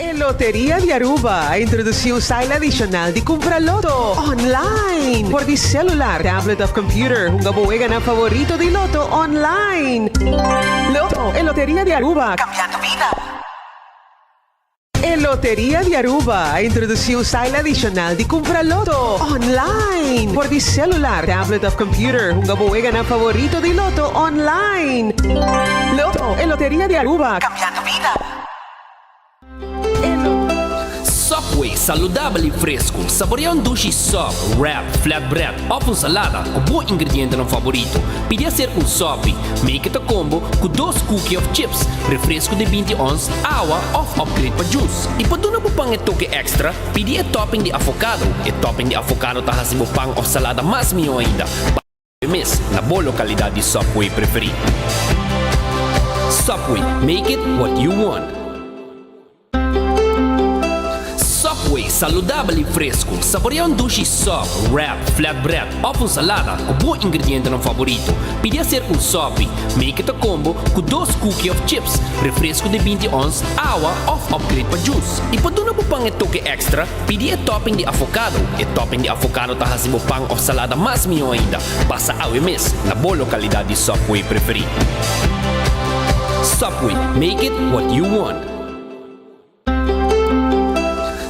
E Loteria de Aruba introduziu o style adicional de comprar loto online. Por de celular, tablet of computer, um gabuega na favorito de loto online. Loto e Loteria de Aruba, cambiando vida. E Loteria de Aruba introduziu o style adicional de comprar loto online. Por de celular, tablet of computer, um gabuega na favorito de loto online. Loto e Loteria de Aruba, cambiando vida. Subway, saudável e fresco. Saboreia um sushi soft, wrap, flatbread ou com salada com bom ingrediente no favorito. Pide a ser um sopi, make it a combo com 2 cookies of chips, refresco de 20 ons, água ou upgrade para juice. E para não pang e toque extra, pide a topping de avocado. E topping de avocado tá hasibo pang ou salada mais melhor ainda. Miss, na boa localidade de Subway preferido. Subway, make it what you want. Subway, saudável e fresco. Saboreia um sushi soft, wrap, flatbread ou com salada com bom ingrediente no favorito. Pide a ser um sopi, make it a combo com 2 cookies of chips, refresco de 20 ons, água ou upgrade para juice. E para não pang e toque extra, pide a topping de avocado. E topping de avocado tá hasibo pang ou salada mais melhor ainda. Passa ao mês na boa localidade de Subway preferido. Subway, make it what you want.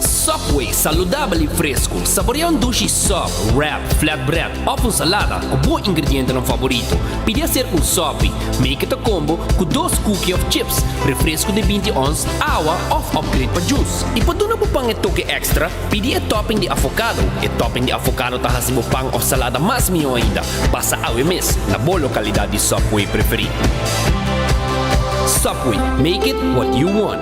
Subway, saudável e fresco. Saboreia um sushi soft, wrap, flatbread ou com salada com bom ingrediente no favorito. Pide a ser um sopi, make it a combo com 2 cookies of chips, refresco de 20 ons, água ou upgrade para juice. E para não pang e toque extra, pide a topping de avocado. E topping de avocado tá hasibo pang ou salada mais melhor ainda. Passa ao mês na boa localidade de Subway preferido. Subway, make it what you want.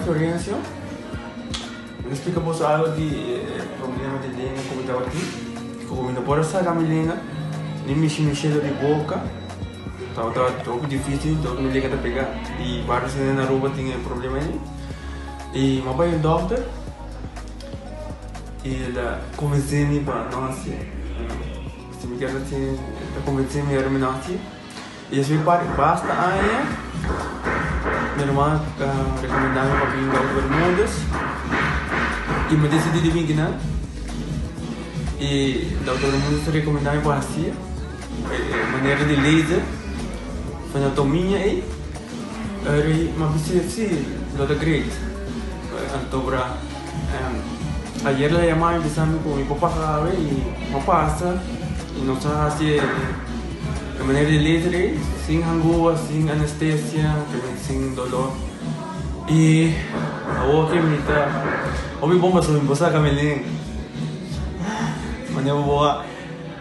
Florencio, me explica vos algo de problema de língua como estava aqui. Como não pode sair a minha língua, nem mexer de boca. Estava muito difícil, então minha língua tá pegar. E vários anos na rua tinha problema aí. E meu pai é doutor. E ele convenceu-me para não assim. Se me quer assim, ele convenceu-me para não assim. E eu fui para basta aí. Minha irmã recomendava para vir ao Bermudas e me decidi de vir aqui, e o Dr. Bermudas recomendava para assim, maneira de laser, anatomia e uma visita assim, Dr. Great. Então, ayer ela chamava e disse que meu papá e uma passa e não sabe assim. A maneira de laser, sem rangoa, sem anestesia, sem dolor. E a outra me tá. Ouvi bomba sobre você, Camelinho. Maneira boa.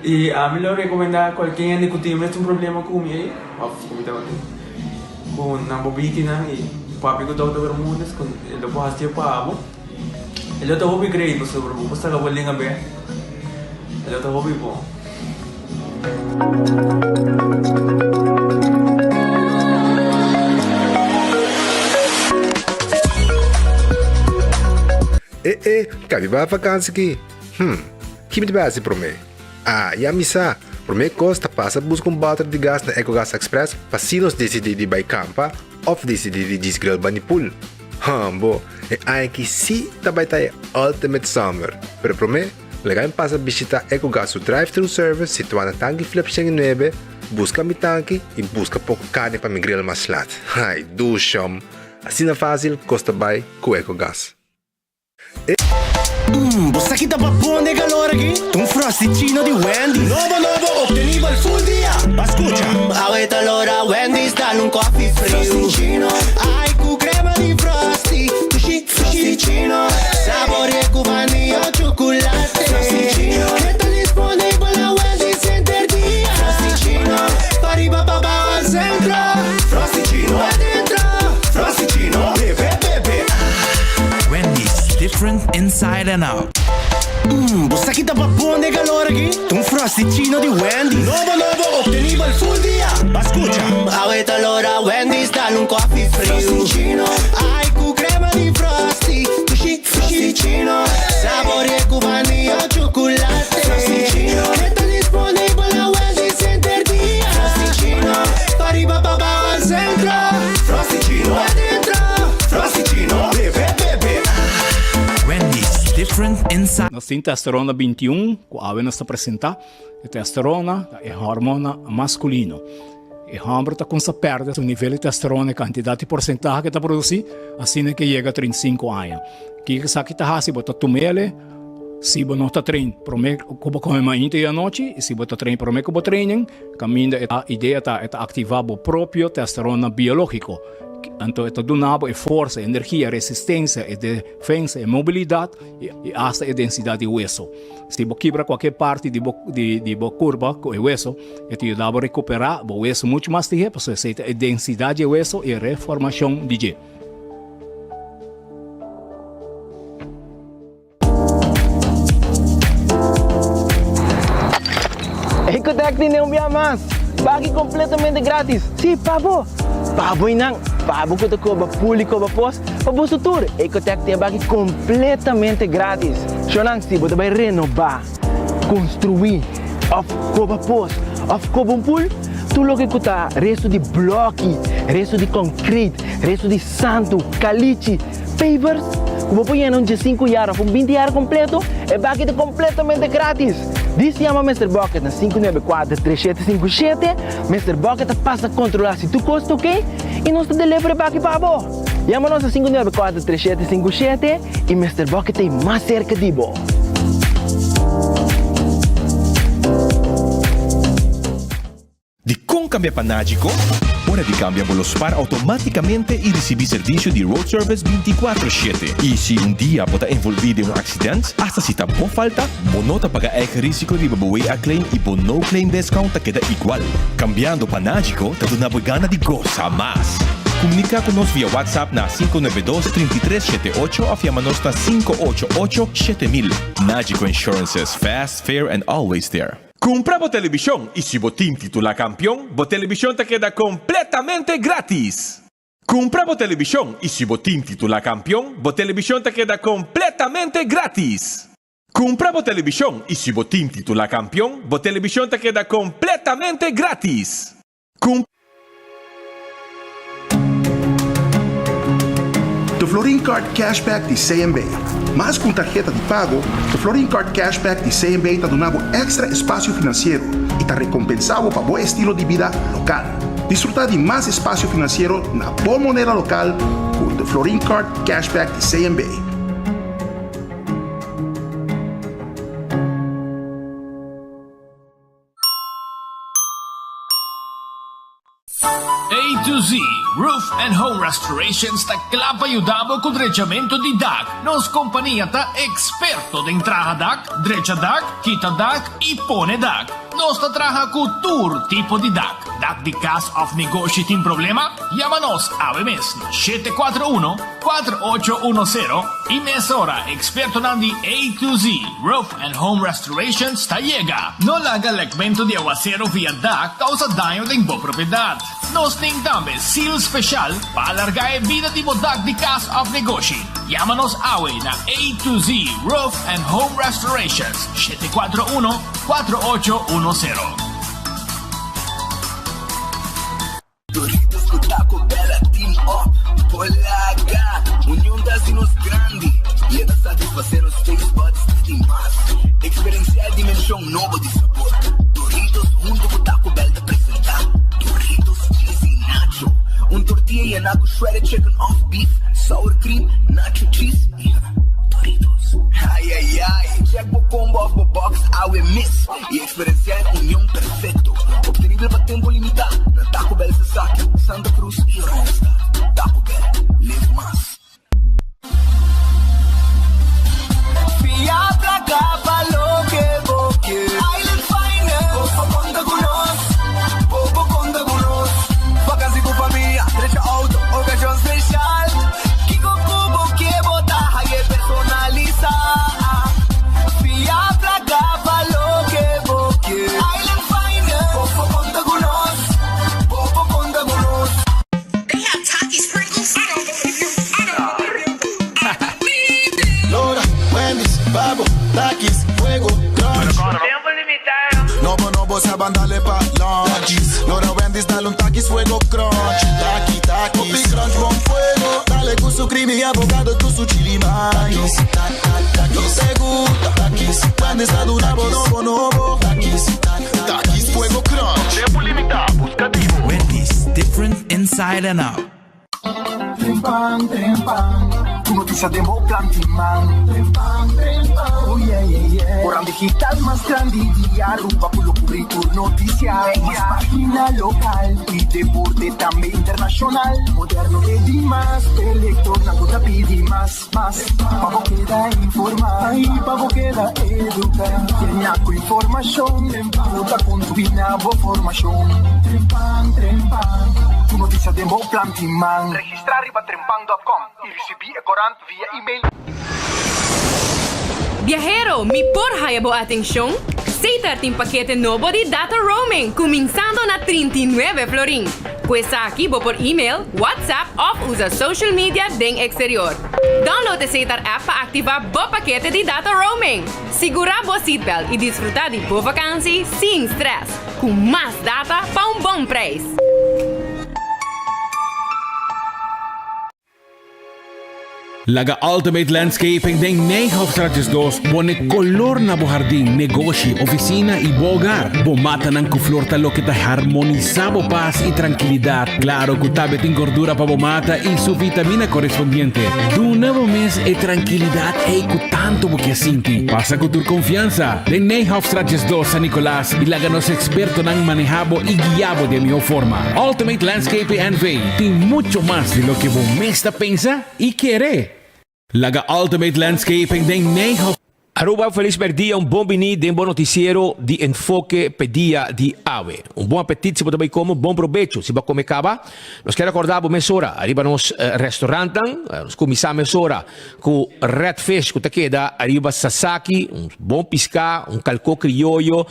E a melhor recomendar qualquer ano que tenha mesmo problema com ele, como estava aqui, com na bobina e papi com o Dr. Bermudas, com ele pode fazer para abo. Ele está hobby great sobre você, que vai ligar bem. Ele está hobby bom. Cabe ba vacância aqui? Que me base para mim? Já me sa. Para mim costa passa busca balde de gás na EcoGas Express para sinos decidir de by campa ou decidir de disgril banipul. Bo, é que se também tá Ultimate Summer. Pero para mim legal passa visitar EcoGas drive-thru service situado na tanque Flip 9, busca mi tanque e busca pouco carne para me grill mais lat. Ai, dushom. Assim é fácil, costa by com EcoGas. Você aqui tá papão de calor aqui? Um frosticino de Wendy's. Novo, obtenible full dia. Escucha. Ahorita allora Wendy's dale un coffee frio. Frosticino. Ai, cu crema di frosty. Frosticino. Sapore cu vanilla o chocolate. Frosticino. Che sta disponibile a Wendy's Center dia. Frosticino. Pari papà al centro. inside and out. Basta kita pa buon de calor aqui. Un frosticino di Wendy's. Novo, obtenido el full día. Escucha. Ahorita l'ora Wendy's, dale un coffee frio. Frosticino. Ai, cu crema di Frosty. Frosticino. Sapore cubanio, chocolate. Frosticino. Está disponibile a Wendy's Center día. Frosticino. Arriba, pa' al centro. Frosticino. Adentro. Frosticino. Bebe. Wendy's, different inside. Nós temos testosterona 21, que a nós está apresentar. A testosterona é hormona masculino. E o homem está com essa perda, o nível de testosterona, a quantidade de porcentagem que está produzindo, assim que chega a 35 anos. Que sabe que está se botar tumele, se você não está treinando, para mim, como comer mais inteira a noite, e se você está treinando, para mim, como treinem, caminho, a ideia é ativar o próprio testosterona biológico. Então, é donado força, energia, resistência, defesa, mobilidade e até a densidade de hueso. Se você quebra qualquer parte de curva com o hueso, te ajuda a recuperar o hueso muito mais tempo, porque você tem a densidade de hueso e a reformação de gê. Ecotec tem um mais. Pague completamente grátis. Sim, Pabo. Pabo inang. Pabo que tocou a público a pós. Pabo sutur. Ecotec tem pague completamente grátis. Xonang se você vai renovar, construir, of coba pós, of coba pool. Tu logo que tá resto de bloco, resto de concreto, resto de santo, caliche, pavers. Como põe em 5 anos, com 20 anos completo, é pague completamente grátis. Diz se chama Mr. Bucket na 594-3757. Mr. Bucket passa a controlar se tu custa, ok? E nós te delivery para aqui para você. Chama-nos a 594-3757 e Mr. Bucket é mais cerca de você. De com cambia panágico, hora de cambiamos para automáticamente y recibir servicio de road service 24/7. Y si un día puede envolvido en un accidente, hasta si tampoco falta, bonota paga el risco de babué a claim y bono claim discount queda igual. Cambiando panágico, te da una gana de gozar más. Comunica con nos vía WhatsApp na 592-3378 o llámanos na 588-7000. Nágico Insurances, fast, fair and always there. Compra bo televisión y si bo team titula campeón, bo televisión te queda completamente gratis. Compra bo televisión y si bo team titula campeón, bo televisión te queda completamente gratis. Compra bo televisión y si bo team titula campeón, bo televisión te queda completamente gratis. The Florin Card Cashback de CMB. Mas com tarjeta de pago, o Florin Card Cashback de CMB está dando extra espaço financeiro e está recompensado para bom estilo de vida local. Desfrutar de mais espaço financeiro na boa moneda local com o Florin Card Cashback de CMB. A to Z Roof and Home Restoration sta clapa aiutavo con drecciamento di DAC. Nos compagnia ta esperto de entrada DAC, dreccia DAC, quita DAC e pone DAC. Nos sta traja con tour tipo di DAC. DAC di cast of negócio tem problema? Llámanos a mes 741-4810 e mesora experto nandi A to Z Roof and Home Restoration sta llega. No laga legmento de aguacero via DAC causa daño de bo propriedad. Nos tem também seal special para alargar a vida de DAC de cast of negócio. Llámanos awe na A to Z Roof and Home Restorations 741-4810. Doritos com Taco Bella Team Up, Polaga, união das dinos grande. E é da satisfazer os taste buds de mais. Experienciar dimensão nova de sabor. Doritos junto com Taco Bell te apresentar. Doritos cheesy nacho. Tortilla llenado shredded chicken off beef, sour cream, nacho cheese. Doritos. Ai, ai, ai. Check the combo of the box, I will miss. E experienciar união perfeito. Obtenível para tempo limitado. Na Taco Bell Sasaki, Santa Cruz e Ronsta. Taco Bell, live mais. Fia pra cá, falou que boque. Island Finance. Posso conta com nós. Povo conta com nós. Vacancy com família, trecha auto, ocasião especial. Que com povo que botar, é personalizado. Takis fuego crunch, taki, Popi crunch con fuego. Dale con su crimi abogado, con su chili mayo. No te gusta, takis. Cuando está dura, bonobo. Takis fuego crunch. Tiempo limitado, buscativo. Wendy's, different inside and out. Trempang, tu noticia de Mo Plantiman. Trempang, oh yeah. Orang digital más grande y Aruba pulo cubrir tu noticia. Más página local y deporte también internacional. Moderno de Dimas, electoral, cosa pidi más. Pavo queda informar, pavo queda educar. Tiene con información, puta con tu binabo formación. Trempang, tu noticia de Mo Plantiman. Registrar arriba trempang.com y recibir corant via email. Viajero, mi porra bo atención. Aceita tem paquete novo de data roaming, começando na 39 florin. Cuesta aqui por email, WhatsApp ou usa social media den exterior. Download a Aceita app para ativar bo paquete de data roaming. Segura bo seatbelt e desfrutar de boa vacância sem stress, com mais data para bom preço. Laga Ultimate Landscaping den Nijhoffstraatjes 2, bone color na bo jardín, negócio, oficina e bo hogar. Bo mata ng kuflor talo kita harmonizabo paz e tranquilidad. Claro, kutabe ting gordura pa bo mata e su vitamina correspondiente. Du nuevo mes e tranquilidad e kutanto bo que sinti. Pasa con tu confianza. Den Nijhoffstraatjes 2 San Nicolás, ilaga nos experto ng manejabo e guiabo de mejor forma. Ultimate Landscaping and Vey, tem mucho más de lo que bo mesta pensa e quiere. Laga Ultimate Landscaping den Nijhoff. Aruba, feliz dia, bom bini, den bom noticiero de enfoque pedia de ave. Bom apetite se você como, bom provecho se você comer caba. Nós quero acordar por mesora, arriba nos restaurantan, nos começar mesora com redfish, que queda arriba sasaki, bom pisca, calco criollo,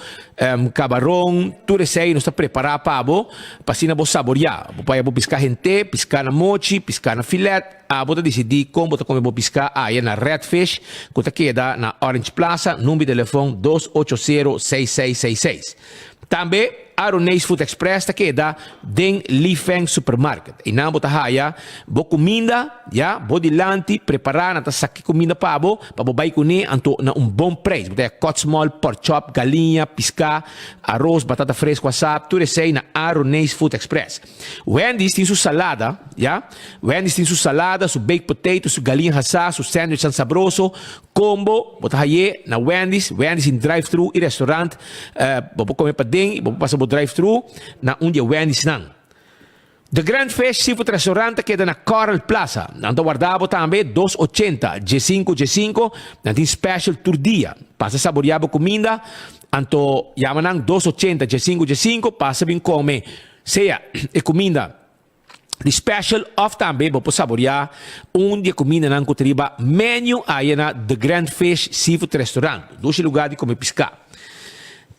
camarão, tudo isso aí nós está preparar para assim vos saborear. Você pode piscar gente, piscar na mochi, piscar na filete. Você decidir como você come piscar aí na redfish, que queda na Orange Plaza, número de telefone 280-6666. Também, Aronês Food Express ta queda den Lifeng Supermarket. E na bota haya, bo comida, ya, bo dilanti, preparar na ta saki comida pa bo bay kuni anto na bom preço. Bota kotsmol, pork chop, galinha, pisca, arroz, batata fresca, asap, tudo isso aí na Aronês Food Express. Wendy's tem sua salada, ya. Wendy's tem sua salada, su baked potato, su galinha assada, su sandwich sabroso, combo, bota haye na Wendy's in drive-thru e restaurant, bo comer pa ding, bo passa bo drive-thru na dia Wendy's nang. The Grand Fish Seafood Restaurante queda na Coral Plaza. Nanto guardavo também 280 G5 nanti special tour dia. Passa saboreabo comida. Anto yamanang 280 G5 passa bem come. Seja e comida de special of também vou saborear dia comida nang kutriba menu aí na The Grand Fish Seafood Restaurant. Dois lugares de comer pescar.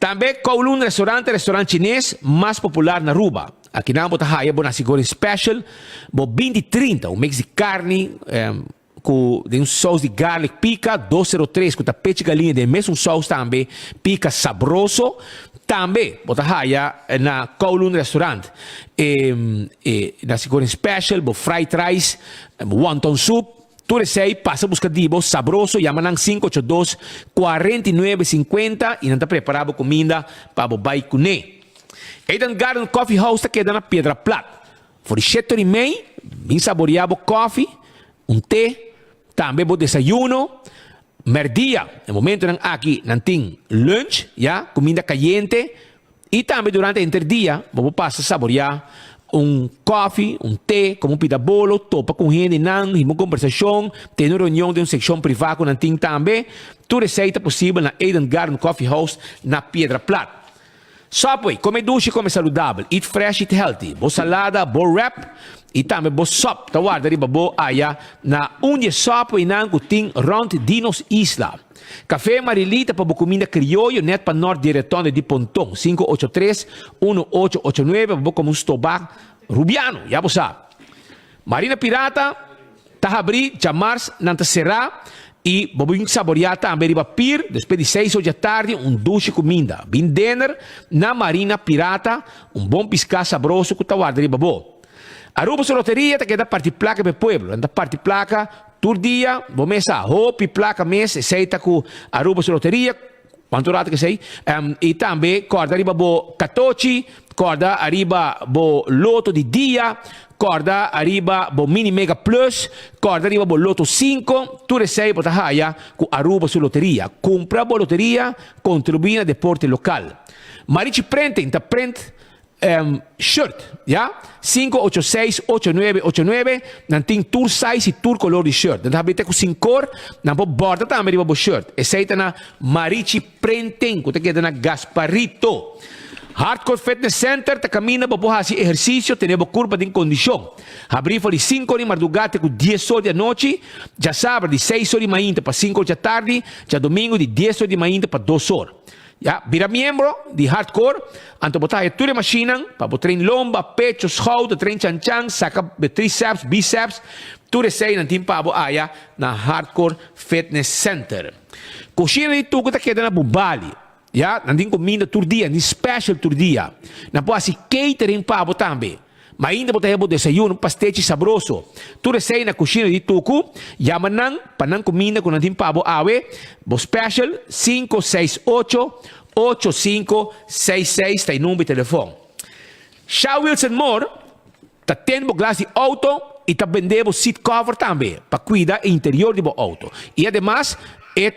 Também Kowloon restaurante chinês mais popular na Aruba. Aqui na Botahaya, bo nasi goreng special, bo 20-30, mix de carne, com um sauce de garlic pica, 203, com tapete galinha, de mesmo sauce também, pica sabroso. Também, Botahaya, na Kowloon restaurant, nasi goreng special, bo fried rice, wonton soup, tudo isso aí passa a buscar dibo sabroso, yamanang 582-4950 e não está preparado comida para o bai cune. Eden Garden Coffee House está quedando na Pedra Plata. For the sheto de mei, bem saboreado coffee, té, também bo desayuno, merdia, no momento nang aqui, nanting lunch, ya, comida caliente, e também durante o interdia, bo passa a saborear coffee, té, como pidabolo, topa com gente, não, uma conversação, tem uma reunião de uma secção privada com nanting também, tudo isso é possível na Eden Garden Coffee House na Pedra Plata. Subway, come doce, come saudável, eat fresh, eat healthy, bo salada, bo wrap, e também bo sop, tawar dari bo aya na dia Subway nang kuting rond Dinos Isla. Café Marilita para comida criollo, net para Norte Diretório de Pontão, 583-1889, para como stobac rubiano, já você sabe. Marina Pirata, Tahabri, Jamars, Nanta Serra, E vamos saborear também riba pir, depois de 6 horas da tarde, duche comida. Bem dinner na Marina Pirata, bom piscar sabroso que guarda riba bo. Aruba sa loteria, ta queda parte placa per pueblo. Anda parte placa, tur dia, vamos a hopi placa mês, seita ku aruba sa loteria, quanto rata que sei? E também corda riba bo 14, corda arriba bo loto di dia, corda arriba bo mini mega plus, corda arriba bo loto 5, tu sei pota haya ku aruba su loteria. Compra bo loteria, contribuir na deporte local. Marici prente, inta print shirt, ja? 586-8989, dan ting tour size e tour color di shirt. Dan habite ku 5 cor, dan po borda também riba bo shirt. E seita na Marici Printing, ku te queda na Gasparito. Hardcore Fitness Center, te camina para fazer exercício, tenemos curva de condição. Abrir de 5 horas de madrugada com 10 horas da noite, já sábado de 6 horas de manhã para 5 horas da tarde, já domingo de 10 horas de manhã para 2 horas. Ja, vira membro de Hardcore, anto botar a tua máquina para botar em lomba, pecho, schouder, trein chan-chan, saca triceps, bíceps, tu recei na timpa abo aya na Hardcore Fitness Center. Coxina de tu que tá quedando na Bubali. Ja, nandin comida tur dia, ni special tur dia. Na po asi catering pa abo também. Mas ainda botar o desayuno, pastete sabroso. Tu recei na coxina de tuku, yamanang, panang comida com nandin pa abo awe, bo special 568-8566, tá em número de telefone. Shaw Wilson Moore, tá tendo glass de auto e tá vendendo seat cover também, para cuidar o interior do auto. E además,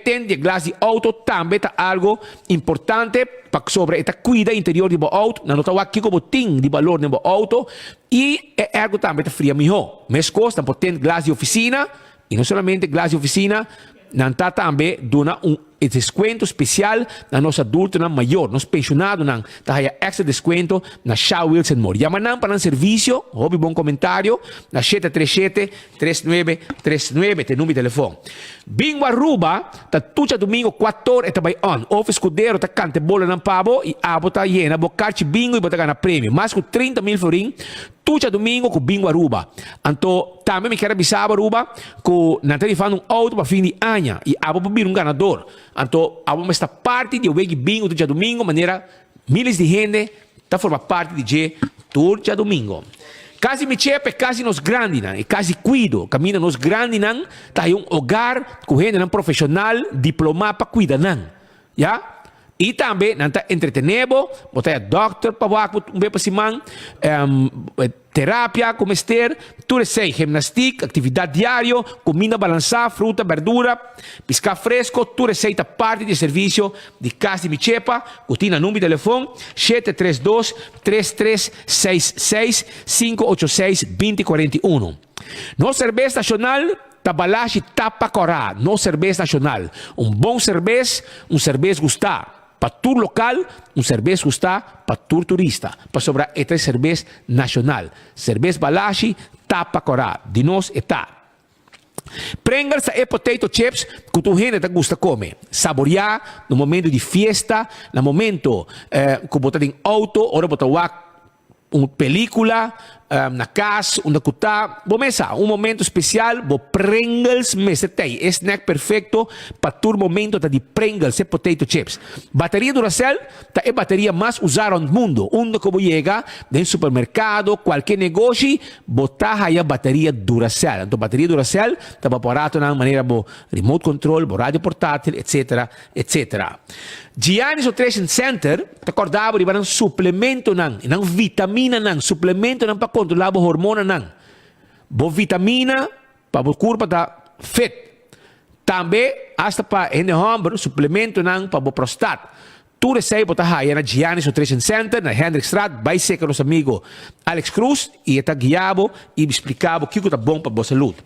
tem de glass de auto também tá algo importante para sobre esta cuida interior do auto, não tá aqui como tem de valor no auto e é algo também tá fria melhor. Mas costa tem glass de oficina e não somente glass de oficina, não tá também dona desconto especial na nossa adulto na maior, nos pensionado não tá aí extra desconto na Shaw Wilson Moore. Llaman para um serviço, hobby bom comentário na 737-3939 tem número de telefone. Bingo Aruba, tá tudo domingo 4 horas tá by on. Office Escudeiro tá cante bola ng pavo e abo tá llena, bocarte bingo e bota ganha prêmio. Mais com 30,000 florin, tudo domingo com Bingo Aruba. Então, também me quero avisar Aruba que não tá fazendo auto para fim de ano e abo para vir ganador. Então, abo esta parte de Wegi Bingo do dia domingo, maneira milhares de gente tá forma parte de todo dia domingo. Casi me chepe, casi nos grandi nan, e casi cuido, camina nos grandi nan, tayo um hogar, correndo nan profissional, diploma para cuidar nan, ya? E também nanta entretenebo, botar doctor para wak, para simang, terapia, comester, tudo sei, gimnastica, atividade diária, comida balançada, fruta, verdura, piscar fresco, tudo sei, tá parte de serviço de Casa de Michepa, cutina número de telefone, 732-3366-586-2041. No cerveja nacional, Tabalashi Tapa Corá, no cerveja nacional. Bom cerveja, gostar. Para tur local, cerveja gostar, para tur turista. Para sobrar esta cerveja nacional. Cerveja Balashi Tapa Corá, de nós está. Pringles e potato chips que tu gente gosta comer. Saborear no momento de festa, no momento que botar em auto, ora botar uma película, na casa, onde está. Vamos a momento especial, bo Pringles mesetei. É snack perfeito para todo momento de Pringles e potato chips. Bateria Duracell é a bateria mais usada no mundo. Onde como chega, no supermercado, qualquer negócio, botar aí a bateria Duracell. Então, bateria Duracell está preparado de maneira bo remote control, bo rádio portátil, etc, etc. Giannis Nutrition Center, te acordava de um suplemento, não vitamina, suplemento para controlar a hormona. Bo vitamina para o corpo da fit. Também, hasta para o suplemento para o prostat. Tudo isso aí botar aí na Giannis Nutrition Center, na Hendrickstraat, vai ser com nosso amigo Alex Cruz, e está guiado e explicado o que é bom para a boa saúde.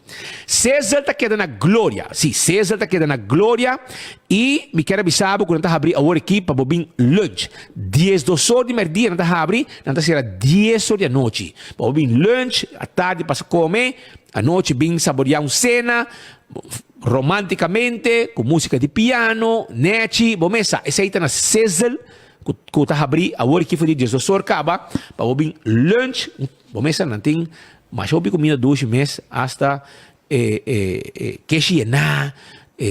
César está quedando na glória. Sim, César está quedando na glória. E me quero avisar que não está abrindo a hora aqui para bobin lunch. 10 horas de meio-dia não está abrindo, não está sendo 10 horas da noite. Para bobin lunch, à tarde para comer, à noite bem saborear uma cena, romanticamente, com música de piano, neti, bomesa. Essa aí está na César, que está abrindo a hora aqui foi de 10 horas, acaba, para bobin lunch, bomesa não tem, mas eu comida 2 meses, hasta que cheia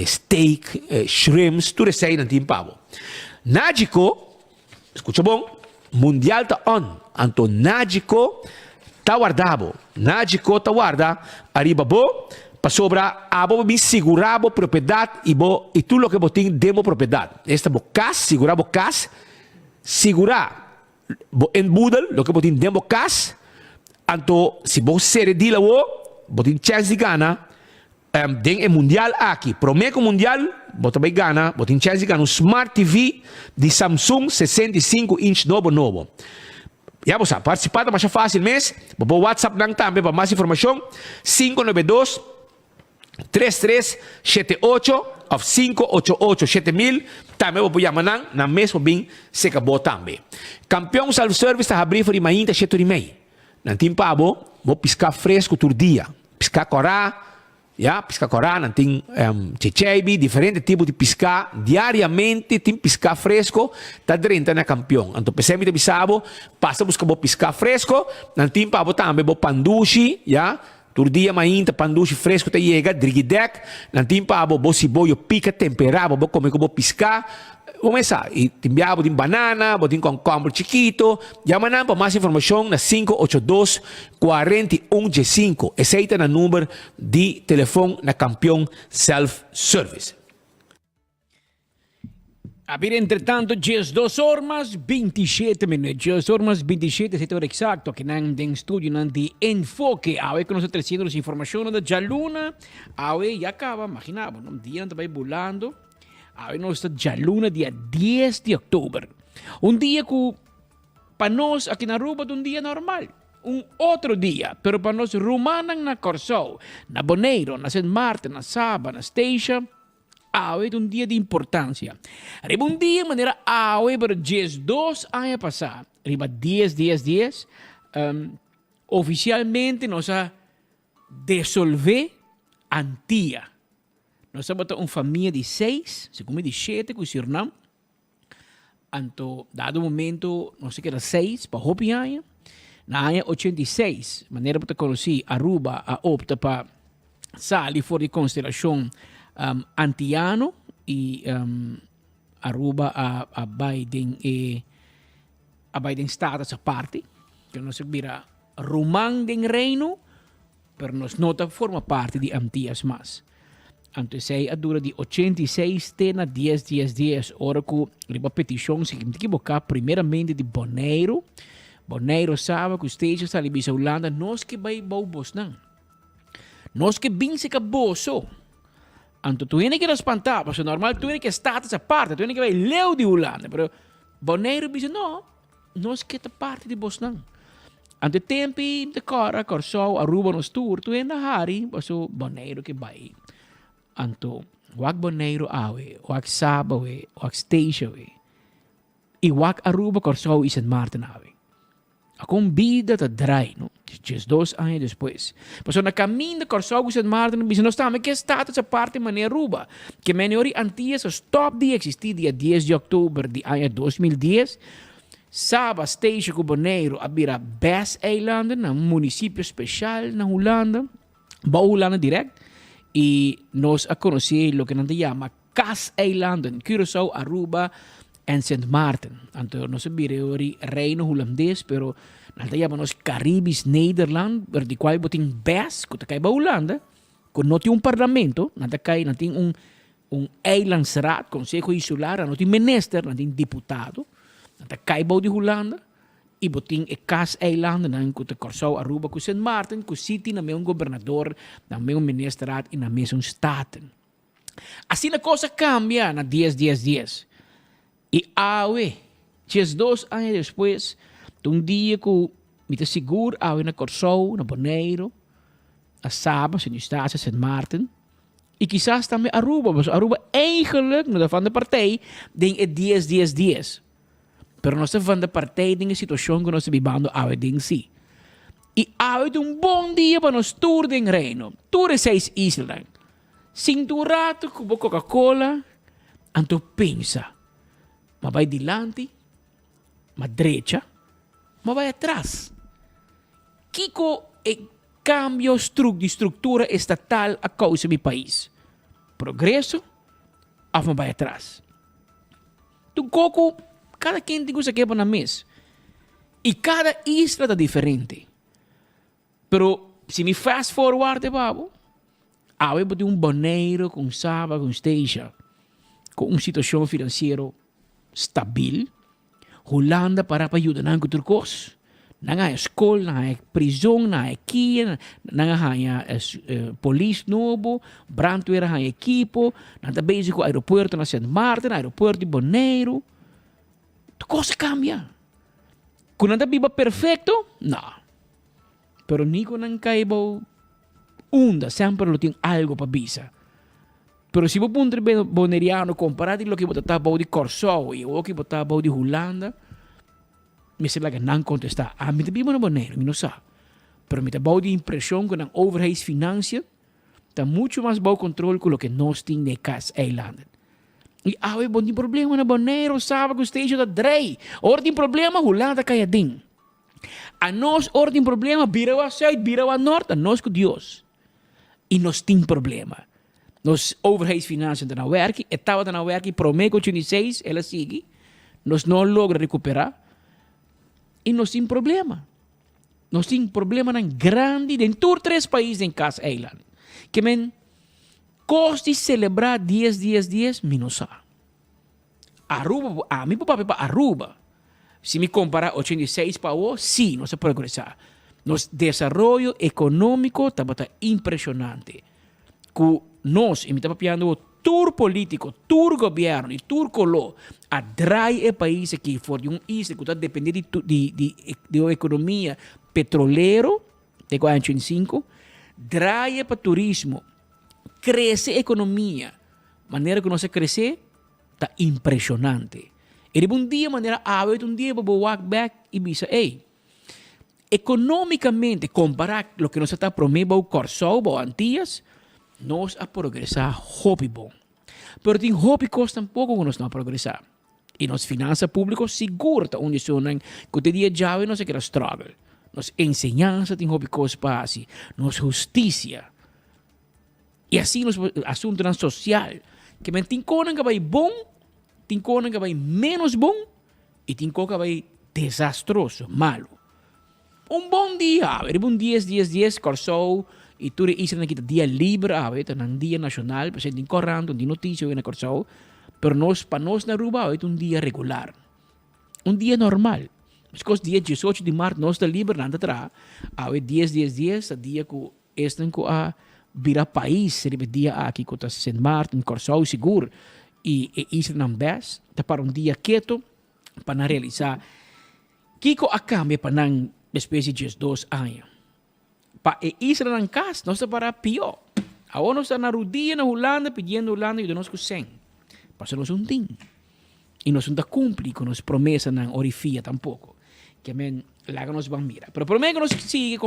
steak, shrimps, tudo isso aí não tem pavo. Nágico, escuta bom, mundial tá on, anto nágico tá guardado, nágico tá guarda, arriba bo, para sobra, abo me segurabo propriedade e tudo o que botin demo propriedade. Esta bo cas, segurabo cas, segurar en budel, lo que botin demo cas, anto si bo sere di la wo, botin chance de gana, den e mundial aqui, promeco mundial, bota bem gana, botin chance de gana um Smart TV de Samsung 65 inch novo. Ya você participar mais fácil mês, bo WhatsApp nang também para mais informação, 592 3378 of 588-7000 também vou chamar na mesmo bem se acabou também. Campeão self-service está abrindo para mainta 7h30. Não tem pabo, vou piscar fresco todo dia. Piscar corá, piscar corá, não tem chechebi, diferente tipo de piscar. Diariamente tem piscar fresco, está dentro na campeão. Então, pensei de bisabo, passa buscar vou piscar fresco, não tem pabo também, vou pandushi, todo dia mainta pandushi fresco te chega, drigidek, não tem pabo, vou ciboio pica temperado, vou comer como piscar. Começar, e timbiabo de banana, botin com combo chiquito, llamanan para mais informação na 582-4115. Esse aí é o número de telefone na campeão self-service. Abrir, entretanto, 2 horas 27 minutos. 2 horas 27, setor exacto, que nang den studio nang di enfoque. Awe que nós trazendo as informações da Jaluna. Awe já acaba, imaginava, um dia não vai bulando. Awe nós está Jaluna dia 10 de outubro. Dia que para nós aqui na Aruba um dia normal. Outro dia, pero para nós rumanang na Corsou, na Bonaire, na St. Martin, na Saba, na Station. Awe é dia de importância. Arriba dia de maneira awe para 2 anos passar. Arriba 10. Oficialmente nós a dissolver Antia. Nós temos uma família de 6, segundo de 7 com o Suriname. Anto, dado momento, não sei que era 6 para Hopi Aya. Na ano 86, maneira para conhecer Aruba a opta para sair fora de consideração antiano e Aruba a Biden status a parte que não se vira Rumang den reino pero nos nota forma parte de Antillas mas antes sei a dura de 86 tena 10 ora que riba petição se me equivocar primeiramente de Bonaire sabe que o stage está ali bisa Holanda nós que vai bobos não nós que bem se caboso. Anto tu tienes que espantar, porque normal tu tienes que estar essa parte, tu tienes que ver leu de Holanda, pero Bonaire dice no es que esta parte de Bosnan. Anto tempi de Corsou, Aruba nos tour, tu tienes hari, paso Bonaire que vai. Anto wak Bonaire awe, wak Saba we, wak Station we, e wak Aruba Corsou e St. Martin awe. Akong vida ta dry, no? 2 anos depois. Passou na caminho de Corsou e St. Martin, mas nós estamos que status a parte de Aruba, que menori Antillas stop de existir dia 10 de outubro de ano 2010. Saba Station com Bonaire abira Bass Island, na município especial na Holanda, ba Holanda direct, e nós a conhecer o que nós chama Cas Island, em Curaçao, Aruba, en St. Martin. Anto no se bire reino holandês, pero nalta llamamos Caribis Nederland, per di qual boting best, kuta kay ba Holanda, kung noti un parlamento, nalta kay nating un eilandsraad, consejo insular, noti minister, nating diputado, nalta kay ba di Holanda, e boting e Cas Island, na kuta Corsou, Aruba, ku St. Martin, ku city na may un gobernador, na may un ministerraad, e na may un staten. Assim na cosa cambia na 10. E awe, 2 anos depois, dia que me seguro awe na Corsou, na Bonaire, a Saba, St. Eustatius, St. Martin, e quizás também Aruba, mas Aruba eigenlijk, no van de partij, ding é 10. Pero nós van de partij, ding a situação que nós vivendo awe ding si. E awe de bom dia para nós tour ding reino, tour 6 islas. Cinturato com Coca-Cola, anto pensa, ma vai dilante, ma derecha, ma vai atrás. Kiko é cambio de estrutura estatal a causa do país. progresso ou me vai atrás. Tu coco, cada quem tem coisa que é na mesa. E cada isla é diferente. Pero, se me fast forward, babo, eu vou um boneiro com Saba, com Stasia, com uma situação financeira stabil, Holanda para ajudar na turcos. Nanga escola, nanga prisão, nanga kia, nanga hanya police novo, brandweer hanya equipo, nanga basic aeroporto na St. Martin, aeroporto de Bonaire. Tu coisa cambia. Kung nanda biba perfecto, não. Pero ni ko nang kaibaw sempre lo tem algo para bisa. Pero se você punter boneriano comparado com o que você está de Corsol e o que você está de Holanda, me sei lá que não contestar. Me te biba no boneiro, me não sabe. Pero me te de impressão que a overheidsfinancia está muito mais bom controle com o que nós temos de Cas Eiland. E é bom, tem problema na boneiro, sabe que o stage da Drey. Ora tem problema, Holanda caiadinho. A nós, ora tem problema, virou a sul, virou a norte, a nós com Deus. E nós temos problema. Nós overheidsfinancia estão na werk, estava na werk, promete 86, ela sigue. Nós não logra recuperar. E nós temos problema. Nós temos problema grande em todos 3 países em Cas Eiland. Que men, custa celebrar 10, menos a. Aruba, a mim papai para Aruba. Se me comparar 86 para o, sim, nós progressar. Nosso desenvolvimento econômico está impressionante. Que nós, e me está papiando o tour político, tour governo e tour colo, atrai o país aqui for de isla que está dependendo de economia petrolero, de 45, atrai para turismo, cresce a economia, maneira que nós crescer, está impressionante. E de um dia, maneira, um dia, vou walk back e bisa, economicamente, comparar o que nós está prometendo o Corsol, o Antillas, nós a progressar hobby bom. Pero tem hobby costa um pouco que nós não a progressar. E nós finanças públicas segura onde são que o dia já nós quer struggle. Nós ensinança tem hobby costa para assim, nós justiça. E assim nós assunto social, que tem coisa que vai bom, tem coisa que vai menos bom e tem coisa que vai desastroso, malo. Um bom dia, um 10, Corsol, e tudo isso aqui dia livre, um dia nacional, para ser correndo, de notícia na Corsol, pero nós, para nós na Aruba, é um dia regular, um dia normal. Mas dia 18 de março, nós está livre, nada atrás, 10, dia que este que a vira país, seria dia aqui que está St. Martin, Corsol, seguro, e isso não best, tá para um dia quieto, para realizar, que a cambia para não espécie de 2 anos. Para isso não casa, nós está para pior. Agora nós está na Rudia, na Holanda, pedindo Holanda e nós com 100. Para nós um ting. E nós não está cumprir com as promessas na orifia tampouco. Que lá que nós vamos mirar. Pero por meio que nós sigue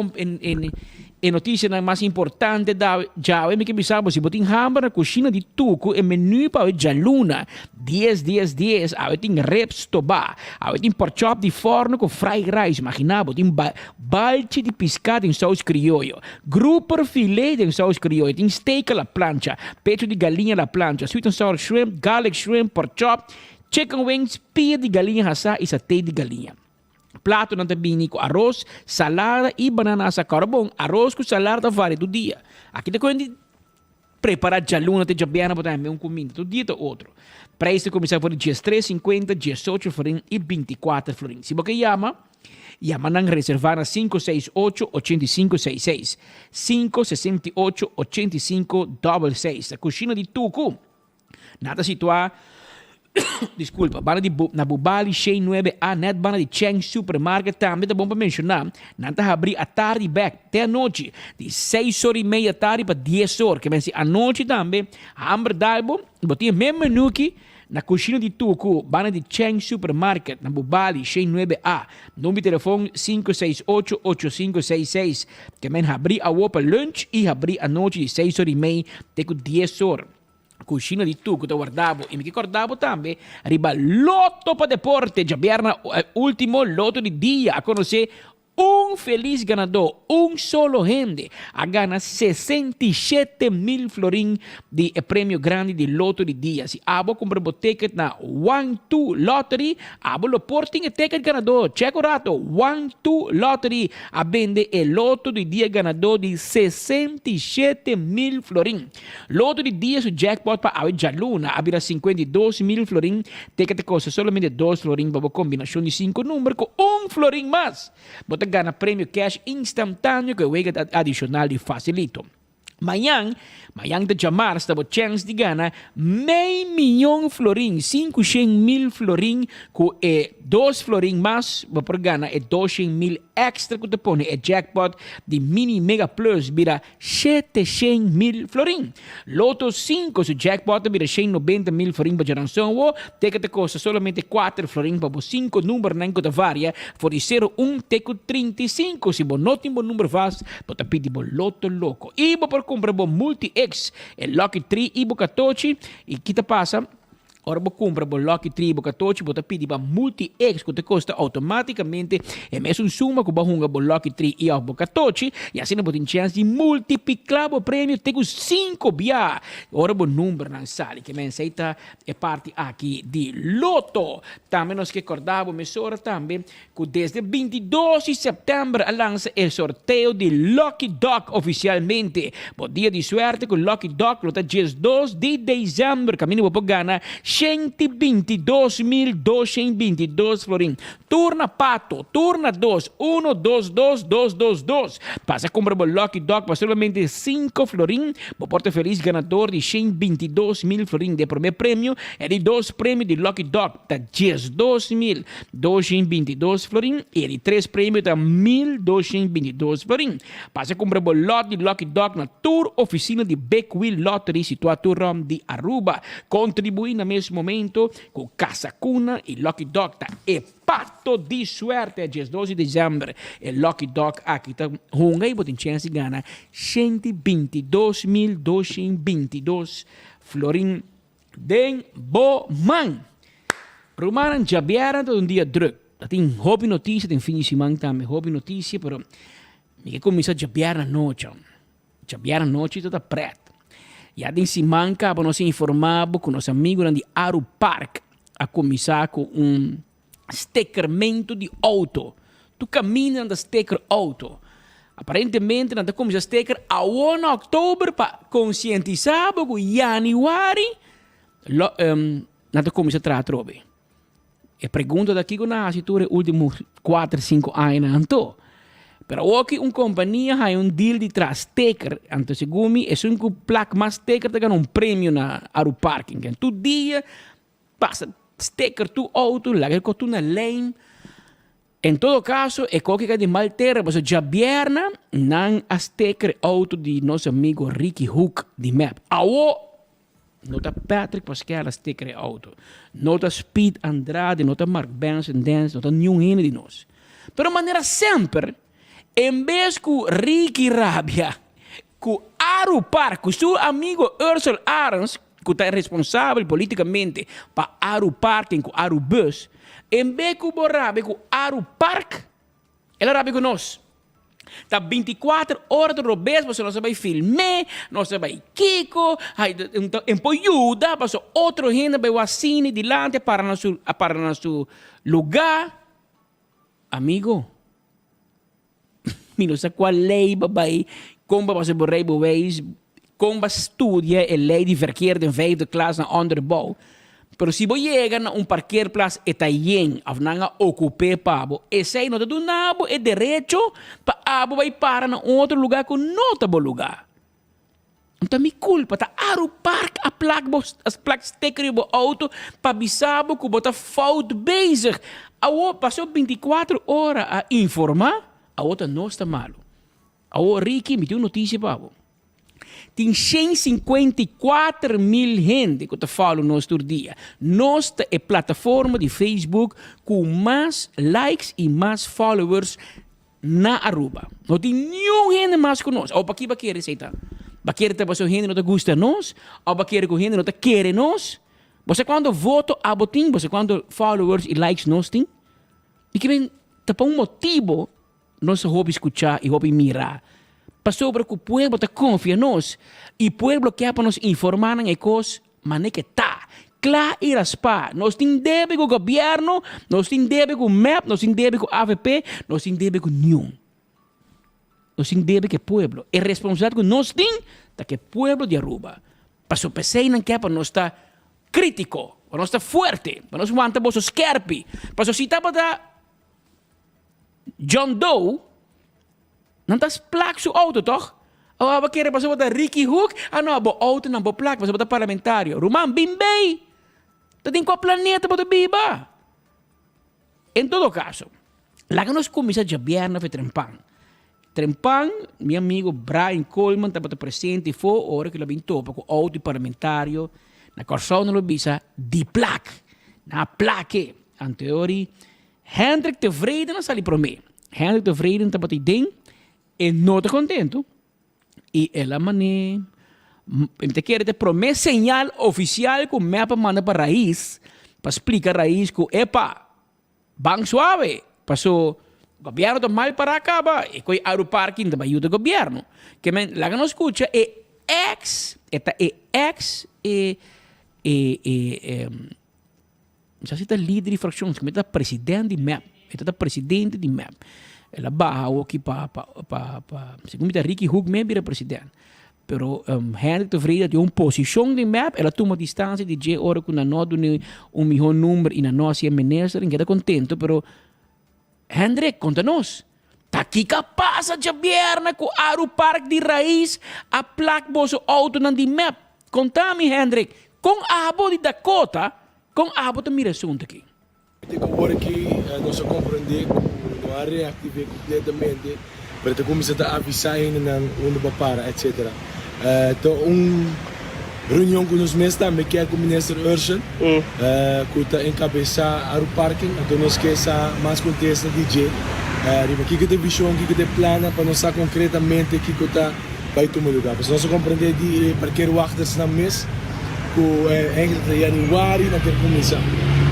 em notícia mais importante da já me que bisabo se botin hamburger na cozinha de tuco e menu para jaluna 10 tem reps toba tem pork chop de forno com fried rice imaginava tem balde de pescado em sauce criollo grouper filé em sauce criollo tem steak à la plancha peito de galinha à la plancha sweet and sour shrimp garlic shrimp pork chop chicken wings pia de galinha assada e satay de galinha. Prato na tabini com arroz, salada e banana sa carbon. Arroz com salada vários do dia. Aqui tem que preparar jaluna te jabiana para também comida. Do dia do outro. Preço começa por dias 3,50, 18 florin e 24 florin. Se você chama nang reservar na 568-8566. 568-8566. A cozinha de Tucu. Nada situar. Desculpa, bana na Bubali, Shea 9A, net bana de Cheng Supermarket, também tá bom para mencionar. Nanta abrir a tarde back, até a noite, de 6h30 da tarde para 10h, que vem a noite também, hambre dalbo, botinha mesmo menu aqui, na cozinha de Tucu, bana de Cheng Supermarket, na Bubali, Shea 9A, número de telefone 568-8566, que vem abrir a para lunch e abrir a noite de 6h30 até 10h. Cozinha di tu, che guardavo e mi ricordavo também, arriba Lotto per Deporte, già abbiamo ultimo lotto di dia, a conoscere un feliz ganador, un solo gente, gana 67,000 florin di premio grande di loto di dia. Se abo compra o ticket na 1-2 lottery, abo lo porting e ticket ganador. Check rato, 1-2 lottery a vende e loto di dia ganador di 67,000 florin. Loto di dia su jackpot pa ave Gialluna abira 52,000 florin. Ticket costa solamente 2 florin para combinação de 5 números com 1 florin mais. Bota gana prêmio cash instantâneo que wega adicional de facilito. Mayang de Jamar estava chance de ganhar meio milhão florin, 500,000 florin, com 2 florin mais, para ganhar 200,000 extra que te põe, jackpot de mini mega plus, vira 700,000 florin. Loto 5, su jackpot vira 190,000 florin para geração, que te custa solamente 4 florin para 5 números nem que te varia, for de 0-1 teco 35, se não tem bom número fácil, pode pedir bom loto louco. E para comprar bom multi-X, Lucky 3 e Bocatochi, e que te passa? Ora, você compra o Lucky 3 e Bocatochi, você pede para multi-X, que te custa automaticamente, e mesmo suma que você o Lucky 3 e o Bocatochi, e assim você tem chance de multiplicar o prêmio, tem 5 via. Ora, o número não sai, que mensaita é parte aqui de Loto. Também nós recordamos, mesora também, que desde 22 de setembro lança o sorteio de Lucky Dog oficialmente. Por dia de suerte, com Lucky Dog, lota 2 de dezembro, caminho para ganhar 122,222 florin. Turna pato, turna 2, 1, 2, 2, 2, 2, 2. Passa a comprar o Lucky Dog para solamente 5 florin. O porta feliz ganador de 122,000 florin de primeiro prêmio e de 2 prêmios de Lucky Dog da 10,222 florin e de 3 prêmios da 1,222 florin. Passa a comprar o lot de Lucky Dog na tour oficina de Beckwil Lottery situado de Aruba. Contribui na mesmo momento com Casa Cuna e Lucky Dog tá e patto di suerte dia 12 de dezembro e Lucky Dog aqui tá hunga e botem chance de ganhar 122,222 florin den boman. Romanan Jabiera um dia druk. Tem hobby notícia, tem fim de semana também hobby notícia, pero me que começa Jabiera noite. Jabiera noite toda preta. E a se manca para nós informar com nossos amigos de Aru Park a começar com stickermento de auto. Tu caminha no sticker auto. Aparentemente, nós começamos a sticker a 1 de outubro para conscientizar que em janeiro nós começamos a tratar. E pergunta daqui que nós se os últimos 4, 5 anos não. Pero aqui companhia tem deal de tras sticker. Então, segundo mim, é um placa mais sticker que um prêmio na Aru Parking. Tu dia passa sticker tu auto, laga tu na lane. Em todo caso, é qualquer de mal terra, mas já vierna não a sticker auto de nosso amigo Ricky Hook de Map. Awo nota Patrick Pascal a sticker auto. Nota Speed Andrade, nota Mark Benson Dance, nota nenhum de nós. Pero maneira sempre em vez que Ricky Rabia, que Aru Park, que seu amigo Ursula Arons, que está responsável politicamente para Aru Park e Aru Bus, em vez que o Rabia, que Aru Park, ele Rabia com nós. Está 24 horas de robês, você não vai filmar, não vai Kiko, em poiuda, para outro gente vai assine delante para nosso lugar. Amigo, não sei qual lei vai, como você vai como estudia a lei de verkeer de 5e classe na onderbouw. Pero se você chega a parkeerplaats e está yen, of não ocupar pabo, e sei não do nabo é direito para abo vai para na outro lugar com nota bom lugar. Então me culpa, tá Aru Park a placa sticker do auto para bisabo que bota fout bezig. Awo passou 24 horas a informar. A outra não está malo. A Ricky me deu notícia para você. Tem 154,000 gente que está falando no nosso dia. Nossa é plataforma de Facebook com mais likes e mais followers na Aruba. Não tem nenhum gente mais que nós. Ou para que vai querer aceitar? Vai querer que você gente não te gosta de nós? Ou vai querer que a gente não te quer nós? Você quando vota a botim, você quando followers e likes nós tem? E que vem para um motivo nós hobby escuchar e hobby mirar. Para sobre que o povo te confia em nós. E o povo quer para nos informar em coisas, mas não que tá. Claro, e raspa. Nós temos débito com o governo, nós temos débito com o MEP, nós temos débito com o AVP, nós temos débito com nenhum. Nós temos débito com o povo. É responsável que nós temos da que o povo de Aruba. Para o PC não quer para nós estar crítico, para nós estar forte, para nós manter os skerpi. Para se está para John Doe, não está placa seu auto, toch? Ah, vai querer passar para Ricky Hook? Ah, não, o auto não é placa, passar para parlamentário. Roman, bimbei. Tá tem qual planeta para biba? Em todo caso, lá que nós começamos a governo foi Trempang, meu amigo Brian Coleman estava presente e foi a hora que ele vinha topa com o auto parlamentário na corção não bisa de placa. Na placa, anteriori, Hendrik de Vreden não sali para mim. Hendrik de Vreden estava bem e não está contente. E ela mané, me quer te prometer señal oficial que me apa manda para raiz, para explicar raiz que epa, bang suave, passou governo do mal para acaba e coi aeroparking da ajuda do governo. Que men lá que não escuta já se tá líder de frações, que está presidente de MEP, está presidente de MEP. Ela barra aqui para segundo a Ricky Hook mesmo era presidente. Pero Hendrik de Vrede tem uma posição de MEP, ela toma distância de J. Hora com nós melhor número e na nossa ministra, ninguém está contente, pero Hendrik, conta-nos. Tá aqui capaz de governo com o aeroparque de raiz a placa boso auto na de MEP. Conta-me, Hendrik, com a abo de Dakota, com a abo de miração aqui. Agora que nós compreender que não há reativar completamente, para começar a avisar ainda onde vai parar, etc. Então, reunião com os mesmos também, que é com o ministro Ursen, que está encabeçar o aeroparque, então nós queremos mais contexto de DJ. O que tem visão, o que tem plano, para nós saber concretamente o que está vai tomar lugar. Para nós compreender de porque o actas na mês, que em janeiro não quer começar.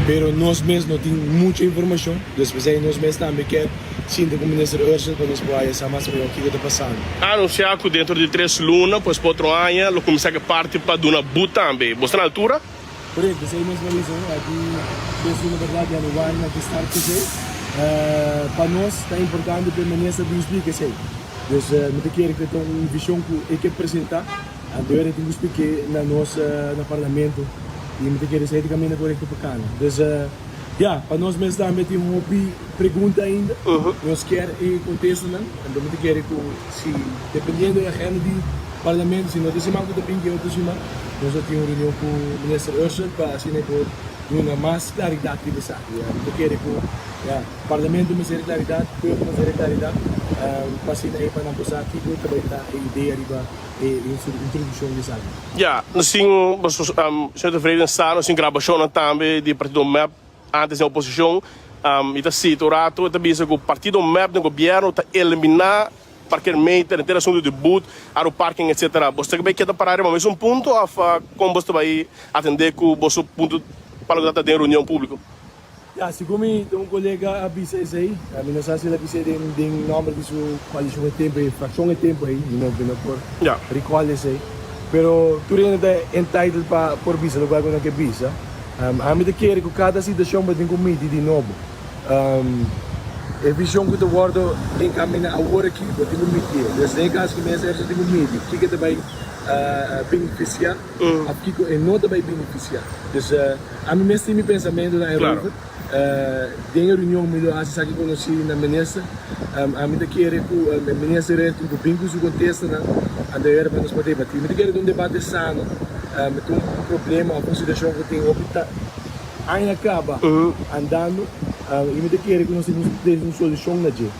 Pero nós mesmos não temos muita informação, depois aí nós mesmos também quer sim com o ministro Ursen para nós poder saber mais o que está passando. Anunciar que dentro de 3 lunas, depois por outro ano, ele começa a partir para uma boot também. Você na altura? Correto, isso aí mesmo isso. Aqui, na verdade, janeiro não quer estar aqui. Para nós é importante permanecer do explique isso aí. Então, não quer que tenha uma visão que ele quer apresentar. Agora temos que explicar na nossa no parlamento. E me quer dizer que caminho correto para cá. Então, para nós mesmos também temos uma pergunta ainda. Nós queremos contestar, então me quer que se dependendo da agenda do parlamento, se não tem semana que tem que outra semana, nós temos uma reunião com o ministro Ursen para assim por uma mais claridade de sabe. Me quer que o parlamento me ser claridade, o povo me ser claridade, para assim aí para não passar aqui que também está a ideia de introdução de sabe. Nós temos o senhor Vreden está, nós temos gravação também de partido MEP antes da oposição, e está cito o rato, está dizendo que o partido MEP do governo está eliminar parqueamento, ter assunto de boot, aeroparking, etc. Você também quer parar mais um ponto, como você vai atender com o seu ponto para a data de reunião pública? Segundo um colega avisa isso aí, a minha sócia avisa de nome de sua coalição de tempo, fração de tempo aí, não por recall isso aí. Pero tu ainda é entitled para por visa, lugar que não quer visa. A mim quer que cada situação vai ter committee de novo. A visão que eu guardo encaminha agora aqui, vai ter committee. Então, em caso que me serve de committee, o que vai beneficiar, aqui que não vai beneficiar. Então, a mim mesmo tem meu pensamento na Europa. Tem a reunião melhor assim que conheci na ministra, a mim quer que o ministro rente o bingo se contesta na andar para nós poder bater. Me quer um debate sano, tem um problema, a consideração que tem optar ainda acaba andando, e me quer que nós temos uma solução na dia.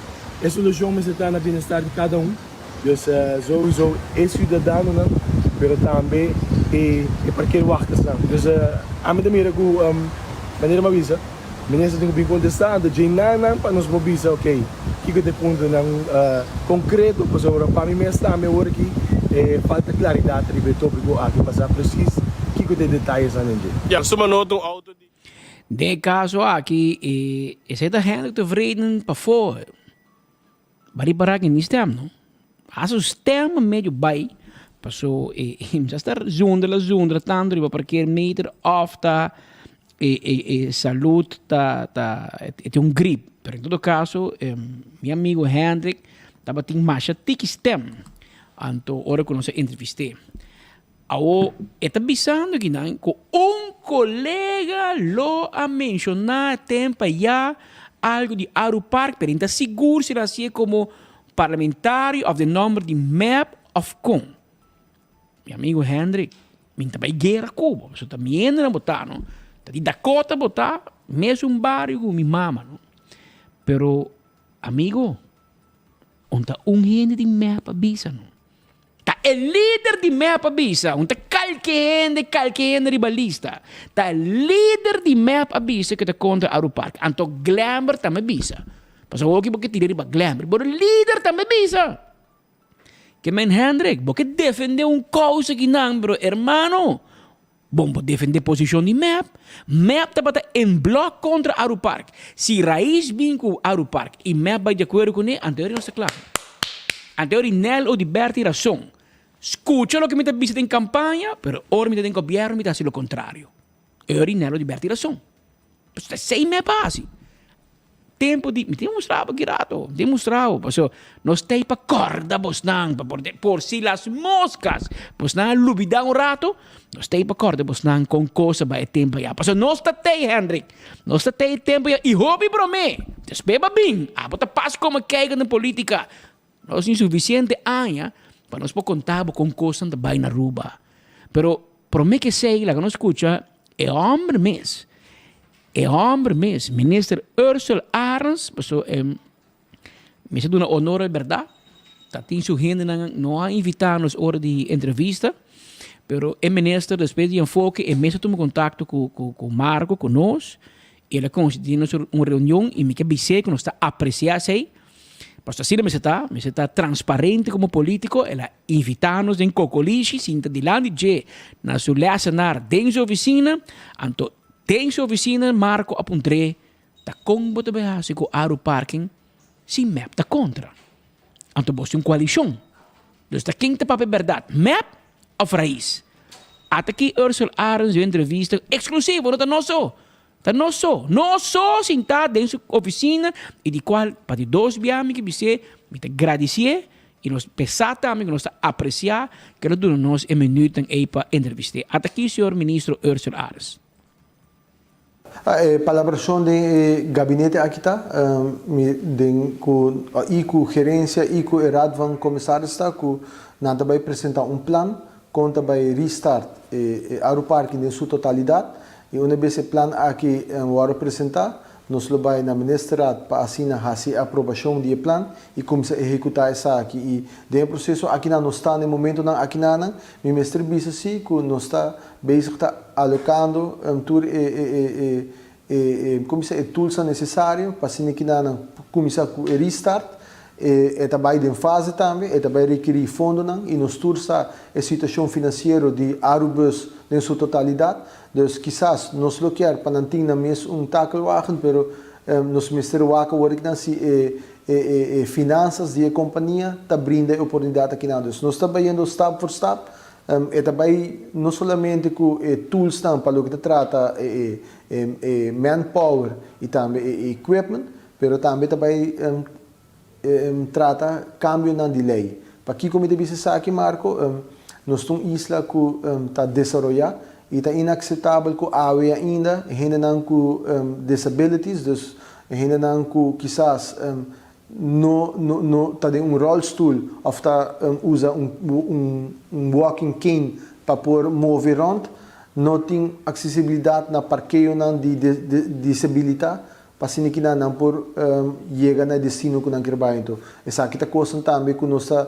A solução me está na bem-estar de cada um. Então, sowieso é cidadão, não, mas também é para que o acta está. Então, a mim também que maneira mais visa. Ministro tem que contestado, de nada para nós mobilizar, ok, que tem ponto concreto, para mim mesmo também agora aqui falta claridade sobre o tópico aqui passar preciso, que tem detalhes ainda. Só uma nota auto de caso aqui esse da Hendrik de Vreden para fora. Bari para que niet stem, no? Als een stem medio bij, passo já está zonder tanto, riba parkeer meter afta saúde é um grip. Pero em todo caso, meu amigo Hendrik estava tem mais tiki stem, anto hora que nós entrevistei. Ao está bisando que não, com colega lo a mencionar tempo já algo de Aru Park, pero ainda seguro se assim como parlamentário of the number de map of Kong. Meu amigo Hendrik, minta vai guerra Cuba, so também não botar, não. Tá de Dakota botar, mesmo barrio com minha mama, não. Pero amigo, onde gente de map avisa, não. Tá líder de map avisa, onde qualquer gente rivalista. Tá líder de map avisa que tá contra Aru Park. Anto Glamour também avisa. Pasal okay porque tira riba Glamour, pero líder também avisa. Que men Hendrik, porque defender causa que não, bro, hermano. Bom, defender posição de map. Map tá bata em bloco contra Aru Park. Se raiz vem com Aru Park e map vai de acordo com ele, anterior não está claro. Anterior nel ou de Berti razão. Escucha lo que me está dizendo em campanha, pero ora me está em governo, me está dizendo o contrário. Ora nel ou de Berti razão. Mas sei map assim. Tempo de... Me demonstrava girato. Demonstrava. Paso, nós temos para corda, bosnang, por si las moscas. Bosnang, lubida rato. Nós temos para corda, bosnang, com coisa vai tempo já. Paso, nós tatei, Hendrik. Nós tatei tempo já. E hobby para mim. Despeba bem. Bota paz como caiga na política. Nós insuficiente anos para nós contar com coisa da vai na ruba. Pero, para mim que sei, lá que nós escuta, é homem mesmo. Homem mesmo, ministro Ursula Arens, me se dá uma honor, é verdade. Tá tem sua gente não há invitado nos hora de entrevista, pero o ministro depois de enfoque, e mesmo toma contato com Marco, com nós, ele constituiu uma reunião e me quer dizer que nós está apreciando aí. Mas assim me está transparente como político, ela invita-nos em Cocolichi, sinta de lá de na sua lecionar dentro da oficina, anto tem sua oficina, Marco apontre, tá como te behasi com Aru Parking, sim map tá contra. Anto boste uma coalição. Dus tá quem tá para verdade, map of raiz. Até aqui Ursula Arens de entrevista exclusivo, não tá nosso. Tá nosso sinta dentro da oficina e de qual para de dois biami que você me te agradecer e nós pensar também que nós tá apreciar que nós em minuto aí para entrevistar. Até aqui senhor ministro Ursula Arens. Palabração de gabinete aqui está, com gerência e com o Radvan comissário está, que nada vai apresentar plano, conta vai restart Aru Park em sua totalidade, e uma vez esse plano aqui vai apresentar, nós vai na ministeriado para assinar a aprovação do plano e começar a executar isso aqui. E dentro do processo, aqui não está no momento, aqui não, o ministro disse assim, que nós está basic está alocando tools necessários para que começar com o restart e também em fase também e também requerir fundo e nos tursa a situação financeira de Arubus em sua totalidade. Então, quizás nós lo quer para não ter mesmo tackle wagen, pero nos ministério wagen work não se finanças de companhia tá brinda oportunidade aqui nada. Nós estamos indo step por step. E também não somente com tools para o que trata manpower e também equipment, mas também trata cambio de lei. Para aqui, como eu disse aqui, Marco, nós temos uma isla que está desenvolvida e está inaceitável que a área ainda, gente não com disabilities, dus gente não com quizás no tá de rollstool ou tá usa walking cane para por mover around, não tem acessibilidade na parqueio de disabilidade para se que não por chegar no destino que não quer vai. Então essa aqui tá coisa também que nós está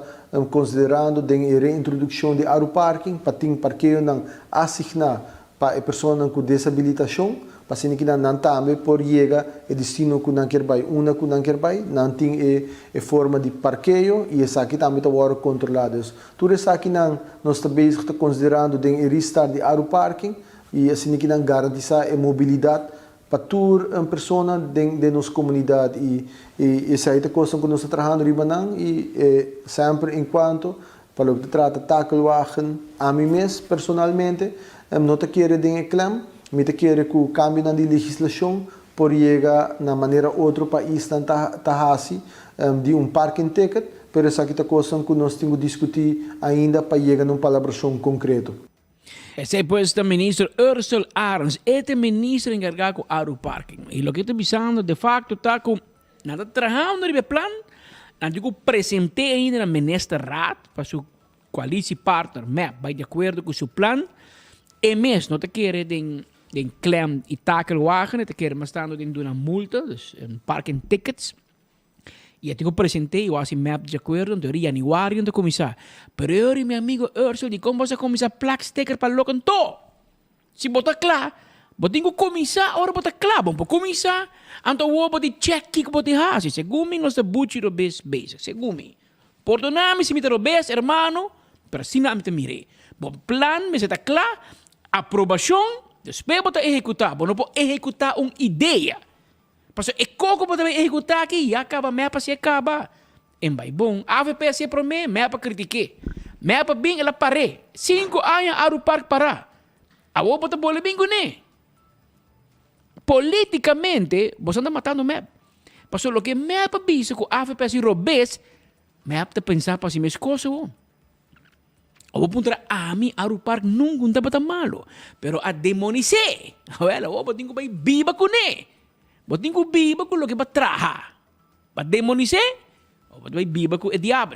considerando de reintrodução de Aru Parking para ter parqueio não assignar para a pessoa com desabilitação. Para que não também por chegar o destino que não quer vai, uma que não quer vai, não tem a forma de parqueio e essa aqui também está controlado. Tudo isso aqui nós também considerando de restart de Aru Parking e assim que não garantir a mobilidade para toda persona de nossa comunidade e essa é a coisa que nós estamos trabalhando ribanang e sempre enquanto para o que trata takelwagen a mim mesmo personalmente não te quero de clam me te quero que o cambio na legislação por chegar na maneira outro país tá de parking ticket, pero essa aqui é coisa que nós temos que discutir ainda para chegar numa palabração concreto. Ese é pues o ministro Ursel Arens, este ministro encargado com Aru Parking. E o que está pensando de facto está com nada trabajando no plan, nada que apresentei ainda na ministerraad para sua coalitie partner MEP, vai de acordo com seu plan. E mesmo não te quer den klem e takelwagen, te quer mas estando den uma multa, dus parking tickets. E eu apresentei, eu acho MEP de acordo, em teoria, januário, de começar. Pero eu e meu amigo Ursel, de como você começar plaque sticker para local todo. Se botar claro, você tem que começar, ora botar claro, vamos começar, então eu vou check que você faz. Segundo nós estamos buscando base. Segundo perdoname se me robes, hermano, pero assim não me mirei. Bom plan, me está claro, aprovação, depois você executar. Você não pode executar uma ideia. Porque é coco para executar aqui, e acaba, MEP se acaba. Em vai bom, AVP se promete, MEP critiquei. MEP bem, ela parei. 5 anos, Aru Park parar. A outra bota bola bem com ele. Politicamente, você anda matando MEP. Porque o que MEP disse que a AVP se robes, MEP está pensando para si mesmo coisa. O ponto a mim, Aru Park nunca está malo. Pero a demonice. O botinho que vai viva com ele. Botinho que viva com o que vai trabalhar. Para demonice, o botinho vai viva com o diabo.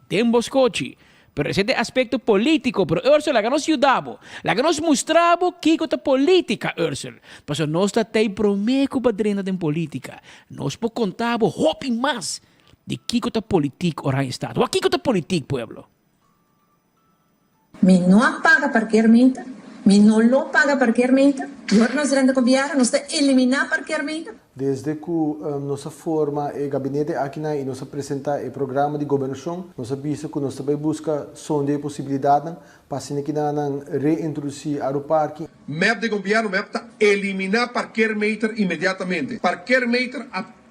Tem boscoche. Pero ese é aspecto político. Pero Ursel, la que nos ayudamos. La que nos mostramos que é política, Ursel. Porque nós está promeco para drena de política. Nós podemos contar hopi mais de que é política ora em Estado. O que é política, pueblo? Mi não paga parqueamento, mi não lo paga parqueamento, agora nós iremos copiar, nós eliminar parqueamento. Desde que nossa forma o gabinete aqui e nós apresenta o programa de governação, nós visto que nós também busca sonde possibilidade para se que reintroduzir Aru Park. MEP de governo, MEP está eliminar parqueamento imediatamente. Parqueamento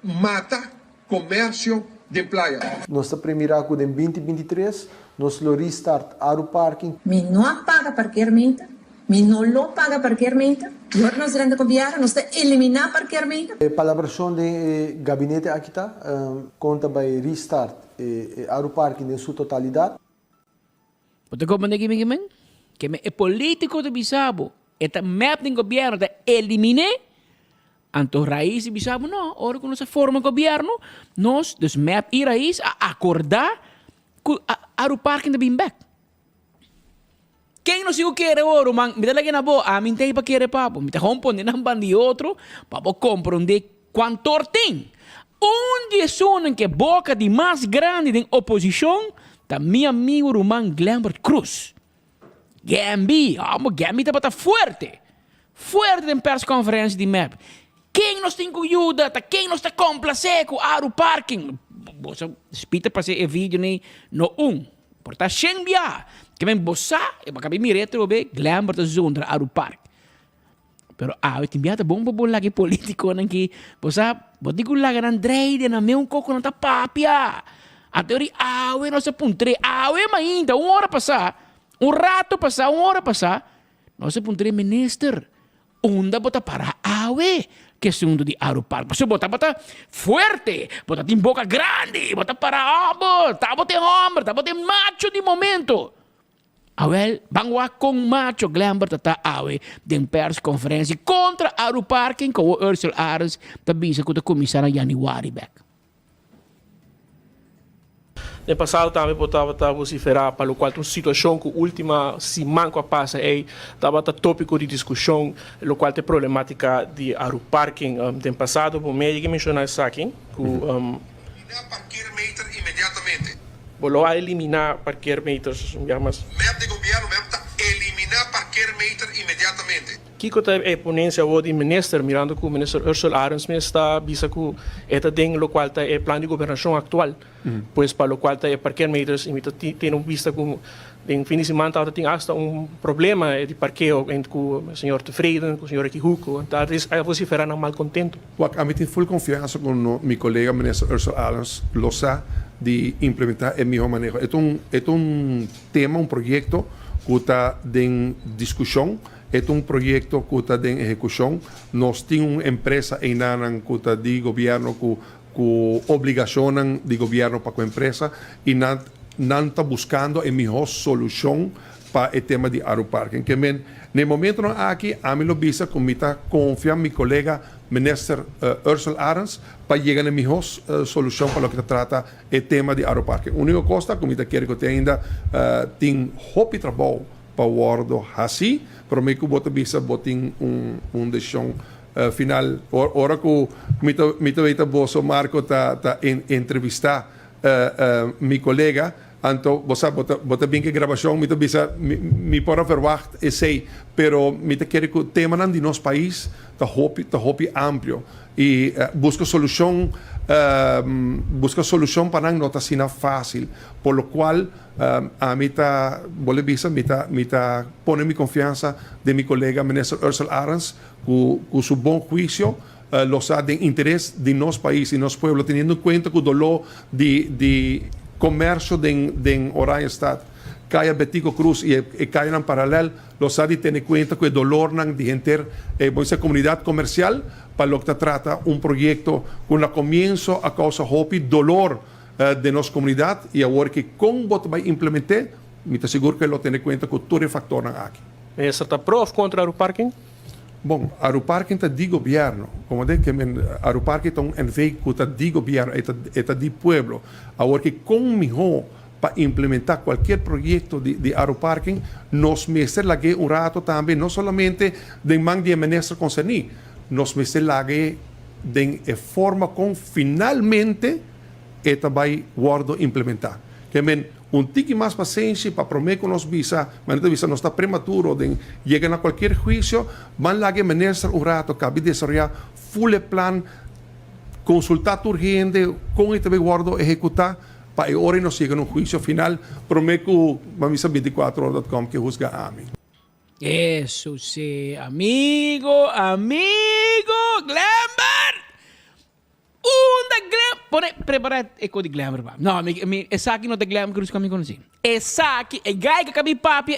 mata comércio de praia. Nós está primeiro em 2023, nós lo restart Aru Parking. Mi não paga parqueamento, mi não lo paga parqueamento, agora nós iremos copiar, nós eliminar parqueamento. A palabração do gabinete aqui está, conta vai restart Aru Parking em sua totalidade. Você compreende que é político de Bisabo, é MEP do governo de eliminar. Anto raiz e bisabo, não, ora que nós forma governo, nós, dus MEP e raiz, a acordar com Aru Parking de Bimbek. Quem não se o quer ouro, man, me dá lagi na boa, a mim tem para querer papo, me dá romponde na bandi outro, para compreender quanto tem. Onde sono que boca de mais grande de oposição, tá meu amigo Roman Glambert Cruz. Gambi tá para forte em persconferência de MEP. Quem nos tem que ajuda, quem nos está complacer com Aru Parking. Você espita para ser vídeo no Porta xenbia. Que vem bossa, e para me retro be, Glambert zondra Aru Park. Pero eu te enviata bom para lagi político que bossa, botigo lagi nan dreide na meu coco na papia. A teoria eu não se puntre, eu ainda uma hora passar, um rato passar, uma hora passar, não se puntre minister. Onda bota para que segundo de Aru Park. Você bota forte, bota em boca grande, bota para bota homem, bota macho de momento. Awel, bangwa com macho Glambert tá de pers conferência contra Aru Parking com o Ursel Arens, tabisa que o comissário Januário back. No passado também estava vociferar para o qual uma situação que última semana que passa estava tópico de discussão, o qual é problemática de Aru Parking. No passado, o médico mencionou isso aqui, que eliminar parqueamento imediatamente. Volou a eliminar parqueamentos, mas MEP de governo, MEP está eliminar parqueamento imediatamente. Kiko ta e ponencia o di minister mirando com o minister Ursula Arens me está bisa com eta ding lo qual ta e plan de governação actual. Pois para lo qual ta e parquemeters imita tem vista com em fim de semana tem hasta problema de parqueo com o senhor Tevreden, com o senhor Kihuko. Tá é você fará mal contento. A mim tem full confiança com meu colega minister Ursula Arens lo sa de implementar em melhor maneira. É tema, projeto que está em discussão. É projeto que está em execução. Nós temos uma empresa em Nanan que está de governo que obrigação de governo para a empresa e não está buscando a melhor solução para o tema de aeroparque. Que no momento aqui, a mim lo bisa como está confiando meu colega minister Ursula Arens para chegar a melhor solução para o que trata o tema de aeroparque. A única coisa que eu quero que ainda tem hope trabalho para o wordo assim, para mim que bota bisa botin decisão final. Ora que me veita boso Marco tá entrevistar meu colega, então você bota bem que gravação me bisa me pode verwacht e sei, pero me quer que o tema nan de nosso país tá hope amplo e busca solução para não está sendo fácil, por lo qual a mim está pone minha confiança de meu colega minister Ursula Arens com seu bom juízo los ha de interesse de nosso país e nosso povo, tendo em conta que o dolor de comércio de Oranha Estado caia Betico Cruz e caia em paralelo, los ha de ter em conta que o dolor de enter a comunidade comercial para o que trata projeto com o começo a causa hope dolor de nossa comunidade e agora que como vai implementar, me está seguro que lo tem em conta que todo factor aqui. Essa está prova contra o parking? Bom, aeroparque está de governo, como digo que aeroparque é um veículo de governo, é de pueblo. Agora que como melhor para implementar qualquer projeto de aeroparque, nós meses lá rato também, não somente de man de ministro concernido, nós meses lá de forma como finalmente vai guardo implementar. Que tique mais paciência para prometer que nos visa, mas não visa não está prematuro, chega a qualquer juízo, van lá que ministro rato cabe desarrollar full plan, consultar urgente, com este guardo executar para agora nós chega no juízo final, prometo que vamos a 24horas.com que juzga a mim. Eso sí, amigo, Glamour! Prepara eco de Glamour, ba? No, essa aqui não tem Glamour Cruz que eu me conheci. Essa aqui, é gai que cabe papi,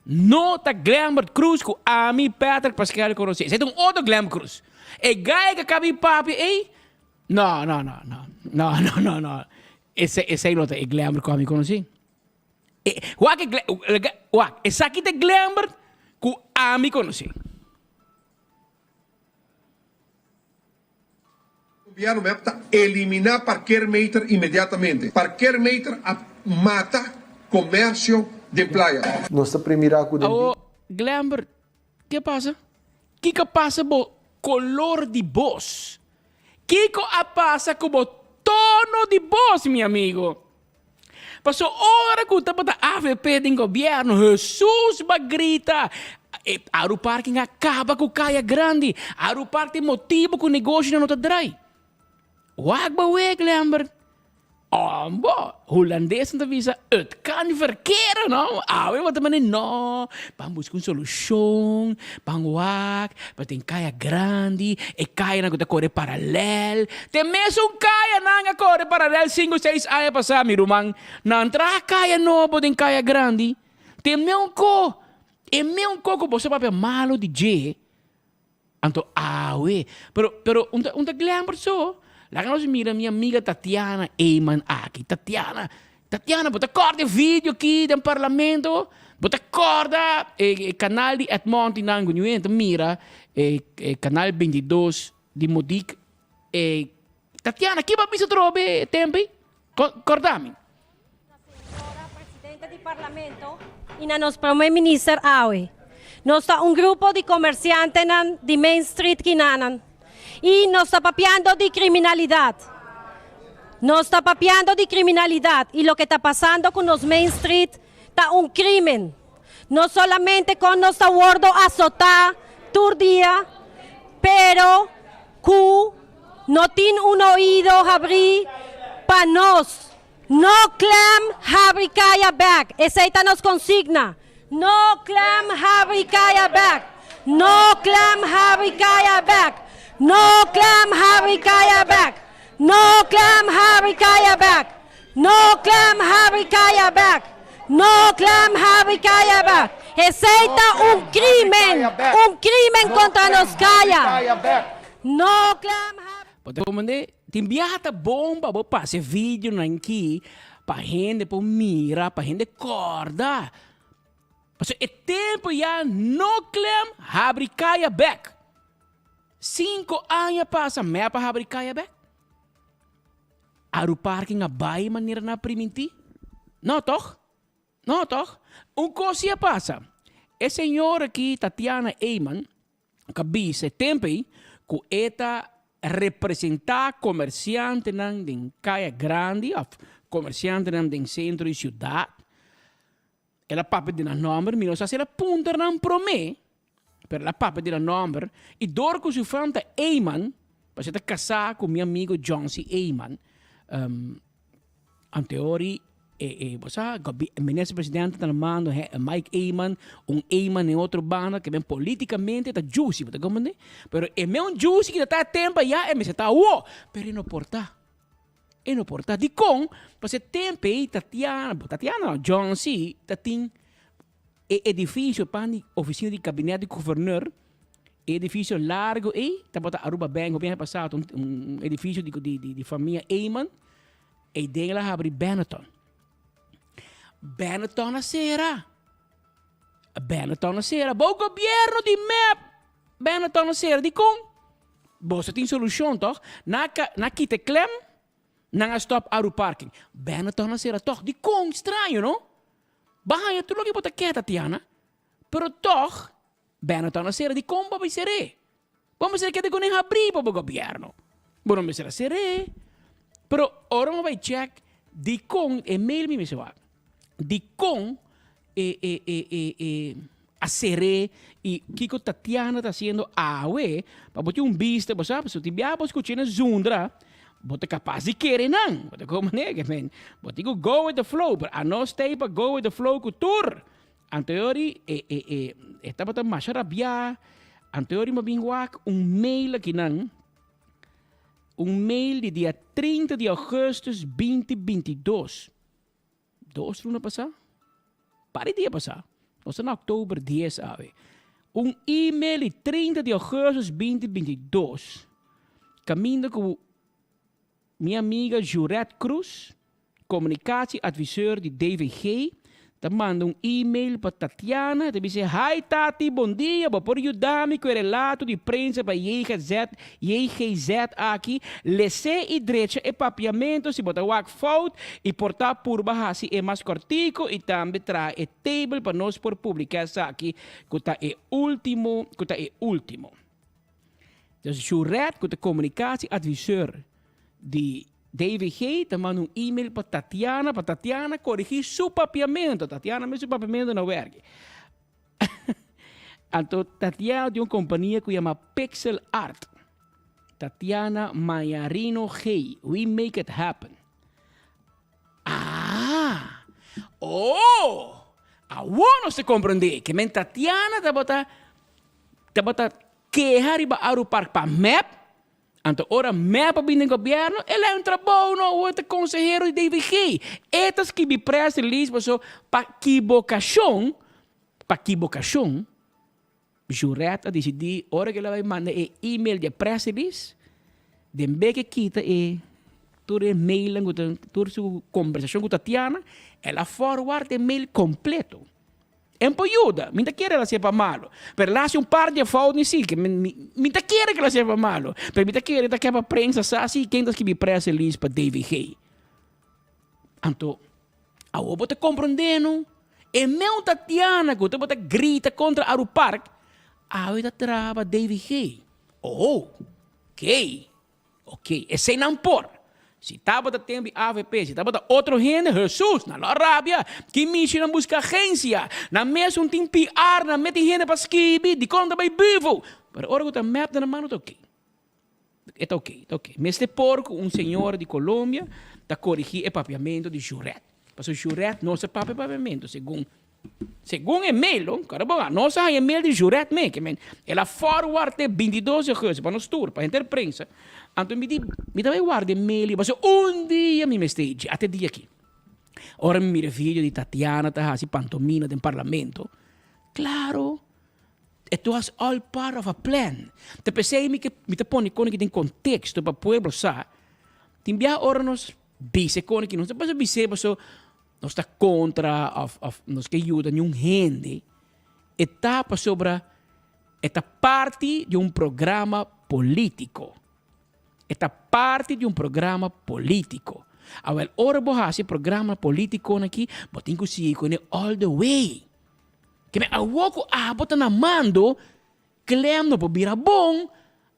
não tá Glamour Cruz que a mim Patrick Pascal conheci. Esse é outro Glamour Cruz. É gai que cabe papi, Não. Esse aí não é Glamour que eu me conheci. Essa aqui tem Glamour que a mim conheci. O governo vai eliminar parqueermeter imediatamente. Parqueermeter mata comércio de praia. Nossa primeira coisa. Glamour, que passa? Que passa com color de voz? Que passa com tono de voz, meu amigo? Passou hora que estava da AVP do governo, Jesus vai gritar. Aeroparque acaba com caia grande. Aeroparque tem motivo que o negócio não está drai. Wag ba weg, Lambert? Holandês não avisa, het kan verkeren, não? Wat man não, vamos buscar uma solução, vamos wag, para tem caia grande, e caia na que corre paralelo, tem mesmo caia na corre paralelo 5 6 anos passar, mi rumang, não entra caia novo tem caia grande, tem mesmo que você vai malo de J, então pero Glamour so. Lá que nós mira minha amiga Tatiana Eyman aqui. Tatiana, bota corda vídeo aqui do parlamento, bota corda canal de Edmonton Nangunhuento, mira canal 22 de Modic. Tatiana, que vai se trobe tempo? Cordami. Presidente do parlamento e na nos primeiro ministro Awe. Nós está grupo de comerciantes de Main Street Kinanan. E nós está papeando de criminalidade. E o que está passando com os Main Street está crime. no solamente con nuestro gordo azotar día, pero que no tiene un oído abrir para nos. No clam habri kaya back. Esa nos consigna. No clam habri kaya back. No clam habri kaya back. No clam habri kaya back. No clam habri kaya back. No clam habri kaya back. No clam habri kaya back. Esa un crimen contra nos kaya. No clam Pode mandar timbiata bomba, vou passar vídeo aqui para gente para mira, para gente corda. Mas é tempo já no clam abre caia back. 5 anos passa, me para abrir caia back. Aru parking a bai maneira na primiti? Não, toch? Não, toch? Coisa passa. Esse senhor aqui, Tatiana Eyman, que diz tempo que eta representar comerciante nang din Caia Grande, of comerciante nang din centro e ciudad. Ela papa de number, mino sa ela punta nang prome, per la papa de number, e dor com su fanta Eyman, para se casar com meu amigo John C. Eyman, anteori o ministro-presidente está mandando Mike Eyman, Eyman em outro banda que vem politicamente está juicy, tá compreendendo? Pero é mesmo juicy que está tempo já é me está uau, pero não porta. E não porta. De com, porque tempo aí Tatiana John C. tá tem edifício para oficina de gabinete de governador, edifício largo e tá bota Aruba Bank, o bem passado edifício de família Eyman e dela abre Benetton. Benetton na sera. Bom governo de MEP. Benetton na sera. Di com. Você tem solução, toch? Na quita clem, na stop aru parking. Benetton na sera, toch? Di com, estranho, não? Bahaya, tu logo bota quieta, Tatiana. Pero toch, Benetton na sera, di com, babai sere. Vamos ser que de nem abrir para o governo. Bueno, me será sere. Pero, ora mo vai check, di com, e-mail me se va. Di com a sere e Kiko Tatiana está haciendo awe para botar vista, sabe? Se tu viaja escutando Zundra, bota capaz de querer não, bota como nega, man. Bota go with the flow, but a no stay para go with the flow cultura. Anteori está bota mais rabia, anteori ma binguak mail aqui não. Mail de dia 30 de agosto de 2022. 2 lunas passar? Para dia passar. Nós estamos em outubro 10 ave. E-mail de 30 de agosto de 2022. Caminho com minha amiga Jurette Cruz, comunicatie adviseur de DVG. Te manda e-mail para Tatiana. Te diz: Hi Tati, bom dia. Vou por ajudar-me com o relato de prensa para YGZ aqui. Lese e direita e papiamento. Se botar o foto e portar por baixo é mais cortico. E também traz o table para nós por publicar aqui. Que está último. Então, Jurette, que é comunicatie adviseur de DVG, te manda e-mail para Tatiana corrigir seu papiamento. Tatiana, mas seu papiamento não werkt. Então, Tatiana tem uma companhia que se chama Pixel Art. Tatiana Maiarino G. We make it happen. Não se compreende. Que Tatiana te bota quejar para Aru Park para MEP. Então, ora, MEP binnen governo, ele é trabalho, outro conselheiro de DVG. Estas que me prestam listas, para equivocação, Jurette decidir, ora que ela vai mandar e-mail de pressa list, de vez que quita todo e-mail, toda sua conversação com Tatiana, ela forward e-mail completo. Ajuda, me quiere ela seja malo. Pero lá se par de fotos sim, que me quiere que ela seja malo. Pero me quiere que a prensa assim, quem das que me presa list para DVG. Então, a o bota compreendendo, e meu Tatiana que bota grita contra Aru Park, a o da trava DVG. Ok. Esse não por. Se estava da tempo AVP, se estava da outro gente, Jesus, na Arábia, que mexe na busca agência, na mesa tem PR, na mete gente para escrever, de conta vai vivo. Mas agora que está map na mão, está ok. Está ok, está ok. Mas porco, senhor de Colômbia, está corrigir o papiamento de Juret. Porque o Juret não se papiamento, segundo e-mail, cara, não se e-mail de Juret, que ela forward 22 coisas para nós tour, para a imprensa. Então, me dá guarda e-mail, mas dia me message, até dia aqui. Ora me mira vídeo de Tatiana, tá assim, pantomina do parlamento. Claro, it was all part of a plan. Te pensei me te põe com que contexto para pueblo sa. Timbia ora nos bise com que não se passa bise, mas nós está contra nós que ajuda nenhum gente. Etapa sobre esta parte de programa político. Esta parte de programa político. Agora, ora esse programa político aqui, mas tem que seguir com ele all the way. Que me awoko abota na mando, clem no bobira bom,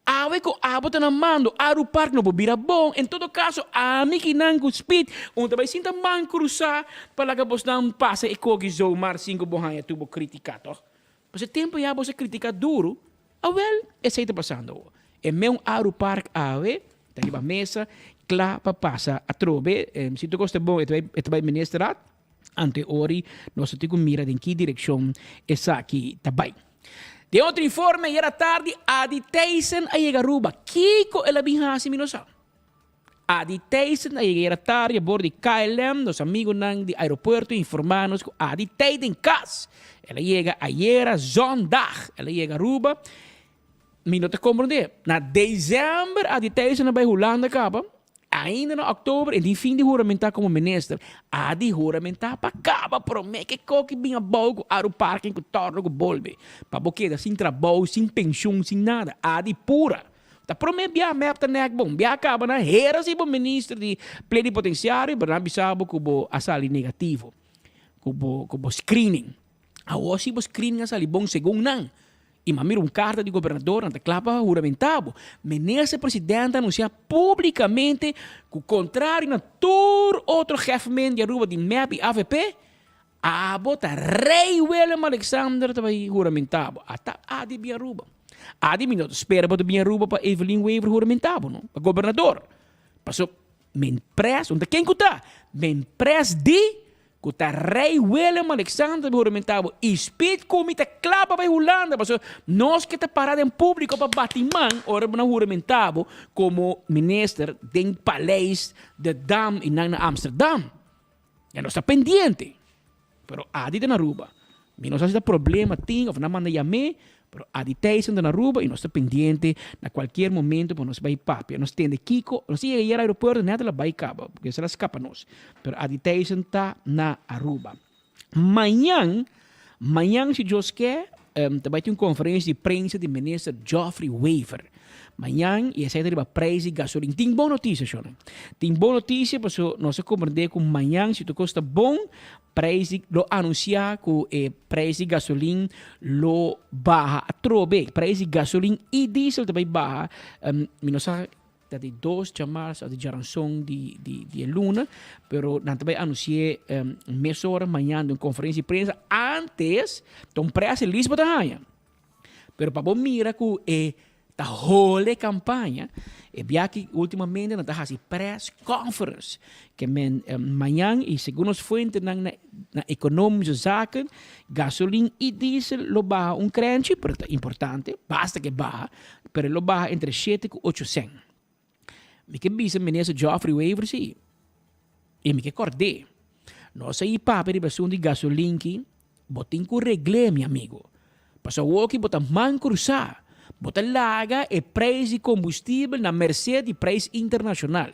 aweko abota na mando, aru park no bobira bom. Em todo caso, a mim que não speed, onde vai sinta man cruzar para que você não passe e coque zo mar 5 borranha tubo criticado. Mas o tempo já você critica duro, well, esse está passando. E meu aru park awe, tá aqui a mesa, claro para passar a trobe, se tu gosta bom, et vai ministrar. Ante ori, nós temos mira em que direção essa aqui também. De outro informe, era tarde, a de Tyson a chegar Aruba. Kiko ela bem hasi minosa. A de Tyson a chegar tarde a bordo de KLM, nos amigos nang de aeroporto informando que a de Tyson cas. Ela chega ayer zondag. Ela chega Aruba. Minuto compreender. Na dezembro a de Tyson vai Holanda capa. Ainda no outubro, em fim de juramentar como ministro, a de juramentar para acaba, promete que coque bem a bogo, a o parque que torna o bolbe. Para boqueda, sem trabalho, sem pensão, sem nada, a de pura. Tá promete bem a meta nek bom, bem acaba na era se bom ministro de plenipotenciário, para não sabe que o asali negativo, que o screening. A hoje o screening asali bom segundo não. E mamir carta de governador ante clapa juramentado. Menese presidente anuncia publicamente que o contrário na todo outro chefe de Aruba de MEP e AVP, a bota rei William Alexander também juramentado. Até a de Aruba. A de minuto espera para de Aruba para Evelyn Weaver juramentado, não? Para governador. Passou, me impresso, onde quem que está? Me impresso de que o rei William Alexander juramentado e speed comita clapa para Holanda, mas nós que está parado em público para Batimão, ora não juramentado como ministro do palácio de Dam em Amsterdam. Já não está pendiente. Pero a de na Aruba. Não sei se problema tem ou não manda chamar, pero a de Tyson na Aruba e nós está pendiente na qualquer momento para nós vai papia. Nós tende Kiko, nós ia ir ao aeroporto, nada lá vai cabo, porque se ela escapa nós. Pero a de Tyson está na Aruba. Manhã se Deus quer, também tem uma conferência de prensa do ministro Geoffrey Weaver. Manhã, e essa é a preço de gasolina. Tem boa notícia, Sean. Tem boa notícia, porque nós compreendemos que manhã, se tu custa bom, preço, lo anunciar que o preço de gasolina lo baja. A trobe, preço de gasolina e diesel também baja. Nós de 2 de março, de Jaranson de Luna, pero nós também anunciei meia hora manhã de uma conferência de prensa antes de um preço de Lisboa da Raia. Pero para bom mira que a whole campanha, e bem que ultimamente nós temos press conference, que manhã e segundo as fontes na econômica zaken, gasolina e diesel lo baja um crunch, pero é importante, basta que baja, pero lo baja entre 7 e 800. Me que bisa ministro Geoffrey Weaver sim, e me que acordei, nós aí papo de versão de gasolina que botem com regle, meu amigo, passou o que botam man cruzar. Bota larga e preço de combustível na mercê de preço internacional.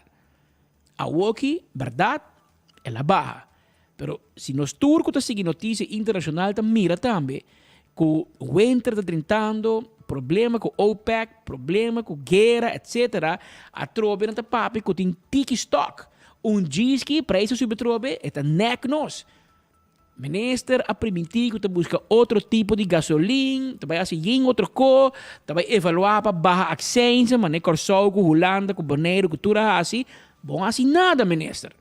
A Woki, verdade, ela baixa. Pero se nós turcos está seguindo notícia internacional, tá mira também que o winter está tentando, problema com o OPEC, problema com guerra, etc. A trobe não está papi que tem tic stock. Diz que preço sobre trobe é neck nós. Minister a permitir que tu busca outro tipo de gasolina, tu vai assim outro cor, tu vai evaluar para barra accência, mas nem corsou com Holanda, com Bonaire, com tudo assim, Bom assim nada, minister.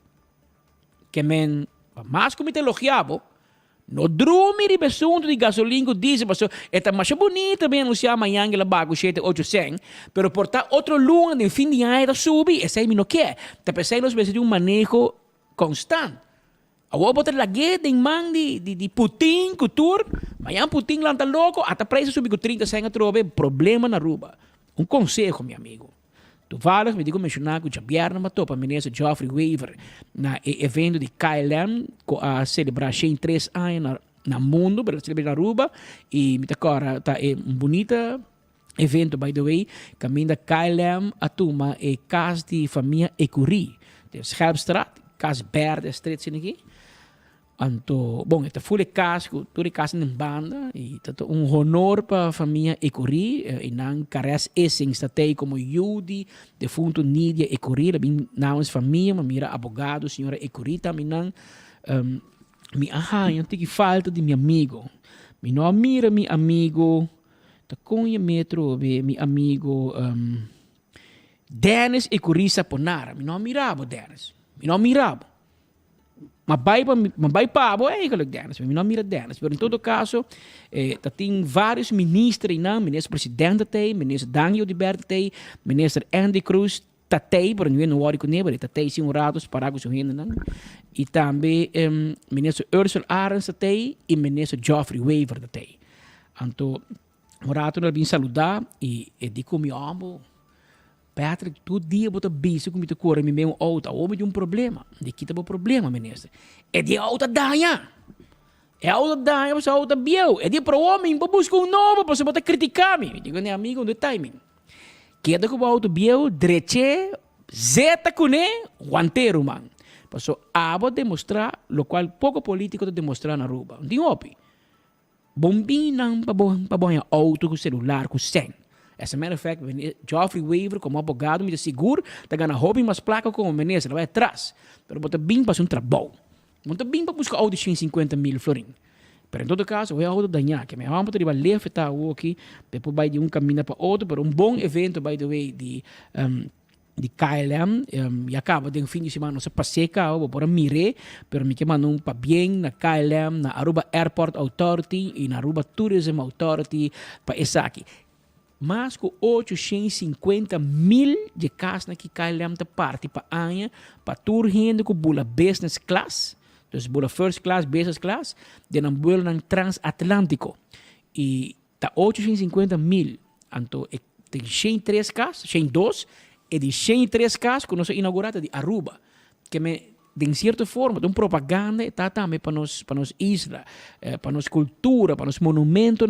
Que men, mas como te elogiavo, no drume de assunto de gasolina, diesel, é mais bonito bem anunciar amanhã que la bago 7-800, pero por tá outro lugar de fim de ano subir, esse aí não quer. Tá pensando nos vezes de manejo constante. Agora botar la guerra em mão de Putin, cultura, amanhã Putin lá tá louco, até preço subir com 30 cents a trove, problema na rua. Conselho, meu amigo. Tu valas, me digo mencionar que o Jambiarna matou para o ministro Geoffrey Weaver na evento de KLM, a celebrar 3 anos no mundo, para celebrar na Aruba, e me agora tá bonito evento, by the way, caminho da KLM a turma é casa de família Ecuri, de Schelpstraat, casa Berde Street, aqui. Anto, bom, esta foi casa, toda casa em banda, e tanto honor para a família Ecuri, e não caras essens até como Yudi, defunto Nídia Ecuri, bem não família, mas mira advogado, senhora Ecuri também não, me eu tenho que falta de meu amigo, me não mira meu amigo, tá com o metro, meu amigo, Dennis Ecuri Saponara, me não mirava Dennis, me não mirava. Mas vai para é igual Dennis, mas não mira Dennis. Mas em todo caso, tem vários ministros, ministro presidente tem, ministro Daniel de Berta tem, ministro Andy Cruz tem, por não worry com ele, tem sim ratos para com seu renda, e também ministro Ursula Arens tem e ministro Geoffrey Weaver tem. Então, o rato não vem saludar e digo me amo. Patrick, todo dia bota bicho com me cor, me meio auto, ou me um problema. De que tá o problema, ministro? É de auto danha. É auto danha, você auto biel. É de pro homem, para buscar novo, para você botar criticar me. Digo, né, amigo, no timing. Queda com o auto biel, dreche, zeta com ne, guanteiro, man. Passou a demonstrar, lo qual pouco político te demonstrar na rua. Não tem opi. Bombinang, para bom auto com celular, com sem. As a matter of fact, Geoffrey Weaver, como advogado, me seguro, está ganhando hobby, mas placa como ministro, vai atrás. Pero bota bem para um trabalho. Bota bem para buscar auto de 50 mil florins. Pero em todo caso, é auto danhar, que me vamos ter que afetar o aqui, depois vai de caminho para outro, pero bom evento, by the way, de KLM, e acaba de fim de semana, não se passeia, vou por mire, pero me mandam para bem na KLM, na Aruba Airport Authority e na Aruba Tourism Authority, para essa aqui. Mas com 850 mil de casas que KLM da parte para anha, para tour gente com bula business class, então bula first class, business class, de não bula na transatlântico. E tá 850 mil, então tem 103 casas, 102, e de 103 casas que nós inauguramos de Aruba, que de certa forma, de propaganda está também para nós isla, para nós cultura, para nós monumento,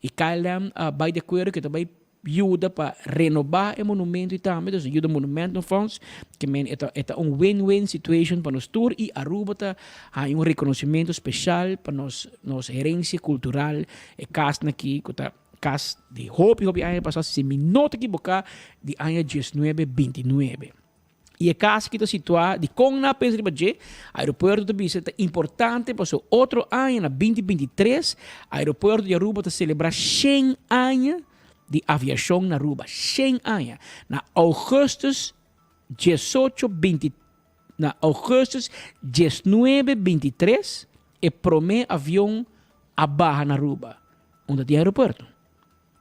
e KLM vai de acordo que também ajuda para renovar o monumento e também, então ajuda o monumento funds, que é win-win situation para nós tour e Aruba há reconhecimento especial para nossa herência cultural, e casa aqui, que está casa de Hopi ano passado, se me nota equivocar, de ano 1929. E a casa que está situada de Cona, Pensilvânia, aeroporto de Biceta, importante, passou outro ano, na 2023, aeroporto de Aruba está celebrar 100 anos de aviação na Aruba. 100 anos. Na Augustus 1923, o primeiro avião a barra na Aruba. Onde tem aeroporto?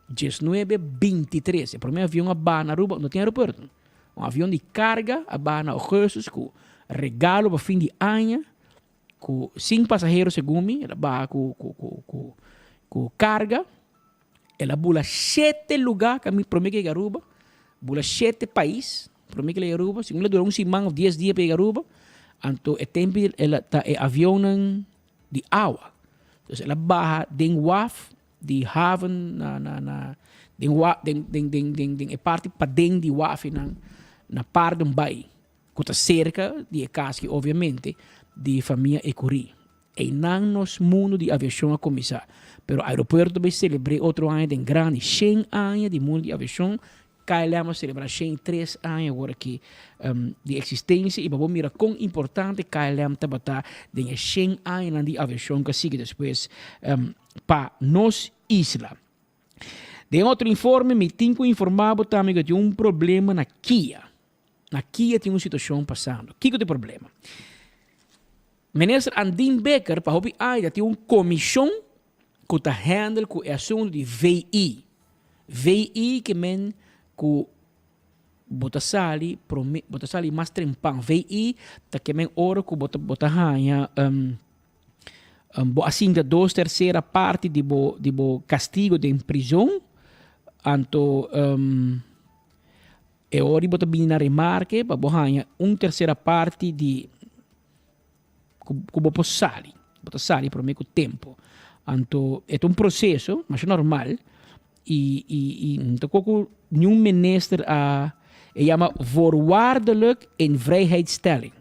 1923, o primeiro avião a barra na Aruba, onde tem aeroporto. Avião de carga a barra na Augustus, com regalo para fim de ano, com 5 passageiros, segundo ela barra com carga, ela bula 7 lugares, que a mim promete que é Aruba, bula 7 países, promete que é Aruba, segundo ela dura 1 semana ou 10 dias para Aruba, então é tempo ela tá avião de água, então ela barra de waf, de haven, é parte para dentro de waf, na parte de Bai, que está cerca de casa, obviamente, de família Ecuri. E não nos mundo de aviação a começar. Pero o aeroporto vai celebrar outro ano de grande, 100 anos de mundo de aviação. KLM celebrar 103 anos agora aqui de existência. E vamos mirar quão importante KLM está de 100 anos de aviação que sigue depois para nos isla. De outro informe, me tenho informado também que tem problema na Kia. Aqui tem uma situação passando. Que é o problema? Minister Andin Becker, para hopi ai, tem uma comissão que está handle com o assunto de VI. VI que men que botasali mais trempang. VI tá que men oro que botahanha assim da 2/3 parte de bo castigo de prisão. Anto e ora bota bem na remarque para bohanha 1/3 parte de cubo sali por meio tempo. Anto é um processo, mas é normal. E então como nenhum minister chama voorwaardelijk in vrijheidstelling.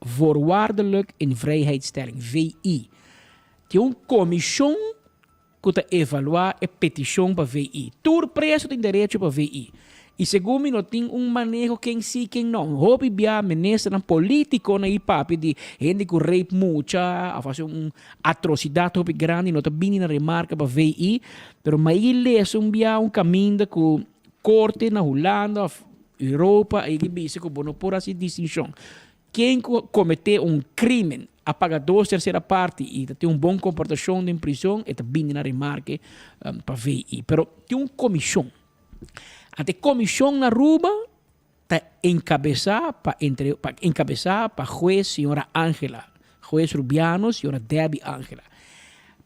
Voorwaardelijk in vrijheidstelling, VI. Tem uma comissão que está evaluar a petição para VI. Todo preso tem direito para VI. E segundo me, não tem manejo quem sim, quem não. Houve bia ministro político na papi de gente que rape mucha, a fazer atrocidade houve grande, não está bem na remarca para VI, mas ele é bia caminho que corte na Holanda, Europa, e ele disse que não pode fazer distinção. Quem cometeu crime a pagar 2/3 parte e tem bom comportação em prisão, está bem na remarca para VI. Mas tem uma comissão. A comissão na Aruba está encabeçada para juez senhora Ángela, juez Rubiano, senhora Debbie Ángela.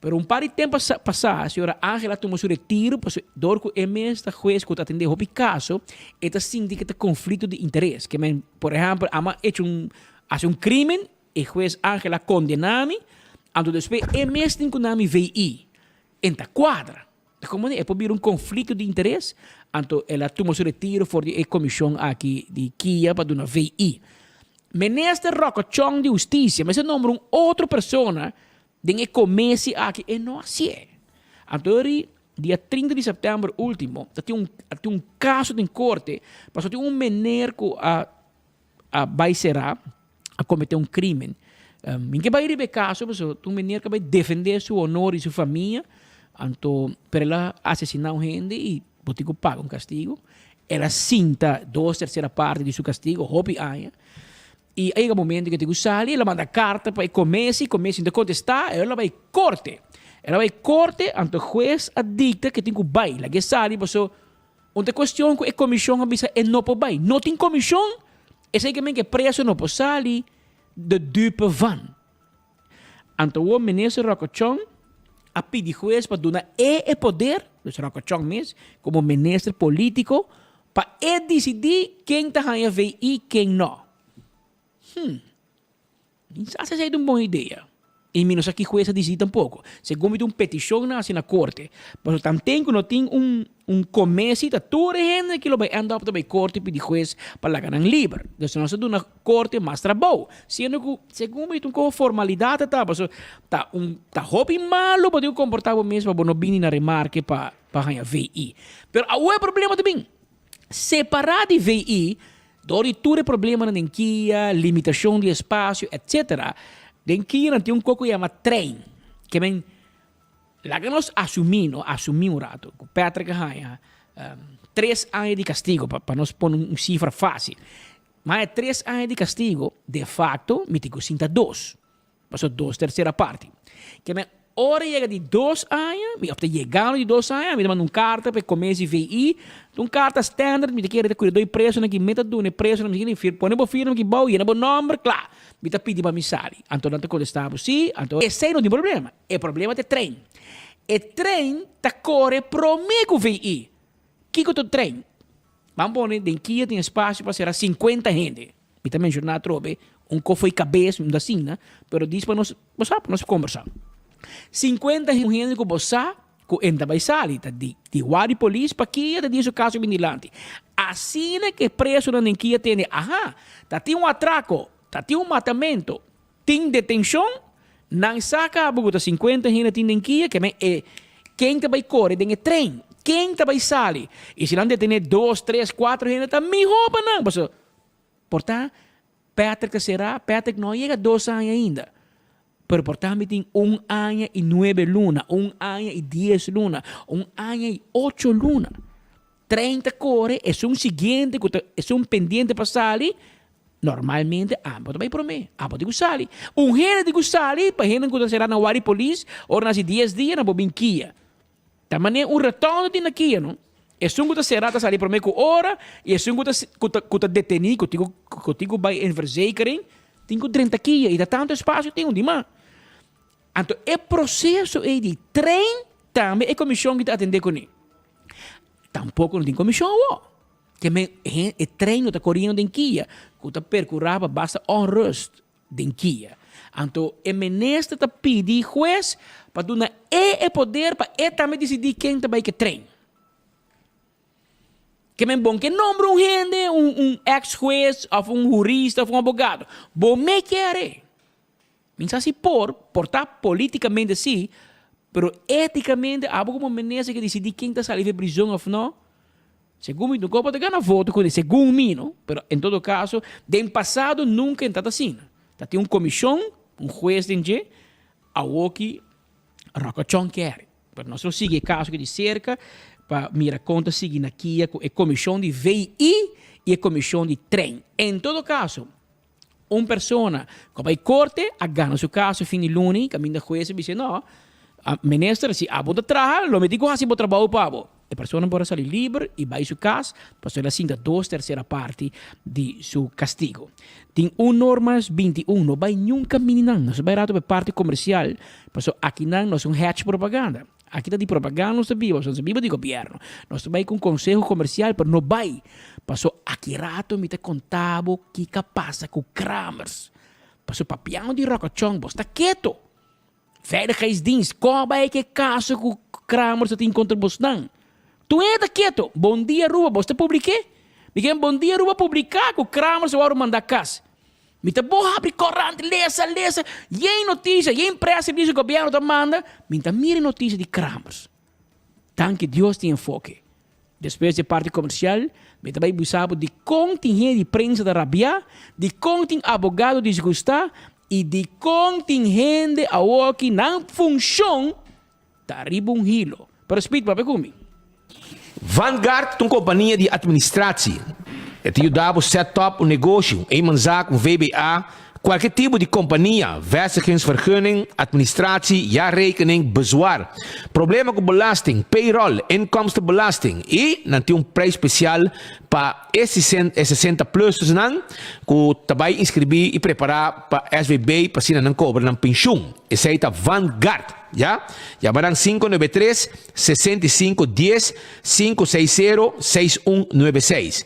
Pero par de tempo passado, a senhora Ángela tomou seu retiro, porque dorco é mesmo juez que está atendendo o caso, está sindica de conflito de interesse. Que, por exemplo, ama hecho um crime, e juez Ángela condena-me, então depois é mesmo que nome VI, enta quadra. Como é por vir conflito de interesse, então ela tomou seu retiro for a comissão aqui de Kia para dar VI. Minister Rocochong de Justiça, mas é nome outra pessoa de comece aqui e não assim é. Então, dia 30 de setembro último, tem um caso em corte, mas tem menino que vai ser a cometer crime. Em que vai ir caso, mas tem menino que vai defender seu honor e sua família. Então, para ela assassinar gente e botico paga castigo, ela sinta 2/3 parte de seu castigo, hobby aia. E aí o momento que tem que sair, ela manda carta para comece de contestar, ela vai corte. Ela vai corte, então o juez adicta que tem que vai, lá que sai, porque onde questão que a comissão avisa é não pode vai. Não tem comissão, é seguramente que preso não pode sair de dupe van. Então o ministro Rocochong a pedir juez para dar o poder, o Rocochong mesmo, como ministro político, para decidir quem está a ver e quem não. Essa é uma boa ideia. E menos aqui juez decide tampouco. Segundo uma petição na corte, mas também que não tem comércio de toda a gente que vai andar para a corte e pedir juez para ganhar livre. Então, nós temos uma corte mais trabalho. Sendo que, segundo uma formalidade, tá hobby malo para o comportar mesmo para não vir na remarque para ganhar VI. Mas o problema também, separar de VI, todo o problema na Kia, limitação de espaço, etc., den Kia tem pouco chama trem, que vem lá que nós assumimos um rato, que Patrick ganha 3 anos de castigo, para nós pôr uma cifra fácil. Mas 3 anos de castigo, de facto, me tenho 2. Passou 2/3 parte. Que vem hora chega de 2 anos, me opta chegando de 2 anos, me manda carta para começar VI, carta standard, me quer de cuidar preso na que meta do preso na que fir, põe bo firma que bau, e na bo número, claro, me tá pedindo para me sair. Então não te contestava, sim, então esse não tem problema. É problema é trem. E trem tá corre pro mego VI. Que o trem? Vamos pôr em que tem espaço para ser 50 gente. E também jornal trobe, foi cabeça, assim, né? Pero diz para nós conversar. 50 gente que você que entra vai sair, de guarda polícia para que ele diz o caso vinilante. Assim é que preso na Nenquia tem, tem um atraco, tem um matamento, tem detenção, não saca a 50 gente tem Nenquia, que é quem vai correr, tem trem, quem vai sair. E se não detener 2, 3, 4 gente, também rouba não. Portanto, Patrick não chega 2 anos ainda. Pero portanto tem 1 ano e 9 lunas, 1 ano e 10 lunas, 1 ano e 8 lunas. 30 corre, é um seguinte, é um pendente para sair, normalmente, pode vai para mim, pode gostar. Gente de gostar, para gente que será na Wari Police, ou nas 10 dias, na Bobinquia. Também retorno de naquia, não? É um que será para sair para mim com hora, e é um que detenido, que vai em verzekering, tem 30 quilos, e dá tanto espaço, tem demais. Então, o processo de trem também é comissão que está atendendo com ele. Tampouco não tem comissão, que é treino está correndo em Kia, que está percorrendo basta onrust em Kia. Então, é menester está pedir juiz para dar poder para também decidir quem está que treino. Que é bom que nombre gente, ex-juiz, ou jurista, ou advogado. Bom, me quer. Minsa assim portar politicamente sim, pero eticamente, há alguma maneira que decidir quem está saindo de prisão ou não. Segundo não pode ganhar voto com ele, segundo mim, não? Pero em todo caso, do passado nunca está assim. Tem uma comissão, juiz de gente, a que Rocochon quer. Pero nós seguimos o caso que de cerca, para mirar conta seguir aqui a comissão de VI e a comissão de trem. Em todo caso, uma pessoa que vai corte, ganha seu caso fim de lunes, caminho da juiz e diz, não, a ministra, se a boa trabalho, lo medico assim para trabalho para a pessoa pode sair livre e vai seu caso, para ela sinta 2/3 parte de seu castigo. Tem normas 21, não vai nunca caminhar, não vai rato para parte comercial, porque aqui não é um hatch propaganda. Aqui está de propaganda, não sabia de governo. Nós vai com conselho comercial, mas não vai. Passou aqui rato, me te contava o que passa com Kramers. Passou papião de Rocochon, você está quieto. Veiligheidsdienst, qual é que caso com Kramers você tem contra você não? Tu está quieto. Bom dia, Ruba, você publiquei? Diga, bom dia, Ruba, publicar com Kramers, eu vou mandar casa. Me te boa abrir corrente, lesa. E em notícia, e em pressa, diz o governo te manda, me te mire notícia de Kramers. Tanto que Deus tem enfoque. Depois de parte comercial, me te vai buscar de contingente de prensa de rabia, de contingente abogado de desgustar, e de contingente a que não funciona, tá arriba hilo. Pero speed, papai, comigo. Vanguard, uma companhia de administração. Te ajudava a set up um negócio, em manzak, VBA, qualquer tipo de companhia, vestigingsvergunning, administratie, jaarrekening, bezwaar. Problema com belasting, payroll, inkomstenbelasting. E não tem prijs speciaal para 60 plus, que também inscrever e preparar para SVB, para se não cobrar na pensão. Esse aí está Vanguard. Já? Llamarán 593-6510 560-6196.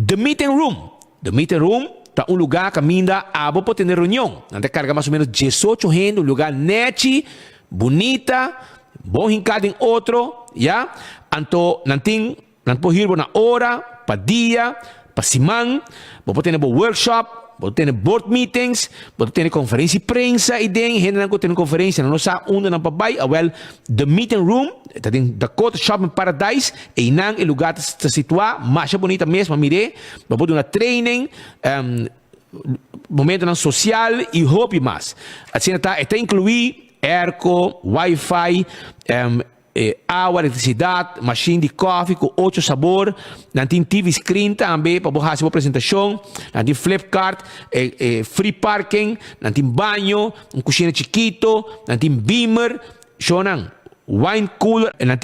The Meeting Room está um lugar que ainda abo para ter reunião. Ante carga mais ou menos 18 gente, um lugar net, bonita, bom hincado em outro, já? Anto não pode ir na hora, para dia, para semana, pode ter workshop, pode ter board meetings, pode ter conferência de prensa, e tem gente que tem conferência, não sabe onde não vai, The Meeting Room, está em Dakota Shopping Paradise, e não é lugar de se situar, mais bonita mesmo, mire, pode ter uma training, momento social e hobby mais. Assim está incluído airco, Wi-Fi, água, eletricidade, machine de coffee com 8 sabores, não tem TV screen também para fazer a apresentação, não tem Flipkart, free parking, não tem banho, cozinha chiquito, não tem beamer, wine cooler, não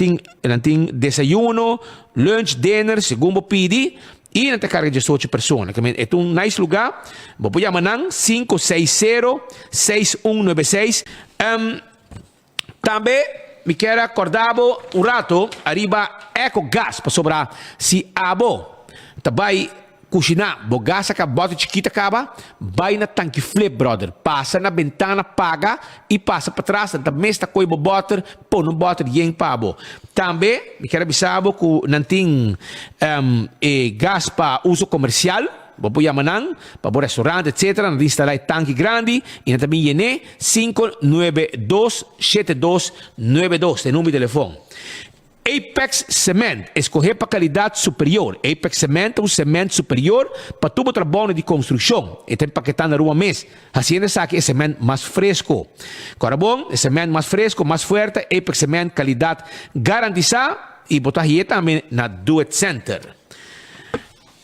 tem desayuno, lunch, dinner, segundo pedi, e não tem carga de 18 pessoas. É um nice lugar, vou chamar 560-6196. Também me quero acordar um rato, arriba EcoGás, para sobrar se abo, também cozinhar, o gás que a bota chiquita acaba, vai na tanque flip, brother, passa na ventana, paga e passa para trás, também está com o bota, põe no bota de pabo. Também me quero avisar que não tem gás para uso comercial, vou chamar para o restaurante, etc. Não instalar tanque grande e também INE 592-7292, é o número de telefone. Apex Cement, escolher para qualidade superior. Apex Cement é um cimento superior para todo o trabalho de construção. E tem paquetado na rua mês. Assim é que é cimento mais fresco. Agora bom, é cimento mais fresco, mais forte. Apex Cement, qualidade garantizada. e botar hier também na Do It Center.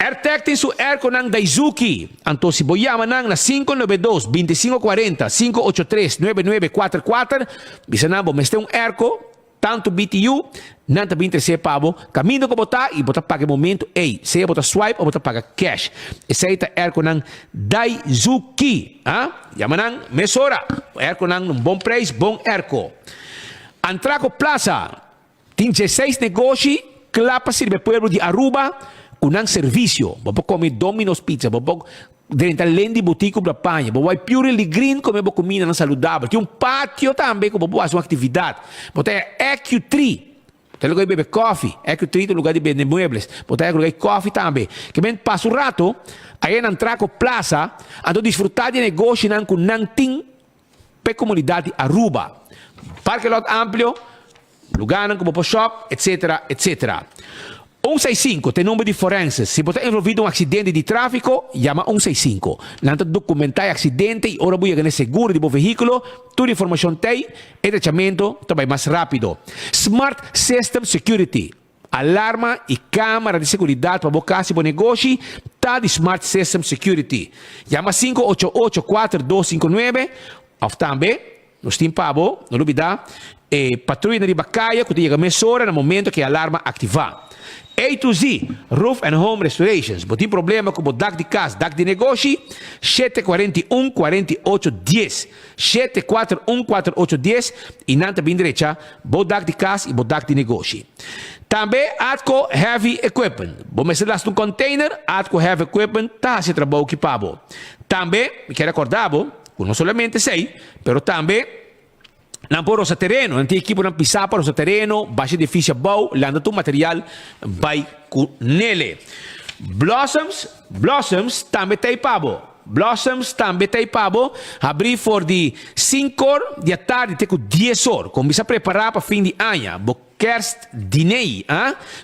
AirTag tem su airco ng Daisuki. Anto si Boyama nang na 592-2540-583-9944. Bisa na bo, mas tem airco, tanto BTU, nanta 26 pavo, caminho ko botar e botar paga momento, ei, se botar swipe ou botar paga cash. Esse aí tá airco ng Daisuki, Yama nang mesora, airco nang bom preço, bom airco. Antraco Plaza, tem 16 negócios, clapa sirve pueblo de Aruba, unang servicio, bobo come Domino's Pizza, bobo dentro lendi boutique da panha, bobo purely green come bobo comida não saudável, tem patio também com bobo faz uma atividade, bobo é EQ3, tem lugar de beber coffee, EQ3 tem lugar de beber muebles, bobo é lugar de coffee também, que bem passa o rato, aí na Antraco Plaza, ando desfrutar de negócio não com não tem pe comunidade Aruba, parque lot amplo, lugar não com bobo shop, etc, etc. 165 tem número de forenses. Se você envolvido em um acidente de tráfico, chama 165. Nanta documentar acidente e ora buia ganhar seguro de veículo, toda informação tem e tratamento também mais rápido. Smart System Security. Alarma e câmara de segurança para bocar se bom negócio, tá de Smart System Security. Chama 588-4259. Ou também, nos tem pabo, não duvida, patrulha de bacaia, que chega mesora no momento que a alarma ativar. A to Z, Roof and Home Restorations. Se tem problema com o dak de casa, dak de negócio, 741-4810. 741-4810. E não também direita, o dak de casa e o dak de negócio. Também, Atco Heavy Equipment. Vamos instalar um container, Atco Heavy Equipment, tá se trabalho equipado. Também, me quero acordar, não somente sei, mas também, não por o terreno, não tem equipe não pisar para o terreno, baixa difícil bom, landa tu material, vai com nele. Blossoms também tem pabo. Blossoms também tem pabo. Abrir for de 5 horas da tarde até 10 horas. Começa a preparar para fim de ano. Kerst Dinei,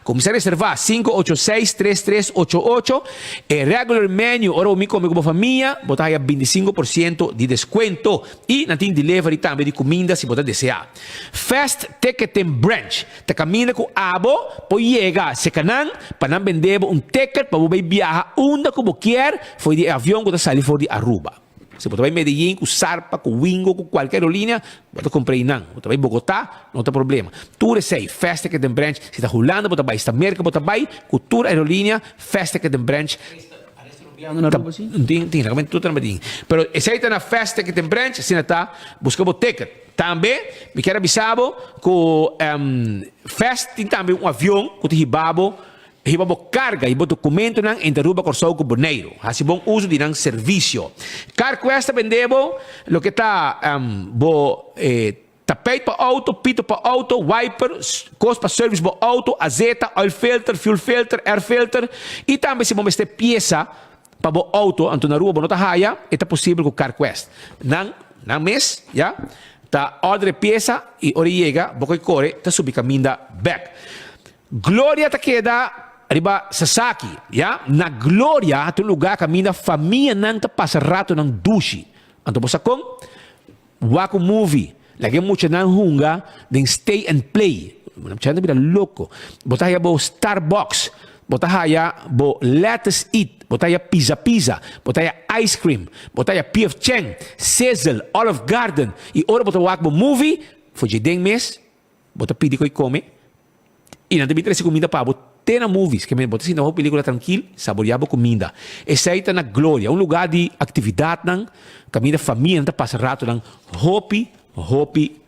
começar a reservar 586-3388 e regular menu, ora o mico com a família, botar aí 25% de desconto e não tem delivery também de comida se botar desejar. Fast Ticket and Branch, te caminha com abo, pode chegar se canan, para não vender ticket para você viajar onde como quer, foi de avião que sai for de Aruba. Se você vai em Medellín, com Sarpa, com Wingo, com qualquer aerolínea, você compra não. Você vai em Bogotá, não tem problema. Tour é safe, Fast Ticket and Branch. Se está rolando, você vai. Se está América, você vai. Com Tour aerolínea, Fast Ticket and Branch. Na Aruba, sim? Tem, realmente tudo também. Mas se aí está na Fast Ticket and Branch, se não está, buscamos o ticket. Também, me quero avisar que Fast tem também um avião, que tem ribabo, carga e documento nang interruba corso com boneiro. Assim bom uso de nang serviço. CarQuest vendemos lo que está tapete para auto, pito para auto, wiper, cost para service para auto, azeta, oil filter, fuel filter, air filter e também se vamos ter peça para o auto, anto na rua bonota haya, é possível com CarQuest. Nang mês, já, tá order peça e ora chega, bocoi core, tá subir caminho back. Glória tá queda Arriba Sasaki, ya? Na Glória, tu lugar caminha família não tá passa rato nang dushi. Anto bosa kong wako movie, lagi mucha nang hunga, then stay and play. Não tinha nada louco. Bota aí bo Starbucks, bota aí bo Let's Eat, bota aí pizza, bota aí ice cream, bota aí P.F. Chang, Sizzle, Olive Garden. E ora bota wako movie, foi de 10 mês, bota pidi ko come. E não tem interesse comida para botar na movies, que me botar assim, não película tranquila, saborear a comida. Essa aí está na Glória, um lugar de atividade, caminho da família, não passa rato, hopi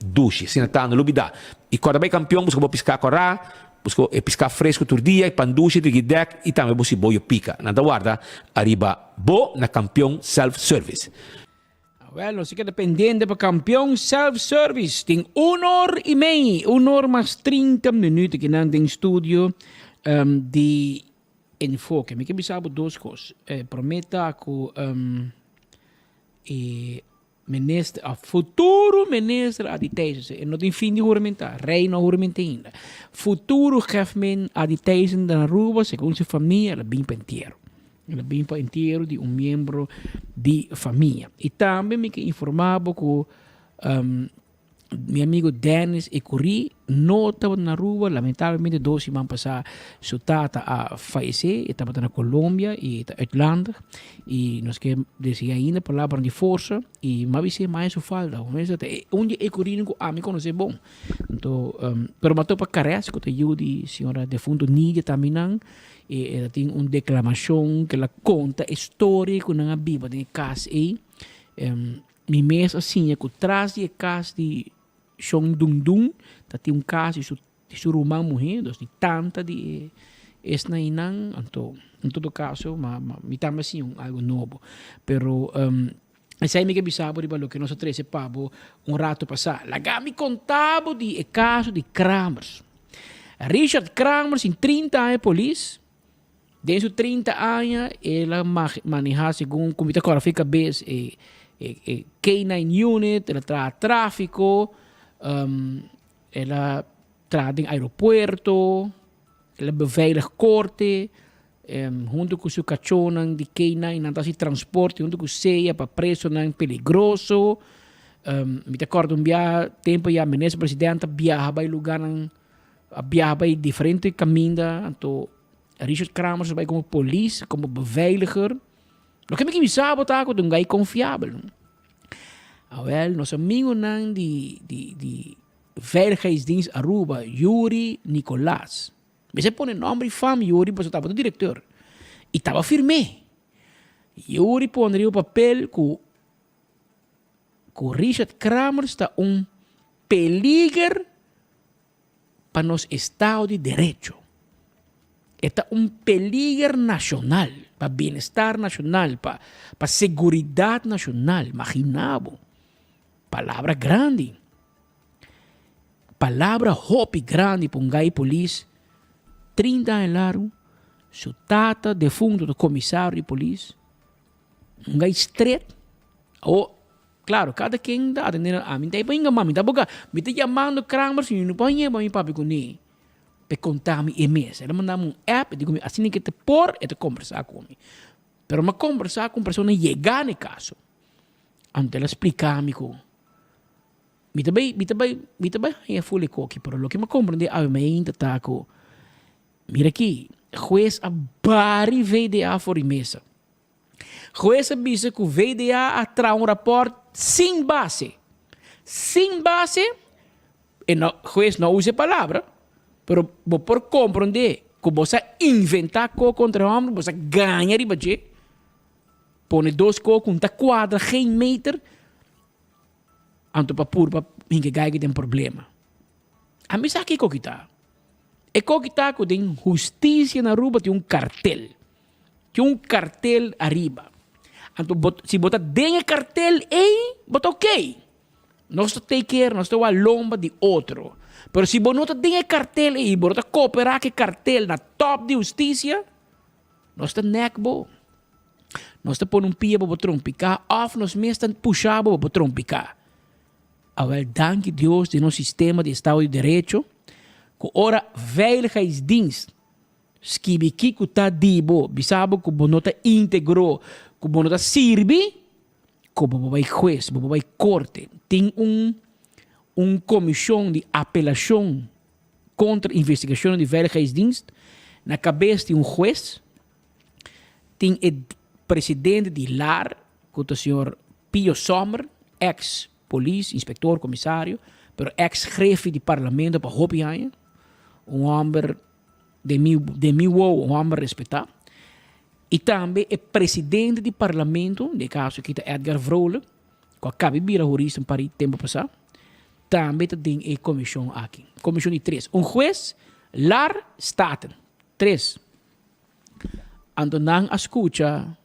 duche, se não está na lubida. E quando vai campeão, busca piscar corá, busca piscar fresco todo dia, e panduche, triguidec, e também busca boio pica. Nada guarda, arriba bo na campeão self-service. Well, así que dependiente para campeón self-service. Tem 1 hora e meia, 1 hora mais 30 minutos que não tem estúdio de enfoque. Me quero saber 2 coisas. Prometa que ministro, a futuro ministro aditeisen. En não tem fim de juramentar. Rei não juramenta ainda. Futuro chefe aditeisen da Aruba, segundo sua família, ela bem penteiro. Ela bem inteiro de um membro de família. E também me informava que mi amigo Dennis e Curry no estava na rua, lamentavelmente 2 semanas passadas sua tata a falecer, estava na Colômbia e Irlanda e nós que dizia ainda palavra de força e mas se mais o falta, onde e Curry não a me conhecer bom. Então, pero matou para carece que eu de senhora defunto Nidia também não e ela tem uma declamação que ela conta história com a Bíblia de casa e mi mês assim é que traz de casa de Shong Dung Dung, tem caso de su rumang morrer, de tanta de na inang, então, em todo caso, me tama assim algo novo. Pero, essa é a minha bisabo de balo que nós três pabo rato passar. Lá me contava de caso de Kramers. Richard Kramers, em 30 anos, polícia. Desde os 30 anos, ela maneja segundo como agora fica bem K9 unit, ela traz tráfico. Ela trata em aeroporto, ela beveiligt corte, junto com seu cachorro de K9, não se transporte, junto com ceia para preso não peligroso. Me acordo tempo já ministro presidente viaja para lugar viaja para diferentes caminhos, então Richard Kramers vai como polícia, como beveiliger. Lo que me sabe tá com um gai confiável. Well, nosso amigo nan de veiligheidsdienst Aruba, Yuri Nicolás. Você põe nome e fama Yuri, porque estava do diretor. E estava firme. Yuri poneria o papel que Richard Kramers está peligro para nosso Estado de Direito. Está peligro nacional, para bem-estar nacional, para segurança nacional. Imaginavo. Palavra grande. Palavra hopi grande para gai polícia. 30 anos largo. Seu tata defunto do comissário de polícia. Gai estreito. Claro, cada quem dá atendendo a mim. Daí mami, tá boca. Me tá chamando Kramers e não põe para mim papi com ele. Para contar-me e-mails. Ela mandava app, digo, assim que te por e te conversar comigo. Pero me conversar com pessoa chegar no caso. Antes ela explicar-me como me também é fully coque, pero lo que me compreende a me ainda tá com mira aqui, juez a bari VDA for mesa. Juez avisa que o VDA atrai rapport sem base. Sem base, e no, juez não usa palavra, pero por compreender que você inventar co contra o homem, você ganha de budget, põe 2 co com ta quadra, geen meter, anto para pur para ninguém ganha que tem problema. A mim sabe que coquita. É coquita que tem justiça na rua, tem cartel. Tem cartel arriba. Anto se botar dentro cartel, bota ok. Nós take care, nós estamos a lomba de outro. Pero se você não tem cartel e você cooperar com cartel na top de justiça, nós estamos neckbo. Nós estamos pondo pia para trompicar, ou nós mesmos estamos puxando para trompicar. Awel, danke Deus de nosso sistema de Estado de Direito, que ora veiligheidsdienst, skibiki que está dibo, bisabo que você não está íntegro, que você não está sirve, que você vai juez, você vai corte. Tem comissão de apelação contra investigação de veiligheidsdienst, na cabeça de juez, tem o presidente de LAR, que é o senhor Pio Sommer, ex-polícia, inspetor, comissário, pero ex-jefe de parlamento para Hopianha, homem de meu homem respeitado. E também é presidente de parlamento, no caso aqui está Edgar Vrolle, que acaba de vir a jurista para o tempo passado. Também tem a comissão aqui. Comissão de 3. Juez, LAR, Staten. 3. Então, não escuta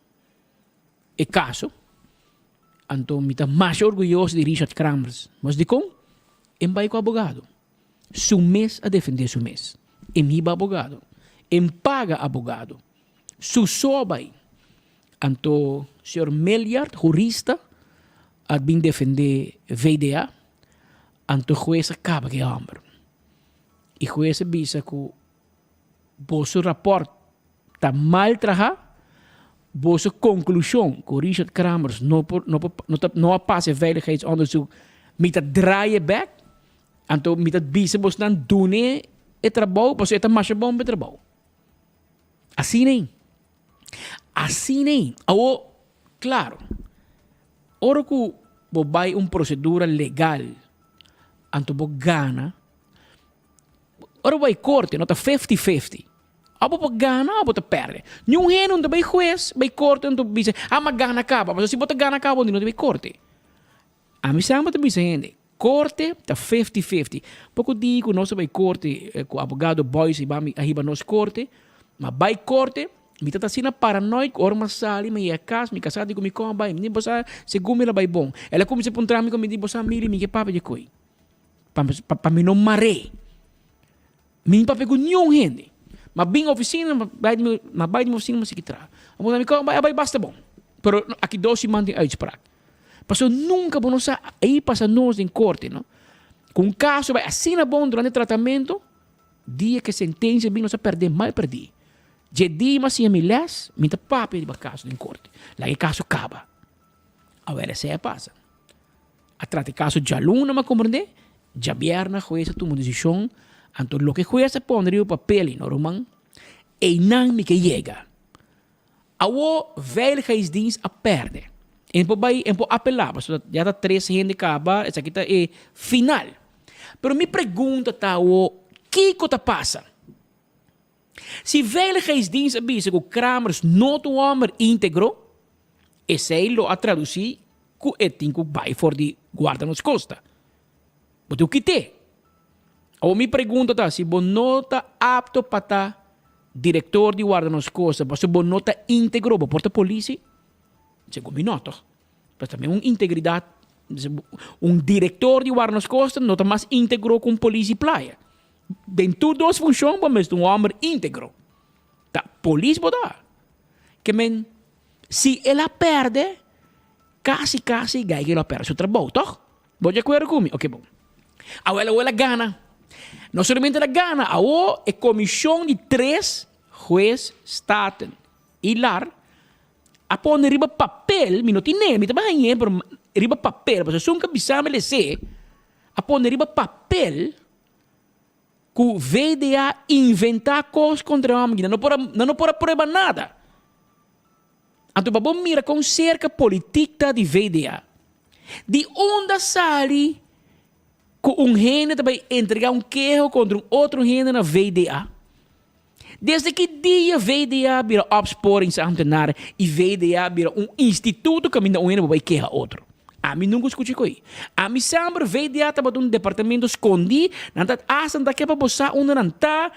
o caso. Então, me está mais orgulhoso de Richard Kramers. Mas de como? Vai com o abogado. Su mês a defender su mês. Meu abogado. Paga abogado. Su sobai. Então, senhor Meliard, jurista, a bem defender VDA. Então, o juez acaba que é homem. E o juez avisa que o seu rapport está mal trabalhado. A conclusão que o Richard Kramers não passa veiligheidsonderzoek Mita draaien back. Anto mita bisa bos nan dune e trabalho, pois é mais bom para trabalho. Assim nem. Claro. Ora que vai procedura legal, anto bo gana. Ora vai corte, nota 50-50. Abo po gana, abo te perde. Yung hen onde vai juez, vai corte onde bisa, mas gana acaba. Mas se bota gana acaba, onde não vai corte. A mim sama te bisa gente. Corte tá 50-50. Pouco digo, nós vai corte, com abogado boys e ahiba nós corte, mas vai corte, me tá assim paranoico, or masali, me ia casa, me casado com me com vai, me bosa, segundo ela vai bom. Ela come se puntra me com me bosa mili, me que papa de coi. Pa me não mare. Me papa com nenhum gente. Mas bem oficina, mas vai de oficina, mas se que tra. A mulher me com vai basta bom. Pero aqui doce mantém uitspraak. Passou nunca bom nossa aí passa nós em corte, não? Com um caso vai assim na bom durante o tratamento, dia que sentença bem nossa perder, mais perdi. Je dia mas se milhas, minta papo de caso em corte. Lá o caso acaba. Agora se passa. A trate caso já luna mas compreende? Já vierna jueza toma decisão, então lo que jueza pondria o papel no román, e não me que chega. Awo veiligheidsdienst a perde. En po apelar, já está 3 gente acaba, essa aqui está final. Pero me pergunta tá o que está passa? Se veiligheidsdienst avisa que o Kramers not homem íntegro, e sei lo a traduzir que é tinco vai for de guarda nos costa. Mas o que te? Ou me pergunta tá se bon nota apto para diretor de guarda nos costa, mas se bon nota íntegro, porta polícia. Segundo mi noto, mas também integridade, diretor de guarda nas costas nota mais íntegro com polícia e playa. Den tudo duas funções, mas homem íntegro. Tá, polícia boda. Que men, se ela perde, quase gai que ela perde seu trabalho, toh? Vou de acordo comigo? Ok, bom. Ela gana. Não somente ela gana, a comissão de 3 jueces staten e lar, a pôr riba papel, mi não tinha, mi também tinha, pero riba papel, mas eu nunca bisama le se, a pôr riba papel, que o VDA inventar coisas contra a homem, não pode provar nada. Então, vamos mirar com cerca política de VDA. De onde sai que gente também entregar queijo contra outro gente na VDA? Desde que dia VDA vira opsporingsambtenaar e VDA vira instituto que ainda vai querer outro. A mim nunca escutei com isso. A mim sempre VDA estava departamento escondido, não está asando que para botar onde não está.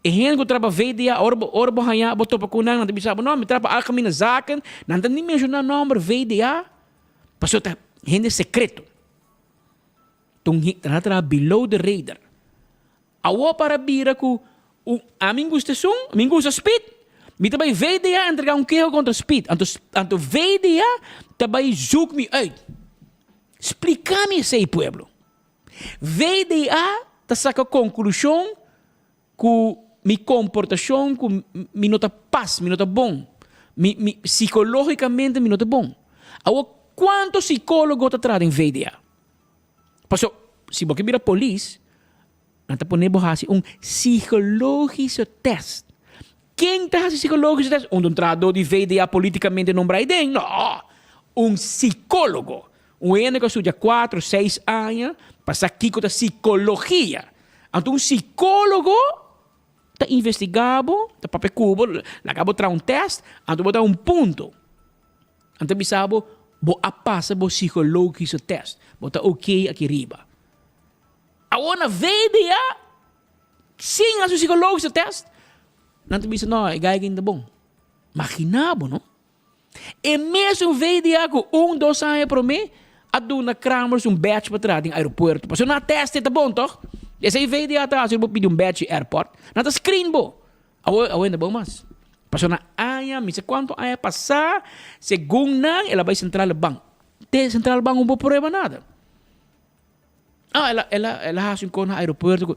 E gente que trabalha VDA, orbo hanha, botou para kunang, não te bisa, não, me trabalha a caminho zaken, não está nem mencionar nome VDA, passou tá gente secreto. Então, está below the radar. Awa para bira que a mim gusta speed. Me também VDA entregar queijo contra speed. Anto VDA também zoek-me uit. Explica-me esse pueblo. VDA tá saca conclusão que mi comportação, que mi nota paz, mi nota bom. Psicologicamente mi nota bom. Agora, quanto psicólogo tá atrás em VDA? Passou, se você mira polícia, nanta ponemos psicológico test. Quem está fazendo psicológico test? Trador de VDA politicamente nombrado? Não. Psicólogo. Ene que estuda 4, 6 anos, passa aqui com a psicologia. Então, psicólogo está investigado, está papel cubo, acaba de test, então botar ponto. Então, bisabo, vou a passa o psicológico test. Bota ok aqui riba. Agora, VDA, sim, a psicológico test. Não te bisa, não, é ainda bom. Imaginabo, não? E mesmo VDA com 2 anos para mim, a dona Kramers batch para trás no aeroporto. Porque na teste tá bom, toh? Esse aí VDA tá, se eu pedir batch airport, na tá screen bo. Ainda bom mas. Passou na aya, me sei quanto aya passar, segundo não, ela vai central banco. Te central banco não vou problema nada. Ela hace com no aeroporto.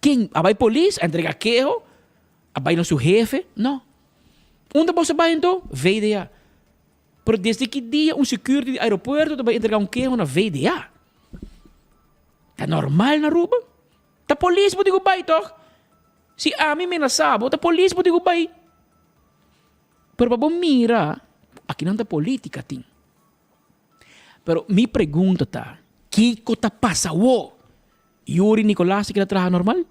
Quem? Vai polícia, entrega queijo, vai no seu jefe? Não. Onde você vai então? VDA. Pero desde que dia security do aeroporto vai entregar queijo na VDA? Tá normal na Aruba? Tá polícia mo digo bay, toch? Si ami me nasabo, tá polícia mo digo bay. Pero babo mira, aqui não tá política, ting. Pero mi pergunta tá, Kiko ta pasa wo? Yuri Nicolás que trabaja normal?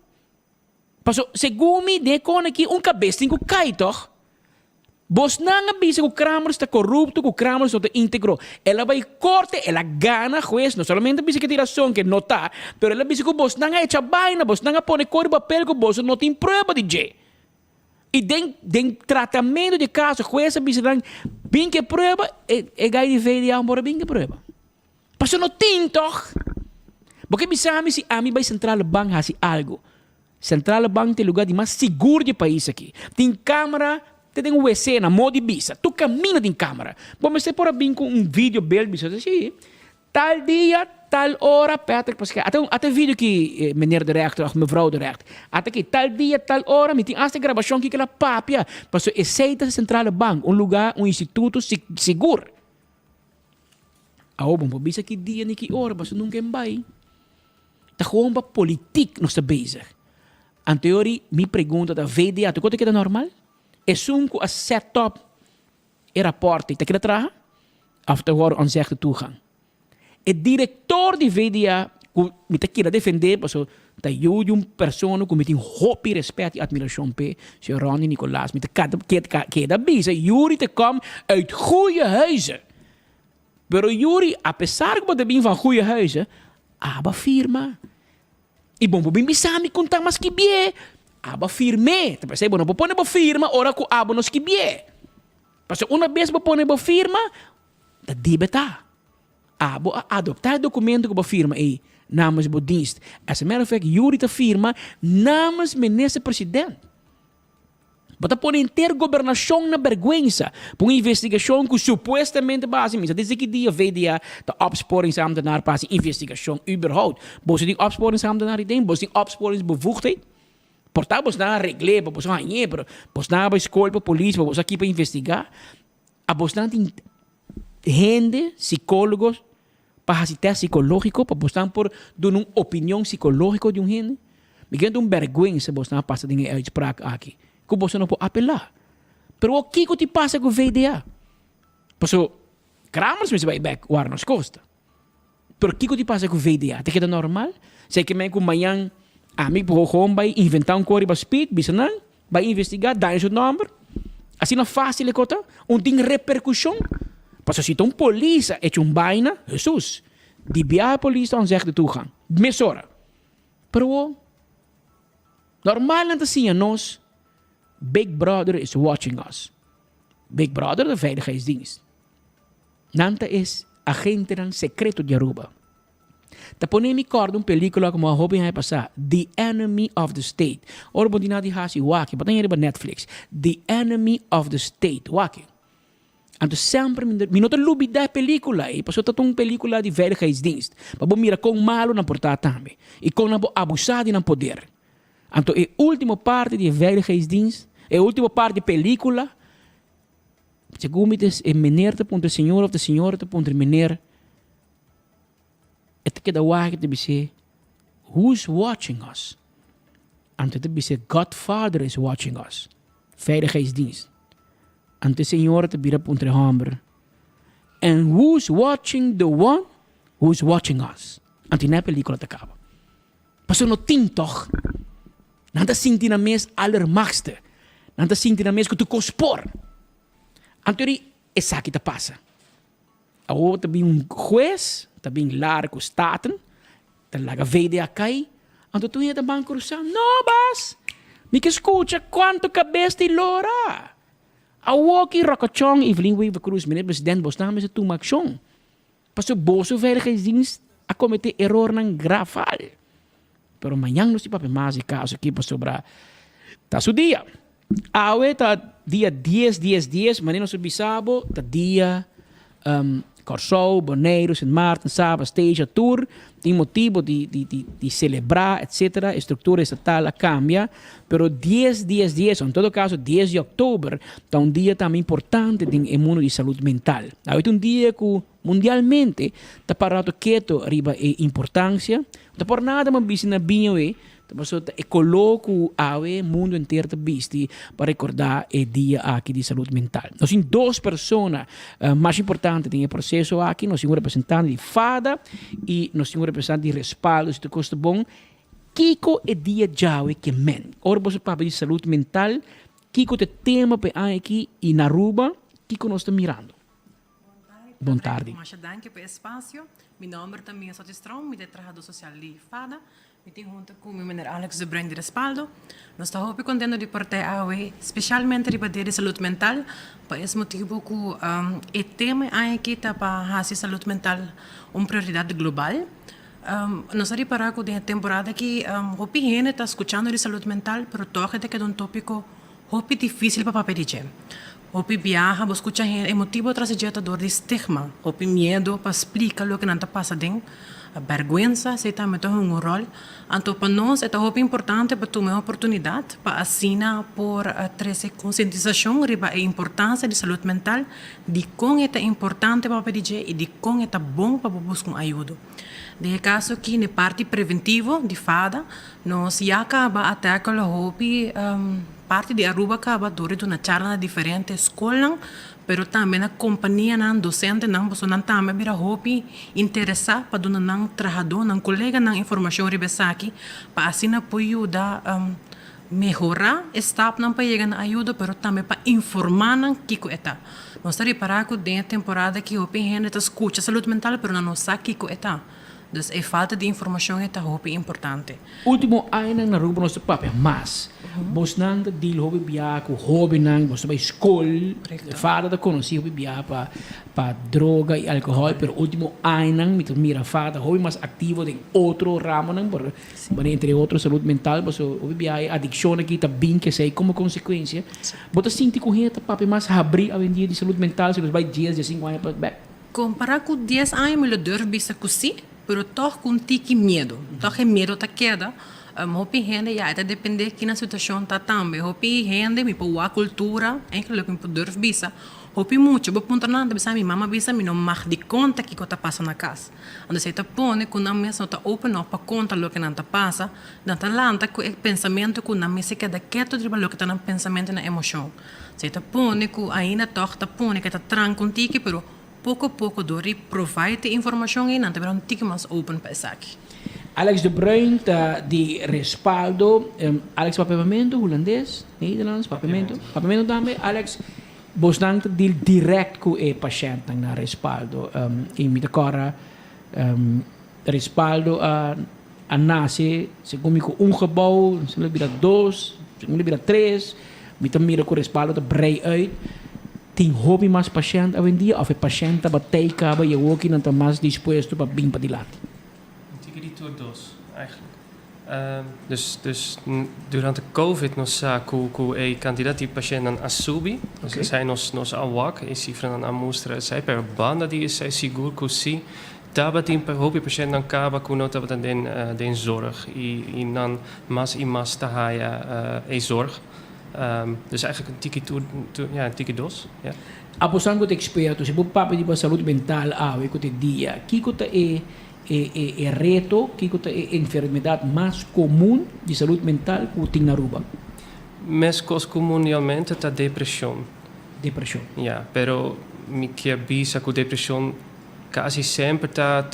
Paso, segumi de kon aqui cabeça com cai, toch? Bos nanga bisa que o Kramer está corrupto, que o Kramer está íntegro. Ela vai corte, ela gana juez, não somente bisa que tiração que não tá, pero ela bisa que bos nanga echa vaina, bos nanga pone cor papel que bos não tem prova de je. E den tratamento de caso, juez bisa dan bem que prova, e gai de veio de amor bem que prova. Paso não tem, toch? Porque bisa se ami vai central bank hasi algo. Central bank tem lugar de mais seguro de país aqui. Tem câmera, tem um WC na modo de bisa. Tu caminha de câmera. Bom, mas você pode vir com vídeo belo, bisa. Assim, tal dia, tal hora, Patrick, porque até vídeo que meneer director, of mevrouw director. Até que tal dia, tal hora, me tem esta gravação que ela papia. Porque é seita central bank, lugar, instituto seguro. Bom, bisa que dia nem que hora, mas nunca vai. Tá gewoon ba politiek nog steeds bezig. En teorie, mi pergunta da VDA, tu conta que é normal? É sunko a set-up e rapporte, tá que traga? After hoor onzegde toegang. E diretor de VDA, mi tá queira defender, porque tá eu persoon que me tem hopi respeito e admiração pe, se Ronnie Nicolás, mi tá cada bisa, Yuri te kom uit goeie huizen. Pero Yuri, apesar que bem van goeie huizen, aba firma. E bom, bem bisami contar mas que bie. Aba firme. Te percebe, não pode pôr firma, ora que aba nos que bie. Parce uma vez pode pôr firma, da debeta. Aba adoptar documento que firma e namens bo dienst. As a matter of fact, Yuri te firma namens minister-president. Bota pôr intergovernação na vergüenza. Por investigação que supostamente base misa. Desde que dia VDA de opsporingsambtenaar pas investigação überhaupt. Bos die opsporingsambtenaar idee, bos die opsporingsbevoegdheid. Portar bos na regle, bos na pero bos na bij school, bij politie, bos aqui para investigar. A bos na tem gente, psicólogos, para fazer teste psicológico, para bos na por dar uma opinião psicológica de gente. Me quero vergüenza bos na passa de uitspraak aqui. Que você não pode apelar. Pero o que te passa com o VDA? Porque Kramers me vai back waar nas costa. Pero o que te passa com o VDA? Te queda normal? Sei que me com manhã amigo gewoon vai inventar código para speed, bisa não? Vai investigar, dá seu número. Assim não fácil cota, tem repercussão. Porque se tem polícia é vaina, Jesus, die bij a polícia zegt de toegang. Mesora. Pero normal não assim nós Big Brother is watching us. Big Brother, de veiligheidsdienst. Nanta is agente ng secreto de Aruba. Tapos mi cordo película como a hobby hay pasar. The Enemy of the State. Ora bon dinadi hasi waki. Ba't nangyari ba Netflix? The Enemy of the State. Waki. Anto sempre minuto lubi da película. E paso tatong película de veiligheidsdienst. Pabo mira kung malo na portatame. E kung nabo abusado ng poder. Anto a última parte de veiligheidsdienst, a última parte de película, segundo é meneer te ponto senhor of de senhora te ponto meneer, é que da wagen te bise, who's watching us? Anto te bise, Godfather is watching us. Veiligheidsdienst. Anto senhora te bira ponto hamber. And who's watching the one who's watching us? Anto na película te acaba. Paso no ting toch? Nanta sinti na mes allermagste. Nanta sinti na mes que tu cospor. Antori, essa que te passa. Agora também juez, também largo staten, te laga VDA cai, anto tu ia da banco rusão. No, bas, mi que escucha quanto cabeça de lora. A woki rokachong, Evelyn Weaver Cruz, meneer president, bos namen ze toen makshong. Pas op boso veiligheidsdienst, a comete error ng grafal. Pero manhã não se pode mais caso aqui para sobrar. Tá o dia. Awe tá dia 10, maneira no subisabo, tá dia Corsou, Bonaire, Sint Maarten, Saba, Esteja, Tour, tem motivo de celebrar, etc. A estrutura estatal cambia, pero 10, em todo caso, 10 de outubro, é um dia também importante no mundo de saúde mental. É um dia que mundialmente está parado quieto arriba a importância, não por nada uma bisina binho mas eu coloco o mundo inteiro visto para recordar o dia aqui de saúde mental. Nós temos duas pessoas mais importantes no processo aqui. Nós temos um representante de FADA e nós temos um representante de respaldo, se custa bom. Kiko é dia já que men. Ora, você para de saúde mental, Kiko tem tema para aqui e na Aruba, Kiko nós está mirando. Boa tarde. Muito obrigado pelo espaço. Meu nome também é Sotistrão, eu sou trabalhador social de FADA. Eu tenho junto com o meu Alex de Brand de Respaldo. Nós estamos muito contentes de participar hoje, especialmente em matéria de saúde mental. Por esse motivo, que o tema aqui está para a saúde mental uma prioridade global. Nós estamos para com a temporada que o gente está escutando de saúde mental, mas toca que é um tópico muito difícil para pedir. Hopi viaja, vos escucha gente, motivo tras dor de estigma, hopi medo para explicar o que não está passando, a vergüenza, se também tem um rol. Então, para nós, é muito importante para tomar uma oportunidade para assinar por trazer conscientização sobre a importância de saúde mental, de como é importante para pedir e de como é bom para buscar ajuda. De caso que na parte preventiva de FADA, nós já acaba até com o hopi parte de Aruba acaba durante uma charla na diferentes escolas, pero também a companhia não docente não você não também vira hopi interessar para dona não trabalhador não colega não informação ribesaki para assim apoio ajudar melhorar staff não para chegar na ajuda, pero também para informar não que está. Nós estamos para que dentro temporada que hopi gente está escuta saúde mental, pero não sabe que está. Então, a falta de informação é muito importante. Último ano na Aruba nós papel, mas nós não deal hobby biar com hobby não, nós vai escola, fada da conhecer hobby biar para droga e álcool, pero último ano não mira fada hobby mais ativo de outro ramo não, por entre outros saúde mental, mas hobby biar adicção aqui tá bem que sei como consequência. Bota sinto que o papel mais abrir a vendia de saúde mental, se nós vai dias de 5 anos para back. Comparar com 10 anos, eu durmo bisa cosi. Pero toch com tique medo, toch é medo da queda. Hopi gente já está depender que na situação tá também. Hopi gente me pôr a cultura, é que me poder bisa. Hopi muito, vou ponto nada, bisa minha mama bisa me não mar de conta que está passando na casa. Onde você tá põe com na mesa tá open up para conta o que não tá passa, não tá lanta com o pensamento com na mesa que da quieto de o que tá no pensamento na emoção. Você tá põe com ainda toch tá põe que tá tranquilo contigo, pero pouco a pouco dori provide informação e não tem um tique mais open para isso aqui. Alex de Bruin de respaldo, Alex papamento, holandês, Nederlands, papamento também, Alex, você deal direct com o paciente na respaldo, e me decora respaldo a nasce, segundo um gebouw, segundo vira 2, segundo vira 3, me também com respaldo de brei uit. Tem hobby mais paciente hoje em dia, ou é paciente que tem cabo e o que não está mais disposto para vir para de lado? Ik denk die tour dos, eigenlijk. Dus durante COVID nós saco o candidato de paciente an Asubi, okay. Sai nos awak, e si fran an mostra, sai per banda die sai seguro così. Taba tem hobby paciente an caba com nota den zorg e nan mas e mas tahaya zorg. Dus eigenlijk een tiki dos. Ja. Apostando de experto, se você papo de saúde mental, que dia, que é reto, que é enfermidade mais comum de saúde mental que tem na Aruba? Mais comumente é a depressão. Depressão. Ja, pero me que avisa que depressão quase sempre tá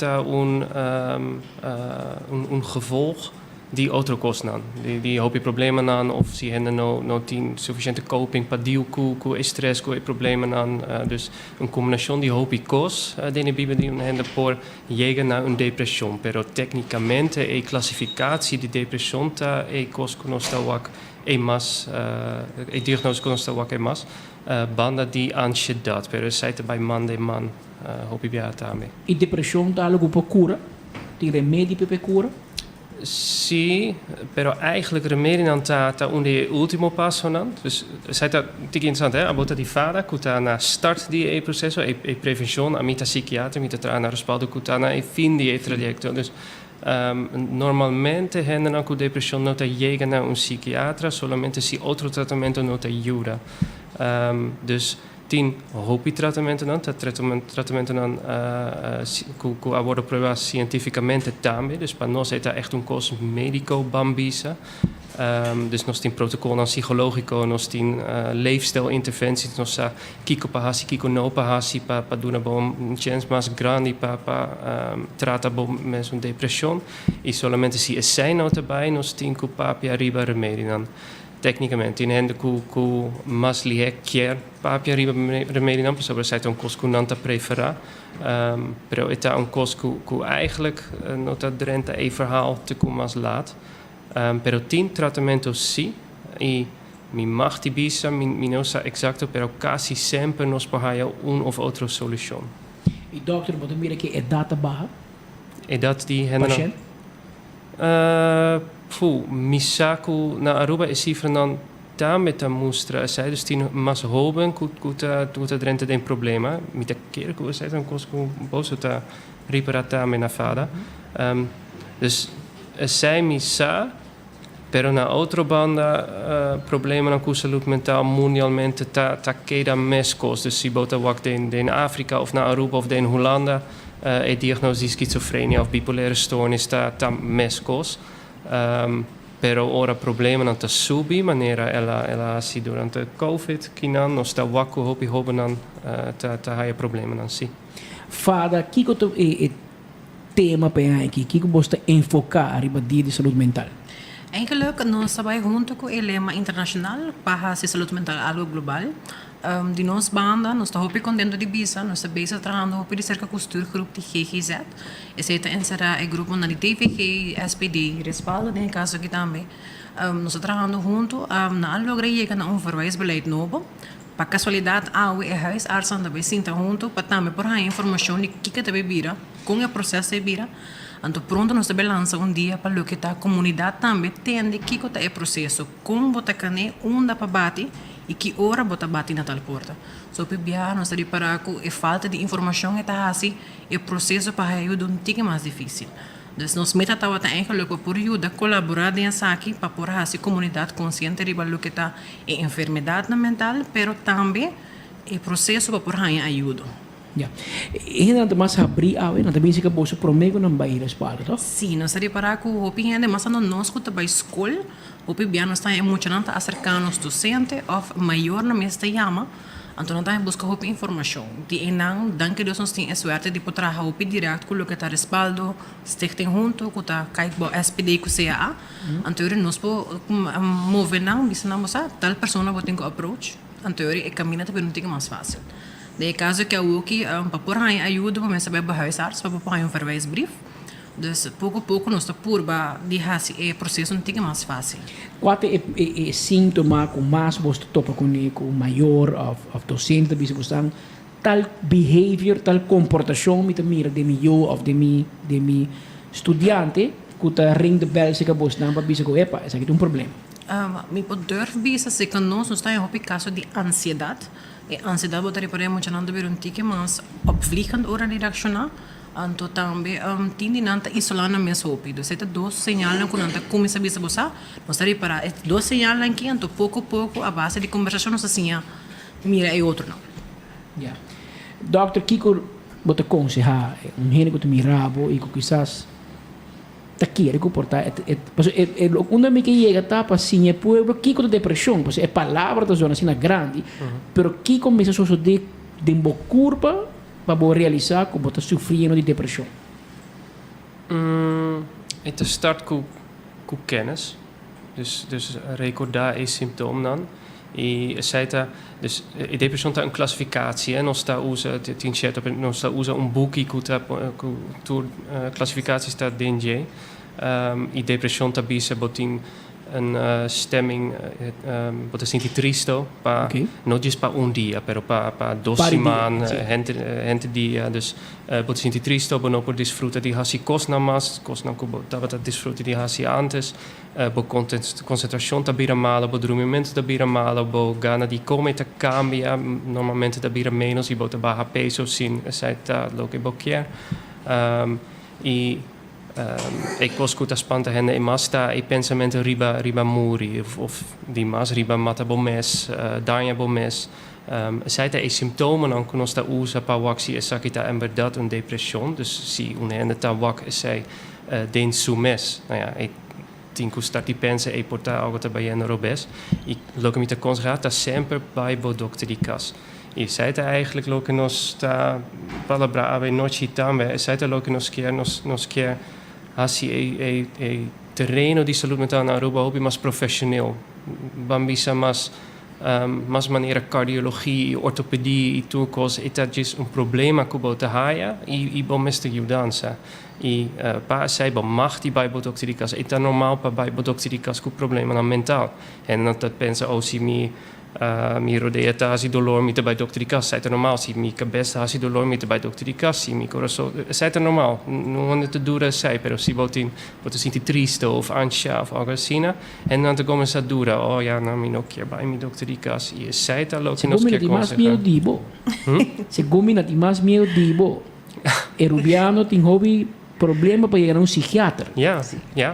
gevolg die outro kosten die hoop je problemen aan of ze hebben no sufficiënte coping para deal com stress com problemen aan dus een combinatie die hoop je kost die bibi die hebben por llegar na een depressão pero tecnicamente a classificatie de depressão ta kost conosca wak mas a diagnose conosca wak mas banda die ansiedade pero sai bij man hoop je bij também e depressão tá algo para cura tem remédio para cura. Sì, però eigenlijk remedian ta unde ultimo passo nan. Dus sai ta tik interessant hè, abota di fada kuta na start di processo e prevenzione amita psichiatra mita tra na respaldo kuta na e fin di trajecto. Dus normalmente hanno anche depressione nota llega na un psichiatra, solamente si altro trattamento nota aiuta. Dus tin hopi trattamento non, trattamento non cu abordo prova scientificamente também, dus para nós é echt um curso médico bambisa. Dus nós tem protocolo non psicologico, nós tem leefstijlinterventies, nós kiko pahasi, kiko no pahasi para dar uma chance mais grande para tratar met zo'n depressão. E solamente se é não também, nós tem cu papia riba remédio não. Tecnicamente, in hende cu mas liek kier papia riba remédio não, sobre site um curso cu nanta prefera. Pero eta um curso cu eigenlijk nota drenta e verhaal te cu mas laat. Pero tin tratamento sì, e mi machti bisa, mi non sa exacto, pero quasi sempre nos pahaia un of otro solution. E dokter, wat mira que é data baha? E dat die hende misaku na Aruba e cifra non damit a mostra, sai, dus tin mas hoben kuta drenta den problema, mit a keer ku sai un cosco boso ta riparata me na fada. Dus sai misa pero na outra banda problema na saúde mental mundialmente ta queda mescos, dus si bota wak den Afrika of na Aruba of den Hollanda e diagnose schizofrenia of bipolaire stoornis ta mescos. Pero ora problema non ta subi maniera ela si durante Covid kinan no sta waku hopi hobenan ta haia problema nan si. Fada, kiko to e tema pe aqui, kiko bosta enfocar riba dia de saúde mental. Eigenlijk, nós trabalhamos junto com o lema internacional para a saúde mental algo global. De nossa banda, nós estamos contentes de bisa, nós estamos trabalhando de cerca com o grupo de GGZ. Esse é o grupo na TVG, SPD, respaldo, nesse caso aqui também. Nós estamos trabalhando junto, na logra chega na verwijsbeleid novo. Para casualidade, e huisarts também sintam junto, para também por aí informação de que também vira, com o processo de vira. Então, pronto, nós também lançamos dia para que a comunidade também entenda que é o processo, como botar cane, onde para bater e que hora botar bater na tal porta. So, para nós estamos para que a falta de informação é assim, o processo para ajudar um pouco mais difícil. Então, nós metamos eigenlijk por ajuda colaborar nessa aqui para por a comunidade consciente de que está a enfermidade mental, mas também o processo para por aí ajuda. Ja. E ainda mais abrir a ainda também se que você promego não vai ir respaldo, tá? Sim, nós estamos para que o opinião de massa nós que trabalha escola, o piano está emocionante acercar nos docentes ou maior na mesta chama, então nós busca hope informação. De enang, danke Deus nós tem a sorte de poder trabalhar hope direto com o que está respaldo, stichting junto, com tá cai bo SPD com CA, então nós po mover não, bisa não moça, tal pessoa vai ter que approach, então é caminho também não tem mais fácil. De caso que eu aqui para por aí ajuda para saber behuisarts para por aí verwijsbrief. Dus pouco a pouco nós estamos por de hasi é processo não tem mais fácil. Qual é sintoma com mais você topa com o maior of docente bisa você tal behavior, tal comportação me mira de mi eu of de mi estudante que tá ring de bell se que você não para bisa com epa, esse aqui é um problema. Me poder bisa se que nós estamos em caso de ansiedade. E ansiedade botar para muito não deve um tique mas opvliegend ora reaccionar então também tende não tá isolar na mesma roupa então se tá dois sinais quando tá começa a bisa bossa nós tá para dois sinais aqui então pouco a pouco a base de conversação nós assim mira é outro não. Ja. Dr. Kiko bota aconselhar gênero que mirabo e que quizás tá querer comportar quando me que chega tá para sim é pueblo Kiko de depressão pois é palavra da zona assim grande pero Kiko começa a sofrer de uma curva para realizar como está sofrendo de depressão. Het start com kennis, dus recordar é symptoom dan. E aceita, dus a depressão está em classificatie, nós está usa, nós está usa boekje que classificatie está dentro. E depressão está bisa botin een stemming, wat is niet tristo, not just pa un dia, pero pa 2 semanas, gente dia, dus wat is niet tristo, bo no por disfruta di hasi cosna mas, cosna cubo, tava disfruta di hasi antes, bo concentração ta bira malo, bo dormimento ta bira malo, bo gana di come ta cambia, normalmente ta bira menos, e bo ta baja peso sin sai ta lo que bo quer. E coscuta spanta henne e masta e pensamento riba muri of di mas riba mata bomes danja bomes Saita e symptomen dan kunnen sta usa pa waxi e sakita en dat een depression dus si un henne ta wak e sei den sumes nou ja e tinku starti pensa e porta algo ta bayeno robes e locomita consagrata sempre bij bo dokter di cas. E saita eigenlijk lokenos ta palabra ave noci tambe saita lokenos kier Hasi e terreno di salute mentale na Aruba hobby mas professioneel. Bambisa mas maniera cardiologie, ortopedie, e turcos, eta just un problema kubo te haya, i bom meste judansa. Pa sai bom machti bij bodoktericas, eta normaal pa bij bodoktericas ku problema na mental. En dat pensa si mi rodeata hasi dolor mite bij doktericas, sai normaal si mi cabeza hasi dolor mite bij doktericas, si mi corazon, sai normaal. Non te dura sai, pero si botin sinti triste of ansia of agresina, en dan te come sa dura, oh ja, na mi no keer bij mi doktericas, e sai ta lo que nos quer conseguir. Se gomina di mas miedo dibo. E Rubiano tem hobby problema para chegar a um psiquiatra.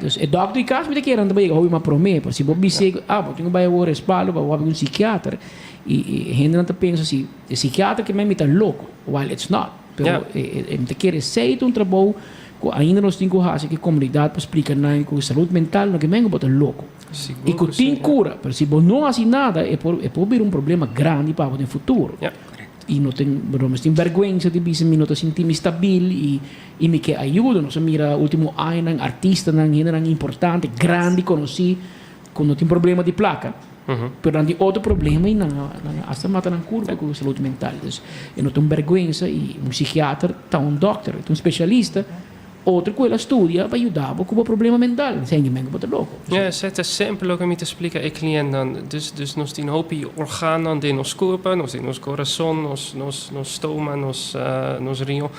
Dus o dokter caso me quer andar para hobby mas promete, por se Bobby sei, vou tenho vai o respaldo para um psiquiatra e gente não pensa assim, o psiquiatra que me tá louco, while it's not. Pero te quer sei um trabalho que ainda nós temos que a comunidade para explicar na com saúde mental não que me bota louco. E que tem cura, pero se você não faz nada é por vir problema grande para o futuro. E não tem vergonha de dizer que não te sentir stabil e me que ajuda, não se mira último ano artista não importante, grande conheci, quando tem problema de placa. Pero não tem outro problema e não hasta mata na curva com saúde mental. E não tem vergonha e psiquiatra, tá doctor, um especialista. Outro coisa studia para ajudar com o problema mental, sem que me bota louco. Ja, het is simpel ook om te explicar aan cliënt dan. Dus nos tin hopi organen de nos corpo, nos in nos corazón, nos stoma, nos rio,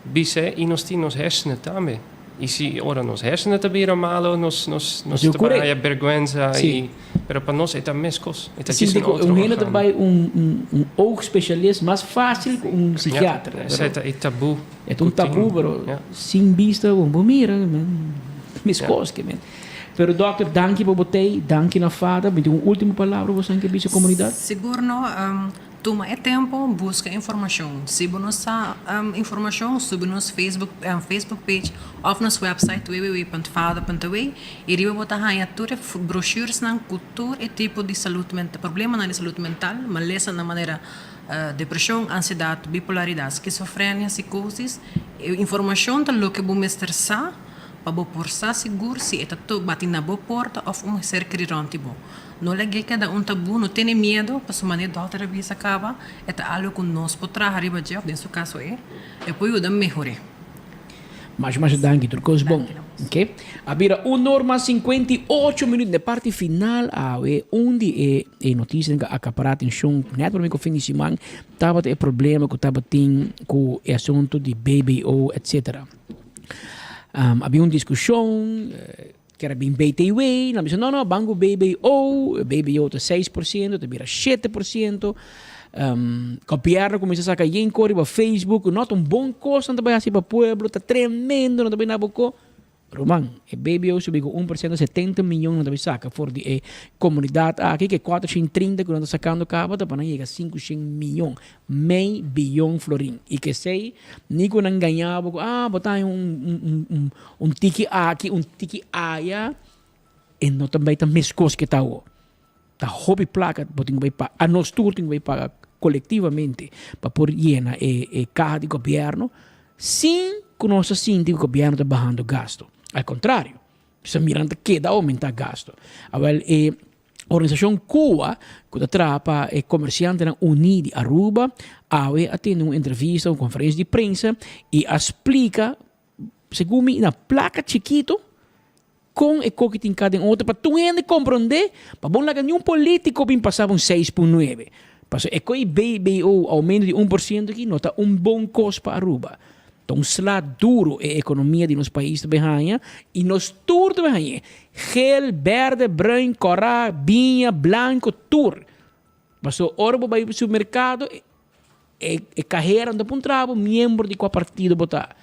bise e nos tin nos hersenen também. E se ora nos hersenen tabira malo, nos trabalha vergüenza e pero para nós é mescos. Sim, gente também oogspecialist mais fácil que psiquiatra. É tabu. É tabu, pero sem vista, vamos mirar, mescos que Pero dokter, danke por botei, danke na fada, me deu última palavra você que bicho comunidade. Seguro toma tempo, busca informação. Se você informação sobre nosso Facebook page ou nosso website www.fada.we e riba botar aí todas brochures na cultura e tipo de saúde mental, problema na saúde mental, maleza na maneira depressão, ansiedade, bipolaridade, esquizofrenia, psicose, informação da lo que você estressar para você portar seguro se é tudo bater na boa porta ou ser criante bom. Não é que cada tabu, não tem medo, para sua maneira da outra vez acaba, é algo que nós podemos arriba de nesse caso e depois ajuda a melhorar. Mas danke, tudo bom. Ok? Abira 1h58 minutos de parte final onde é notícia que acaparar atenção, net para mim que o fim de semana estava o problema que estava tendo com o assunto de BBO, etc. Havia uma discussão que era bem BTW, não disse não, banco BBO está 6%, te vira 7%. Copiar começa a sacar em corre para Facebook, nota bom coisa, não vai assim para o pueblo, está tremendo, não vai na boca. Roman, e BBO subiu com 1%, 70 milhões, não vai sacar, for de comunidade aqui que 430 quando está sacando cabo, tá para chegar a 500 milhões, meio bilhão florim. E que sei, Nico não ganhava, botar tiki aqui, tiki aia, e não também tá mais coisa que tá hobby placa, botinho vai pagar, a nós tudo vai pagar coletivamente para por llena e carro de governo, sem que nós assim o governo está bajando gasto. Al contrário, se mirando que dá aumentar gasto. Agora, a organização CUA, que trapa e comerciante na Unida Aruba, atende uma entrevista, uma conferência de prensa e explica, segundo na placa chiquito, com e coquitin cada outro para tu ainda compreender, para bom lá nenhum político bem passava 6.9. Passo é que o BBO aumento de 1% aqui, nota bom custo para Aruba. Então, slá duro a economia de nos países de e nos tur de Behanha. Gel, verde, branco, corá, vinha, branco, tur. Passo orbo vai para o supermercado e carreira de trabalho, membro de qual partido botar.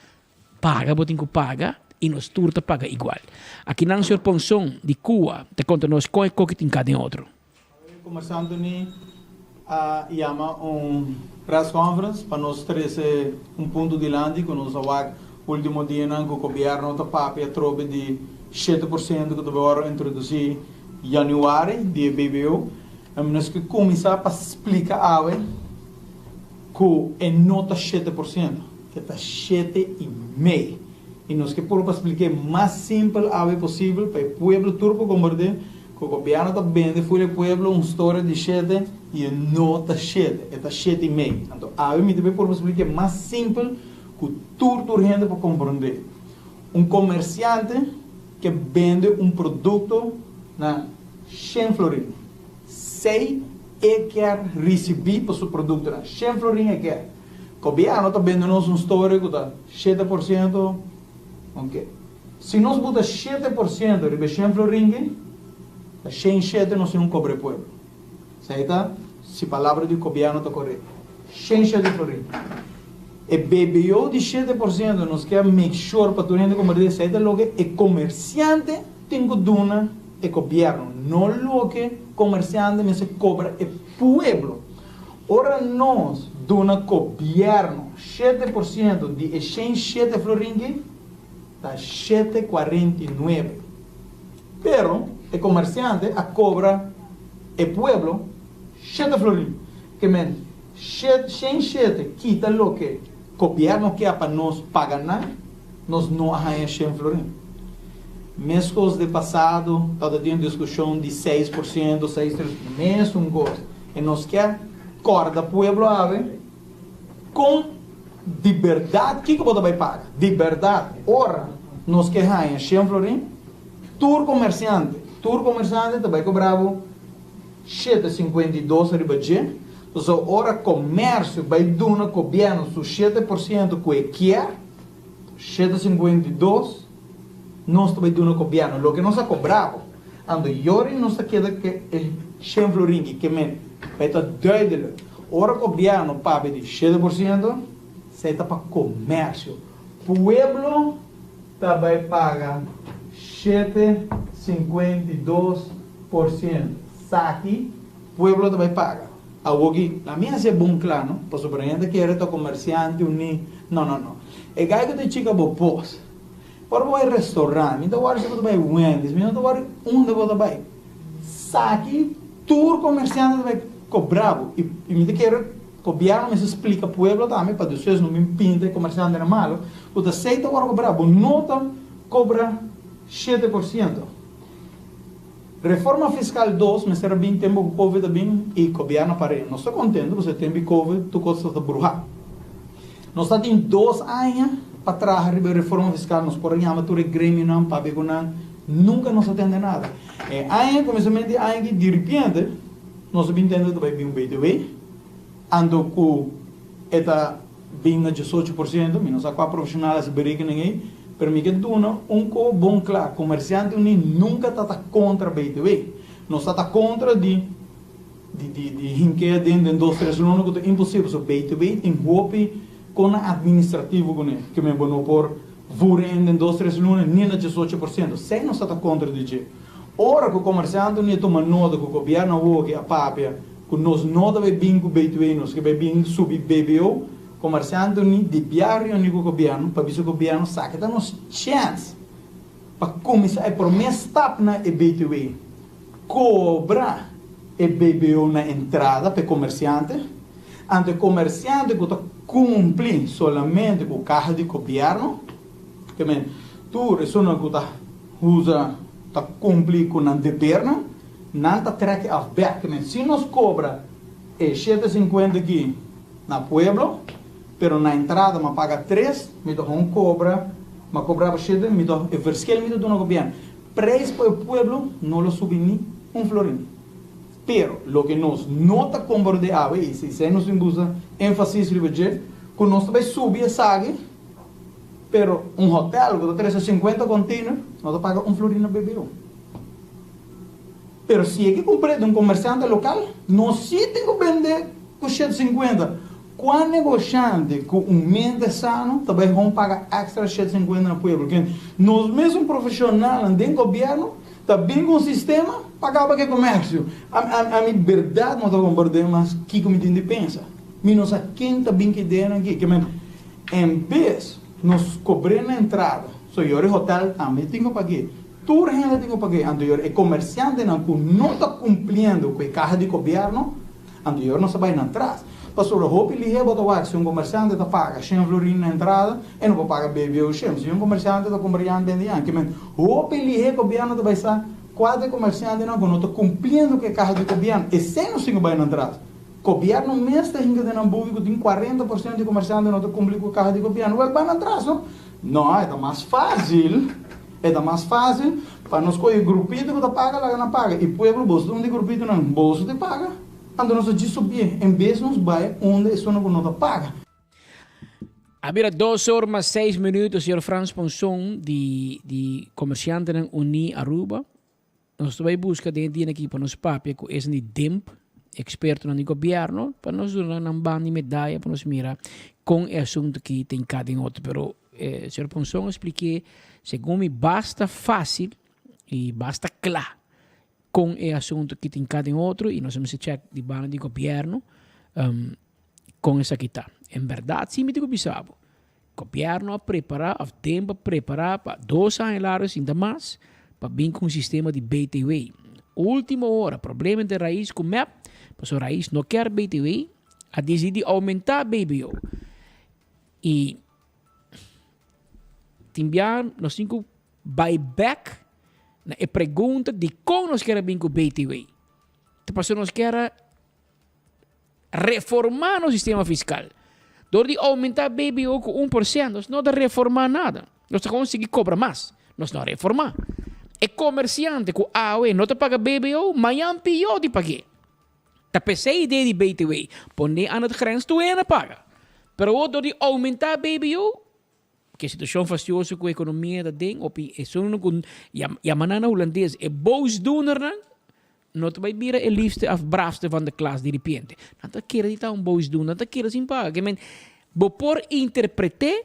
Paga, botinho paga, e nos tur te paga igual. Aqui não senhor Ponson de Cuba, te conta nos coi que tem cada outro. Começando ni chama press conference para nós trazer ponto de lande que nós avak último dia que o governo está papia trobe de 7% que vai introduzir em janeiro de BBO. Nós que começar para explicar a que é nota 7%, que está 7,5%. E nós que por explicar mais simples a possível para o povo turco compreender que o governo está vendo para o povo uma história de 7 e nota 7, está 7,5. Então, a me deve por explicar mais simples que tudo gente para compreender. Comerciante que vende produto na 100 florins. Sei e quer receber para o seu produto na 100 florins e quer. O governo está vendendo uma história que está 7%. Okay. Se nós botar 7% de 100 florins, a 107 não cobre o povo. Certo? Se a palavra do governo está correta. 107 florins. E BBO de 7%, nós queremos make sure para todo mundo compreender, certo? Logo, o comerciante tem que dar o governo. Não logo comerciante, mas cobra o povo. Ora, nós damos governo 7% de 107 florins, está 7,49. Pero, o comerciante a cobra o povo 7 florins. Que men 107 quita lo que o governo quer para nós pagar, nós não arranjamos 100 florins. Meses de passado, estava tendo discussão de 6%, 6,3%, mesmo coisa. E nós quer corda povo com de verdade, o que você vai pagar? De verdade, ora, nós que arranjamos 100 florins, tour comerciante vai cobrar 7,52 ribadinha. Então, ora, comércio vai dar no governo o 7% que quer, 7,52, nós vai dar no governo. O que nós cobramos, ando yori nós queda que 100 florins, que vai estar duidelijk. Ora, o governo paga de 7%, sai para comércio. Pueblo vai pagar 7,52%. Saque, pueblo vai pagar. Alguém, a minha é bom claro, para sobreviver que era comerciante uni. Não. É gai que te chica bo pos. Para vai restaurante, então agora você vai Wendy's, mas não vai onde você vai. Saque, tour comerciante vai cobrar e me quero governo me explica o povo também para vocês não me pinta comerciante é malo. O da aceita agora cobrar, nota cobra 7%. Reforma fiscal 2, mas era bem tempo que o Covid também e o governo parei. Não estou contente, você tem Covid, tu costa de bruxar. Nós estamos em 2 anos para trás a reforma fiscal, nós corremos tudo grêmio não, para begonar, nunca nos atende nada. E aí, começamento de ano que de repente, nós estamos entendendo que vai vir BTV, ando com eta bem na 18%, menos a 4 profissionais beriga ninguém. Para mim que duna co bom claro, comerciante nunca está contra BTV, não está contra de rinque dentro da indústria, não é impossível. So BTV tem golpe com a administrativo que me bonou por vurem da indústria, não é nem na 18%, sem não está contra de. Ora que o comerciante não toma nota que o governo que a papia, que nós não deve vir com BTV, nós que vai vir subir BBO. Comerciante de biarri com o governo, para ver se o governo sabe que dá-nos chance para começar a promessa na BTV, cobra e BBO na entrada para o comerciante, ante o comerciante que está cumprindo somente com o carro de governo, que tu resona que está cumprindo com a deterna, não está track of back, se nos cobra 7,50 aqui na Pueblo, pero na entrada me paga 3, me dá cobra, me cobrava 7, me dá o verschil me dá no governo. preço para o pueblo não lo subir ni um florín. Pero lo que nos nota como de água, e se nos imbusa ênfase sobre que nós também subir a sague, pero um hotel com 350 container, nós paga um florín a beber. Pero se é que comprar de um comerciante local, nós sim temos que vender com 150. Quando negociante com mente sano, também vão pagar extra 150 no pueblo. Porque nós mesmos profissionais dentro do governo, também com o sistema, pagava que comércio. A minha verdade não estou concordando, mas que como me pensa? Menos a quem também que tem aqui. Que em vez nos cobrar na entrada, se eu hotel também tenho que pagar. Toda a gente tem que pagar. Anterior, o comerciante não está cumprindo com a carga de governo, anterior não se vai atrás. Pastor, roupa ele é botar se um comerciante está paga 100 florim na entrada, e não vai pagar bebê ou 100. Se um comerciante está comprando vendendo, que roupa ele é governo vai estar 4 comerciantes não está cumprindo com a carga de governo, e sem não se vai atrás. Governo mesmo está indo em público, tem 40% de comerciantes não está cumprindo com a carga de governo, ele vai atrás, não? Não, é mais fácil. É mais fácil para nós escolher grupito que paga, lá não paga. E o povo bolso de grupito não, bolso te paga. Quando nós de subir, em vez de nos vai onde isso não paga. Abbiamo 2 horas 6 minutos, senhor Franz Ponson, de comerciante na Uni Aruba. Nós também busca dentro aqui para nos papel que é de DEMP, experto no governo, para nós dar uma banda de medalha para nos mirar com o assunto que tem cada outro. Pero, senhor Ponson, expliquei, segundo me, basta fácil e basta claro com o assunto que tem cada outro e nós vamos checar de banda de governo com essa aqui está. Em verdade, sim, me digo bisabo. O governo a preparar, a tempo a preparar para 2 anos ainda mais para vir com um sistema de BTW. Última hora, problema de raiz com o MEP, porque a raiz não quer BTW, a decidir aumentar BBO. E também nós temos buyback na pergunta de como nós queremos vir com BTW. Então, nós queremos reformar o sistema fiscal. Door de aumentar BBO com 1%, nós não reformar nada. Nós conseguimos cobrar mais. Nós não reformar. E comerciante com AOE não paga BBO, mas é pior de pagar. A PC ideia de BTW, põe aan het grens toe en paga. Pero door de aumentar BBO, que a situação fastidiosa com a economia da ding, op é só com a manana holandês é boosdoener não te vai virar o liefste of braafste van de klas de repente. Não te queira de boosdoener, não te queira sem paga. Que men, por interpretar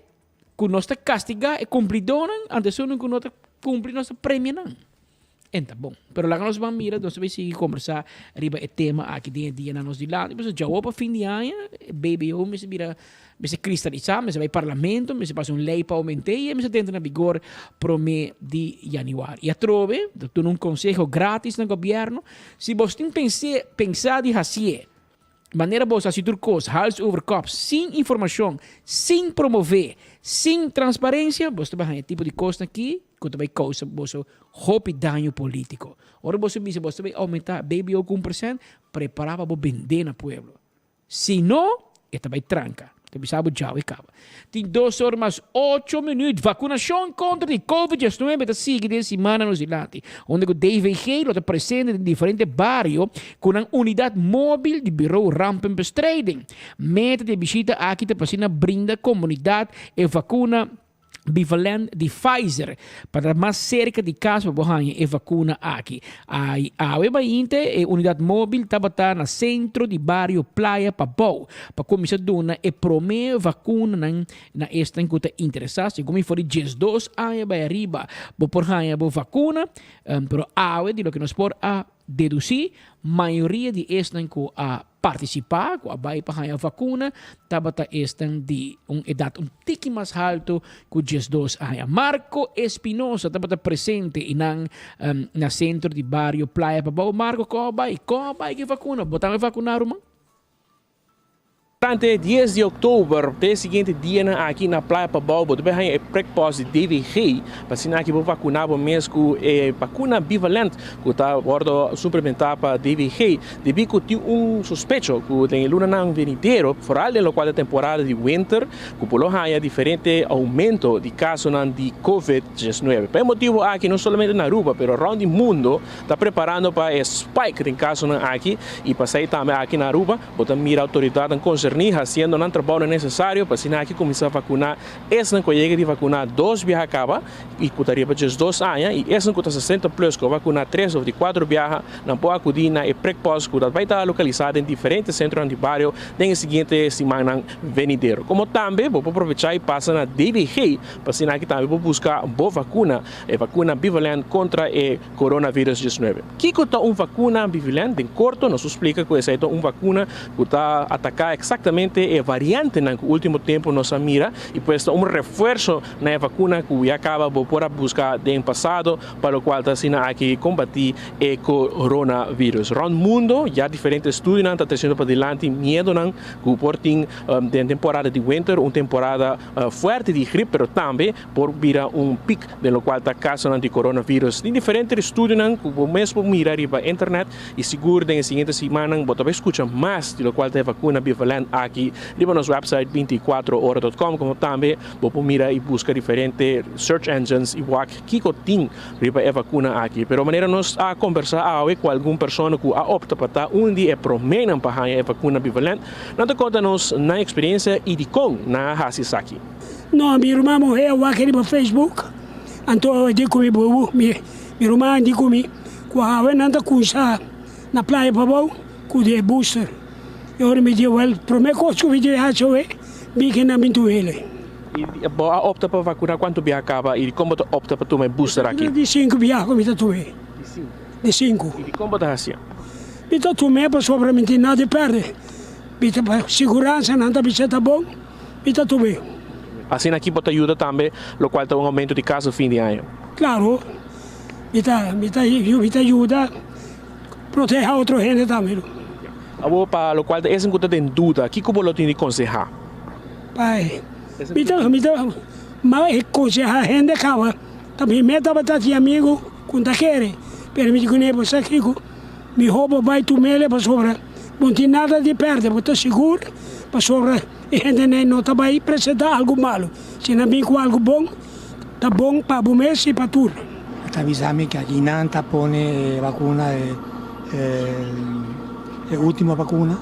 que nós te castigar e cumpridona, antes só que nós te cumprir nossa premia não. Então, bom. Pero lá que nós vamos mirar, nós vamos seguir conversar riba o tema aqui dentro de nós de lá. Depois, já para fim de ano, BBO, me se vira, me se cristalizar, me se vai parlamento, me se passa lei para aumentar e me se tenta na vigor pro mês de januário. E a trove, tu um conselho grátis no governo, se você tem pensar de assim, maneira boa se tudo coisa, hals over kop, sem informação, sem promover, sem transparência, você vai ter tipo de coisa aqui, que você vai causar você roupa dano político. Ora você vai aumentar BBO com 1%, preparar para vender no pueblo. Se não, esta vai tranca. Você sabe já e acaba. Tem 2 horas mais 8 minutos. Vacunação contra o Covid-19 está seguindo semana no Zilante, onde o DVG está presente em diferentes bairros com uma unidade móvel de bureau rampenbestrijding. Meta de visita aqui está para brinda comunidade e vacuna bivalent de Pfizer para mais cerca de casos para e vacuna aqui. A Webainte é unidade móvel está no centro de bairro Praia Pabou para começar a dar e promover vacuna na esta enquanto interessado. Como for de 2 anos para arriba por vacuna, pero a de lo que nos por a deduzir, maioria de esta a participar, com a vai para a vacuna, tabata estão de idade tique mais alto que 12 anos. Marco Espinosa tabata presente na centro de bairro Praia Pabau. Marco, qual vai que vacuna? Botamos vacunar, irmão? importante, 10 de outubro, o seguinte dia aqui na Praia Pabau, você vai pré-pós de DVG, para se aqui vou vacinar o mês com vacuna bivalente, que está bordo suplementar para DVG, devido que tem suspeito que tem luna não venideiro, fora da qual temporada de winter, que por lá há diferente aumento de casos de COVID-19. Por motivo aqui não somente na Aruba, mas around o mundo está preparando para spike de casos aqui e para sair também aqui na Aruba, botar mira a autoridade concernida fazendo um trabalho necessário para se aqui começar a vacinar. Esse não consegue de vacinar 2 viagens acaba e putaria para 2 anos e esse não custa 60 plus que vacinar 3 ou 4 viagens não pode acudir na pré-pós que vai estar localizado em diferentes centros de bairro na seguinte semana venideiro. Como também vou aproveitar e passar na DVG para se aqui também vou buscar boa vacuna, vacuna bivalente contra o coronavírus 19. Que é uma vacuna bivalente? Em curto, nos explica que é uma vacuna que está atacar exatamente a variante no último tempo nossa mira e pues um reforço na vacuna que já acaba por buscar no passado para o qual está aqui combater o coronavírus. No mundo, já diferentes estudos estão trazendo para adelante medo que por ter de temporada de winter, uma temporada forte de gripe, mas também por vir um pico de qual está caso de coronavírus. Em diferentes estudos que o mesmo mirar para internet e seguro na seguinte semana você escuta mais de qual tem vacuna bivalente aqui no nosso website 24horas.com, como também você mira e busca diferentes search engines e o que tem para a vacuna aqui. Pero maneira nós a conversar com alguma pessoa que opta para estar dia promena para a vacuna bivalente, não te conta-nos na experiência e de como na Hasisaki. Não, minha irmã morreu aqui no Facebook, então eu digo minha irmã diz comigo, quando eu não estou na praia Pabau, com o booster, eu me digo, well, primeiro coisa que eu vi é que não me ele. E opta para vacinar quanto viaja acaba e como opta para tomar booster aqui? De 5 viagens que eu tomei. De 5. E como está assim? Eu tomei para sobramente nada perde. Para segurança, não está bom, eu tomei. Assim aqui pode ajuda também, o qual tem aumento de casos fim de ano. Claro, me ajuda a proteger a outra gente também. Agora, para o qual esse não tem dúvida, o que você tem de aconselhar? Pai, mas aconselhar a gente acaba. Também me dá para ter amigo quando quer. Permite que eu possa aqui, me rouba vai tomar ele para sobrar. Não tem nada de perder, porque estou seguro para sobrar. E a gente não está aí para apresentar algo malo. Se não vem com algo bom, está bom para o mês e para tudo. Avisame que aquí Nanta pone vacuna de última vacuna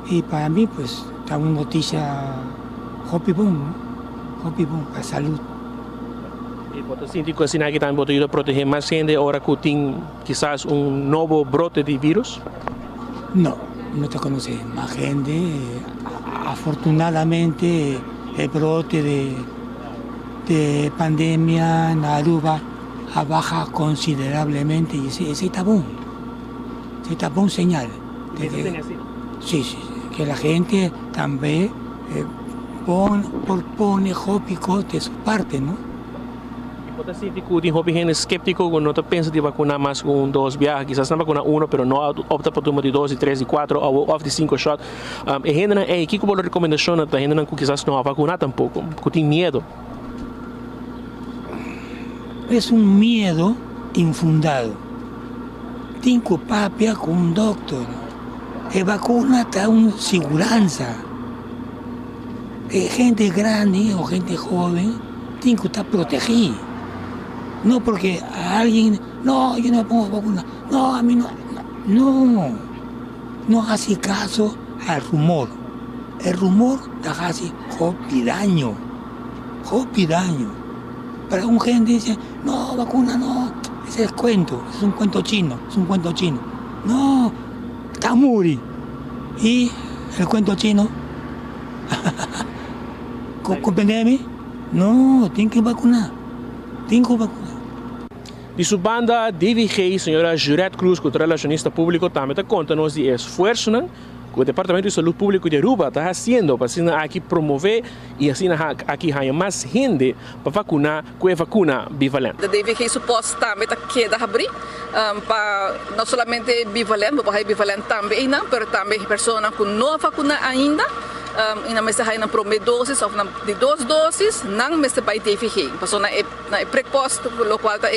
y para mí pues está una noticia hopi bom para salud. E você sente que assim aqui também pode ajudar a proteger mais gente agora que tem quizás novo brote de vírus? No te conoce más gente. Afortunadamente el brote de pandemia en Aruba baja considerablemente y ese está bom señal. Sí, que la gente también pone hópico de su parte, ¿no? Você sente que tem gente escéptico que não pensa de vacinar mais com 2 viagens, quizás não vacuna 1, mas não opta por tomar de 2, de 3, de 4 ou de 5 shots. E gente é que como recomendação da gente que quizás não vacinar tampouco, que tem medo. Es un miedo infundado. Tengo papia con un doctor. La vacuna está una seguranza. Gente grande o gente joven tiene que estar protegida. No porque a alguien, no, yo no pongo vacuna. No, a mí no. No hace caso al rumor. El rumor te hace daño. Para un gente dice, no, vacuna no, ese es cuento, es un cuento chino. No, está muri. ¿Y el cuento chino? ¿Comprendeme? No, tiene que vacunar. De sua banda, DVG, senhora Jurette Cruz, que é relacionista público, também está contando de esforço o Departamento de Saúde Pública de Aruba está fazendo para aqui promover e assim aqui há mais gente para vacinar com a vacuna bivalente. A DVG supostamente queda abrir para não somente bivalente, mas bivalente também, mas também pessoas que não vacinam ainda. Ina mesti hai na prome dosis of na de 2 dosis nang mesti by TVG. Paso na prepost local ta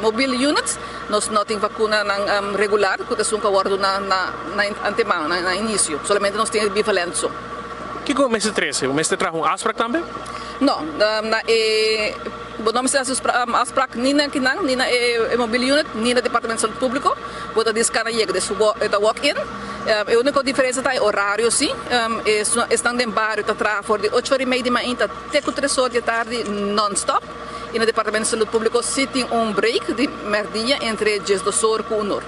mobile units nos noting vacuna ng regular kuta sung kawardo na antemão na início. Solamente nos tem bivalente so. Que com mesti 13, o mesti trajo asprak também? Não, na não se asprak nina kinang nina mobile unit nina departamento de saúde público. Bota discana yeg de walk-in. A única diferença é o horário, sim. Estão em barrio, está for de 8h30 da manhã até 3 horas da tarde, non-stop. E no Departamento de Saúde Pública, se tem break de meio-dia entre 2 horas e 1 hora.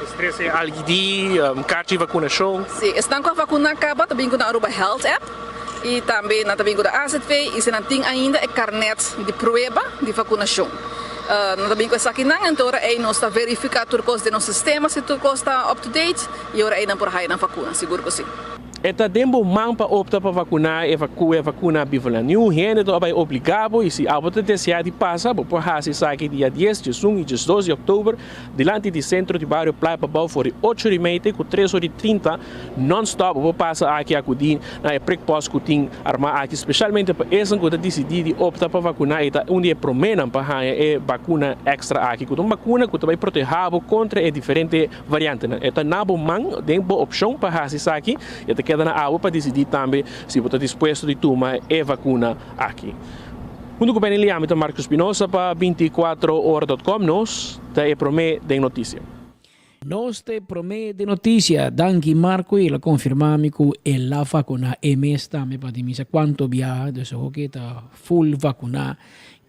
Estresse é algo de carta de vacunação? Sim, estão com a vacuna acaba, também com a Aruba Health App. E também com a AZV, e se não tem ainda é carnet de prova de vacunação. Nós também com essa aqui não, então aí nós está verificando tudo de nosso sistema, se tudo está up to date, e agora aí não por aí na vacuna, seguro que sim. Eta dembo man para optar para vacinar e vacuna bivalente. Nenhum gênero vai obrigado e se a outra desejar de passar, por fazer isso aqui dia 10, 11 e 12 de outubro, diante do centro de bairro Playa Babau, for 8h30 com 3h30 non-stop, vou passar aqui a Cudin, na precoce que tem armar aqui, especialmente para esse que decidir de optar para vacinar, e onde é promenam para é vacuna extra aqui, que uma vacuna que vai proteger contra a diferente variante. Eta nabo man, dembo opção para fazer isso aqui, queda na água para decidir também se você está disposto de tomar a vacuna aqui. Junto com o Beneliamito Marcos Espinosa para 24horas.com, nós te promete de notícia. Nós te promete de notícia, danke Marco, e la confirmami que la vacuna MS também para dimisa quanto via, adesso che está full vacuna,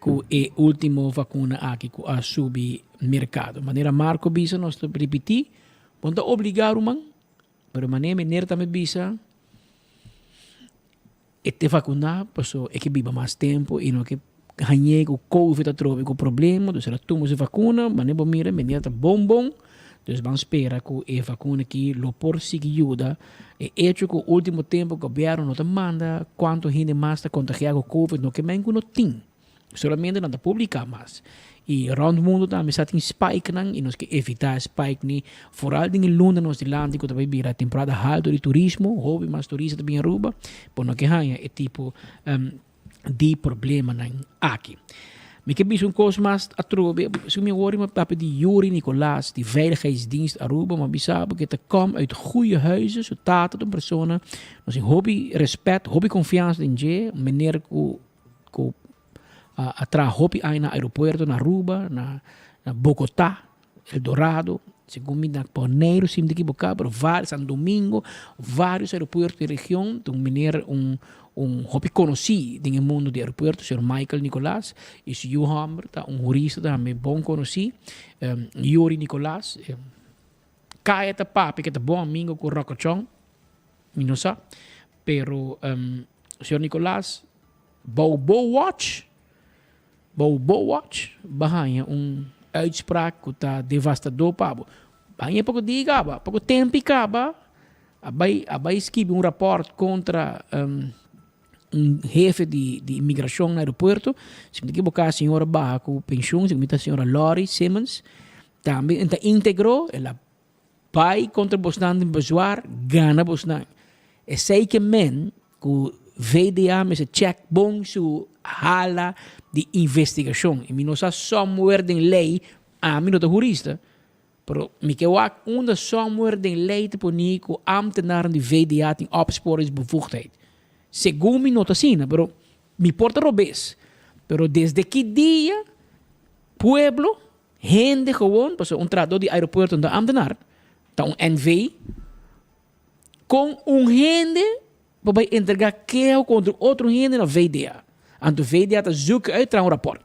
que é último vacuna aqui que a subi mercado. Maneira Marco bisa nós te repetir, ponta obrigar o man. Pero maneira também bisa te vacunar, passo é que viva mais tempo e não que ganhe o COVID trobe com problema, então ela toma a vacuna, maneira mira, menina bom, então vamos esperar que a vacuna que lo por si ajuda, é hecho que o último tempo o governo não te manda quanto gente mais está contagiado com COVID, não que mengo não tem, solamente não está publicar mais. E around o mundo também está em spike nang e nós que evitar spike ni vooral em Londres nós de land que também vira temporada alta de turismo, houve mais turistas também em Aruba, por não que há é tipo de problema nang aqui. Me que bicho coisa mais atrobe, se me hoor met papi die Juri Nicolaas, die veiligheidsdienst Aruba, maar bisabo que te kom uit goede huizen, zo taat het een persoon, nós em hobby respect, hobby confiança em je, meneer ko atrás hopi aí na aeroporto na Aruba, na Bogotá, Eldorado, segundo me Poneiro, sim de equivocar, pero San Domingo, vários aeroportos de região, então meneer hopi conheci no mundo de aeroporto, o senhor Michael Nicolás, e o senhor Hammer, jurista também bom conheci, Yuri Nicolás, caia ta papi que tá bom amigo com Rocochon, não sabe, pero o senhor Nicolás, Bobo Watch, bahaya uitspraak que está devastador para bahaya pouco diga pouco tempo acaba abai escreve rapport contra jefe de imigração no aeroporto, se me equivocar a senhora Barra com pensão, se me a senhora Lori Simmons, também integrou ela pai contra Bosnan em Bazuar, gana Bosnan. É sei que men que VDA me se check bom su hala de investigação. E me não sa somewhere den lei, a mim não é jurista, pero me que wak onder somewhere den lei te poni que ambtenaren de VDA tem opsporingsbevoegdheid. Segundo me nota assim, pero me porta robes. Pero desde que dia, pueblo, gente gewoon, paso tradutor de aeroporto da ambtenar, tá NV, com gente para entregar que contra outro gente na VDA. En de VDA te zoeken uit een rapport.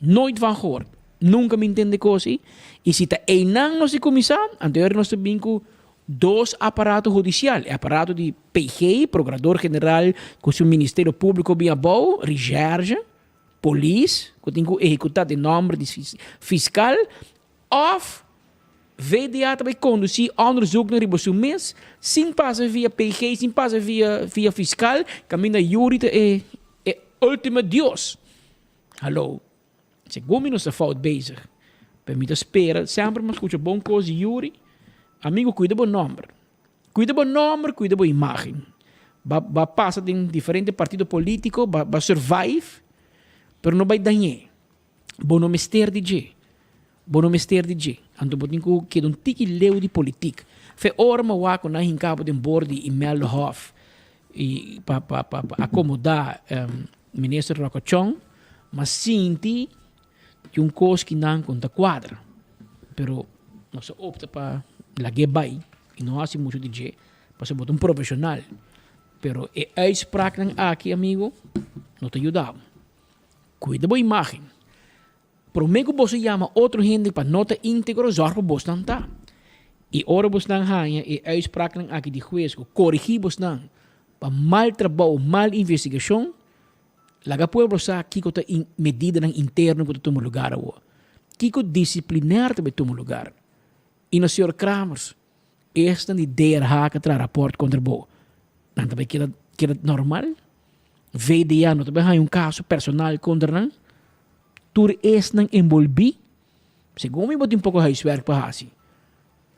Nooit van gehoord. Nunca me entende coisa. E se está enang nos comissão, anterior nós temos 2 aparatos judiciais. O aparato de PG, Procurador-Geral, com o Ministério Público bem bom, recherche, polícia, que tem que executar de nome de fiscal, ou VDA também conduzir onderzoek naar ribo mês, sem passar via PG, sem passar via fiscal, caminha júri é última Deus. Hallo, segundo nós está fout bezig. Permita espera, sempre mas escuta bom coisa júri. Amigo, cuida bom nome. Cuida bom nome, cuida bom imagem. Ba passa em diferentes partidos políticos, ba survive, pero não vai danhar. Bom não mister de G. Bom não mister de G. Anto botin ko que um tiki leu de política. Fe ora ma wa ko na hinkabo den bordi e Melhof e pa acomodar ministro Rocochon, mas sinti que coisa que não conta quadra. Pero nós opta para lague bai e não há muito de G, para botar profissional. Pero a uitspraak aqui, amigo, não te ajudamos. Cuida boa imagem. Promego você chama outro gente para nota íntegro, zorg para você não tá. E ora você não ganha, e a uitspraak aqui de juiz, corrigir você não, para mal trabalho, mal investigação, laga pueblo sa kiko ta medida ng interno ko tumo lugar awo. Kiko disciplinar ta tumo lugar. E no senhor Kramers, esta ni ideia haka tra rapport contra bo. Nanta ba kira normal? VDA no tabi hay caso personal contra nang. Tur es nang envolvi. Segundo mo din pouco huiswerk pa hasi.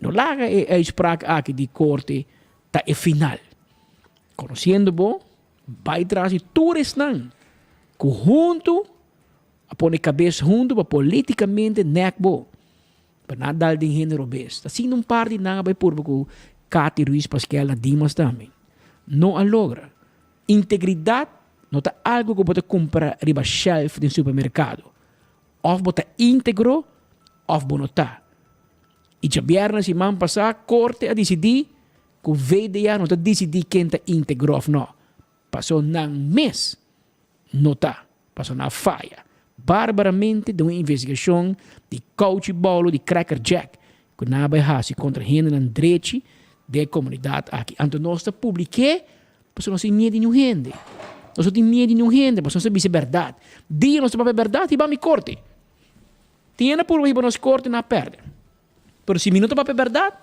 No laga a uitspraak aqui de corte ta e final. Conhecendo bo, vai trazer tur es nang. Junto, a pôr a cabeça junto, para politicamente necbo. Para nada dar de gênero besta. Assim não parte nada vai por porque Cati Ruiz Pascal na Dimas também. Não a logra. Integridade não está algo que você comprar riba shelf do supermercado. Ou você íntegro, ou você não está. E já viernes e man passar, corte a decidir que o VDA não está decidir quem está íntegro ou não. Passou num mês. Não está. Passou na falha. Barbaramente de uma investigação de coach bolo, de cracker jack, que não vai fazer contra gente na direita da comunidade aqui. Então nós publiquei, porque nós temos medo de nenhum gente. Nós temos medo de nenhum gente, porque nós sabemos a verdade. Dia nós sabemos a verdade e vamos corte. Tiene por aí para nós corte não perde. Mas se não sabemos a verdade,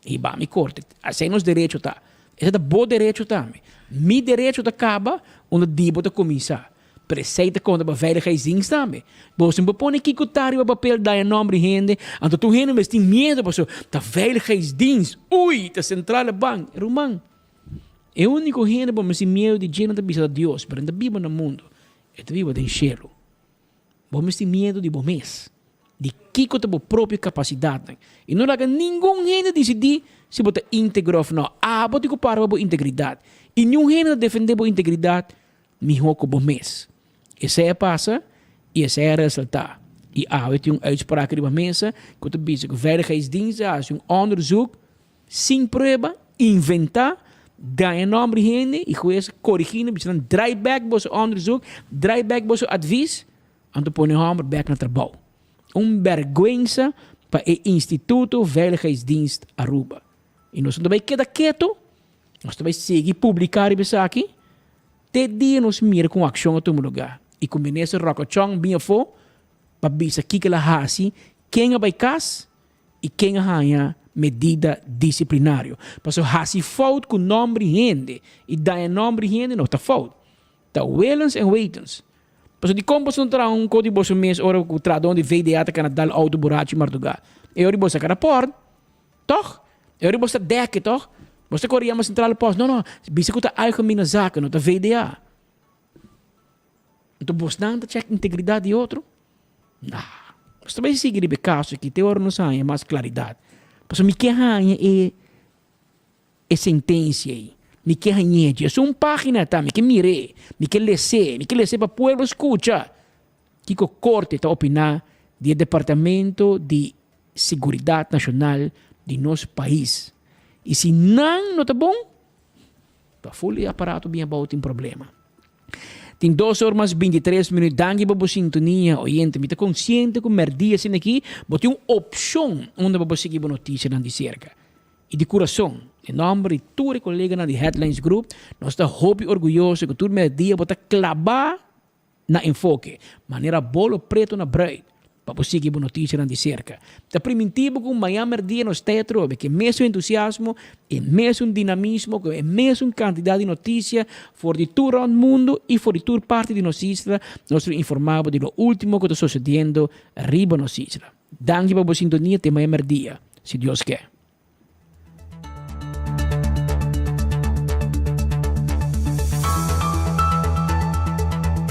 e vamos corte. Assim nos direitos está. Esse é o bom direito também. Meu direito acaba onde diabo está começar. Preceita contra a veiligheidsdienst também. Você não pode aqui contar o papel da nome de gente. Então tu gente mas tem medo para da veiligheidsdienst. Ui, da centrale bank. Romão. É o único gente para mas tem medo de gente da bisa de Deus, mas da Bíblia no mundo. É da Bíblia do céu. Vamos ter medo de bomês. De que conta a própria capacidade. E não há nenhum gente decidir se você é íntegro ou não. Ah, você tem que parar a integridade. E nenhum gente defender a integridade, melhor que o bomês. Essa é a passa e essa é a resultado. E eu tenho uitspraak de mesa que eu disse que o veiligheidsdienst faz onderzoek sem prova, inventar, dar een nome de gente e juez corrigindo, dan draai back bij zijn onderzoek, draai back bij zijn advies en dan põe o back naar trabalho. Vergüenza para o Instituto Veiligheidsdienst Aruba. E nós também queda quieto, nós também seguir publicar isso aqui, até dia nós mira com ação a todo lugar. E com o ministro Rocochon vinha for, para ver aqui que ela hasi, quem vai cas e quem ganha medida disciplinária. Porque hasi fout com nome de gente, e dar nome de gente não está fout. Está wellens en waitens. Porque de como você não terá código de mês, ora o tradão de VDA que na dal auto buraco em Martugal. E ora você cara port, toch? E ora você deck, toch? Você corria uma central post. Não, bisa ko ta algemene zaken, não ta VDA. Então você não check integridade de outro? Não. Você vai seguir o caso aqui, tem hora não sai mais claridade. Porque me que ranha é sentença aí. Me que ranha é só uma página tá, me que mire, me que lese para o povo escutar. Que o corte tá opinar do Departamento de Seguridade Nacional de nosso país. E se não está bom, para o aparato bem bom tem problema. Tem 2 horas 23 minutos. Danke para a sintonia. Oyente, me está consciente que o merdia assim aqui, mas tem uma opção onde você seguir a notícia de cerca. E de coração, em nome de todos os colegas da Headlines Group, nós estamos muito orgulhosos que todo merdia você clavar na enfoque. Maneira bolo preto na braid. para você que boa notícia de cerca. Da primitivo com Miami dia nos teatro, que mesmo entusiasmo, e mesmo dinamismo, e mesmo quantidade de notícia, for de tour ao mundo e for de tour parte de nossa isla, nós informamos de lo último que está sucedendo arriba nos isla. Danke para a sintonia de Miami dia, se Deus quer.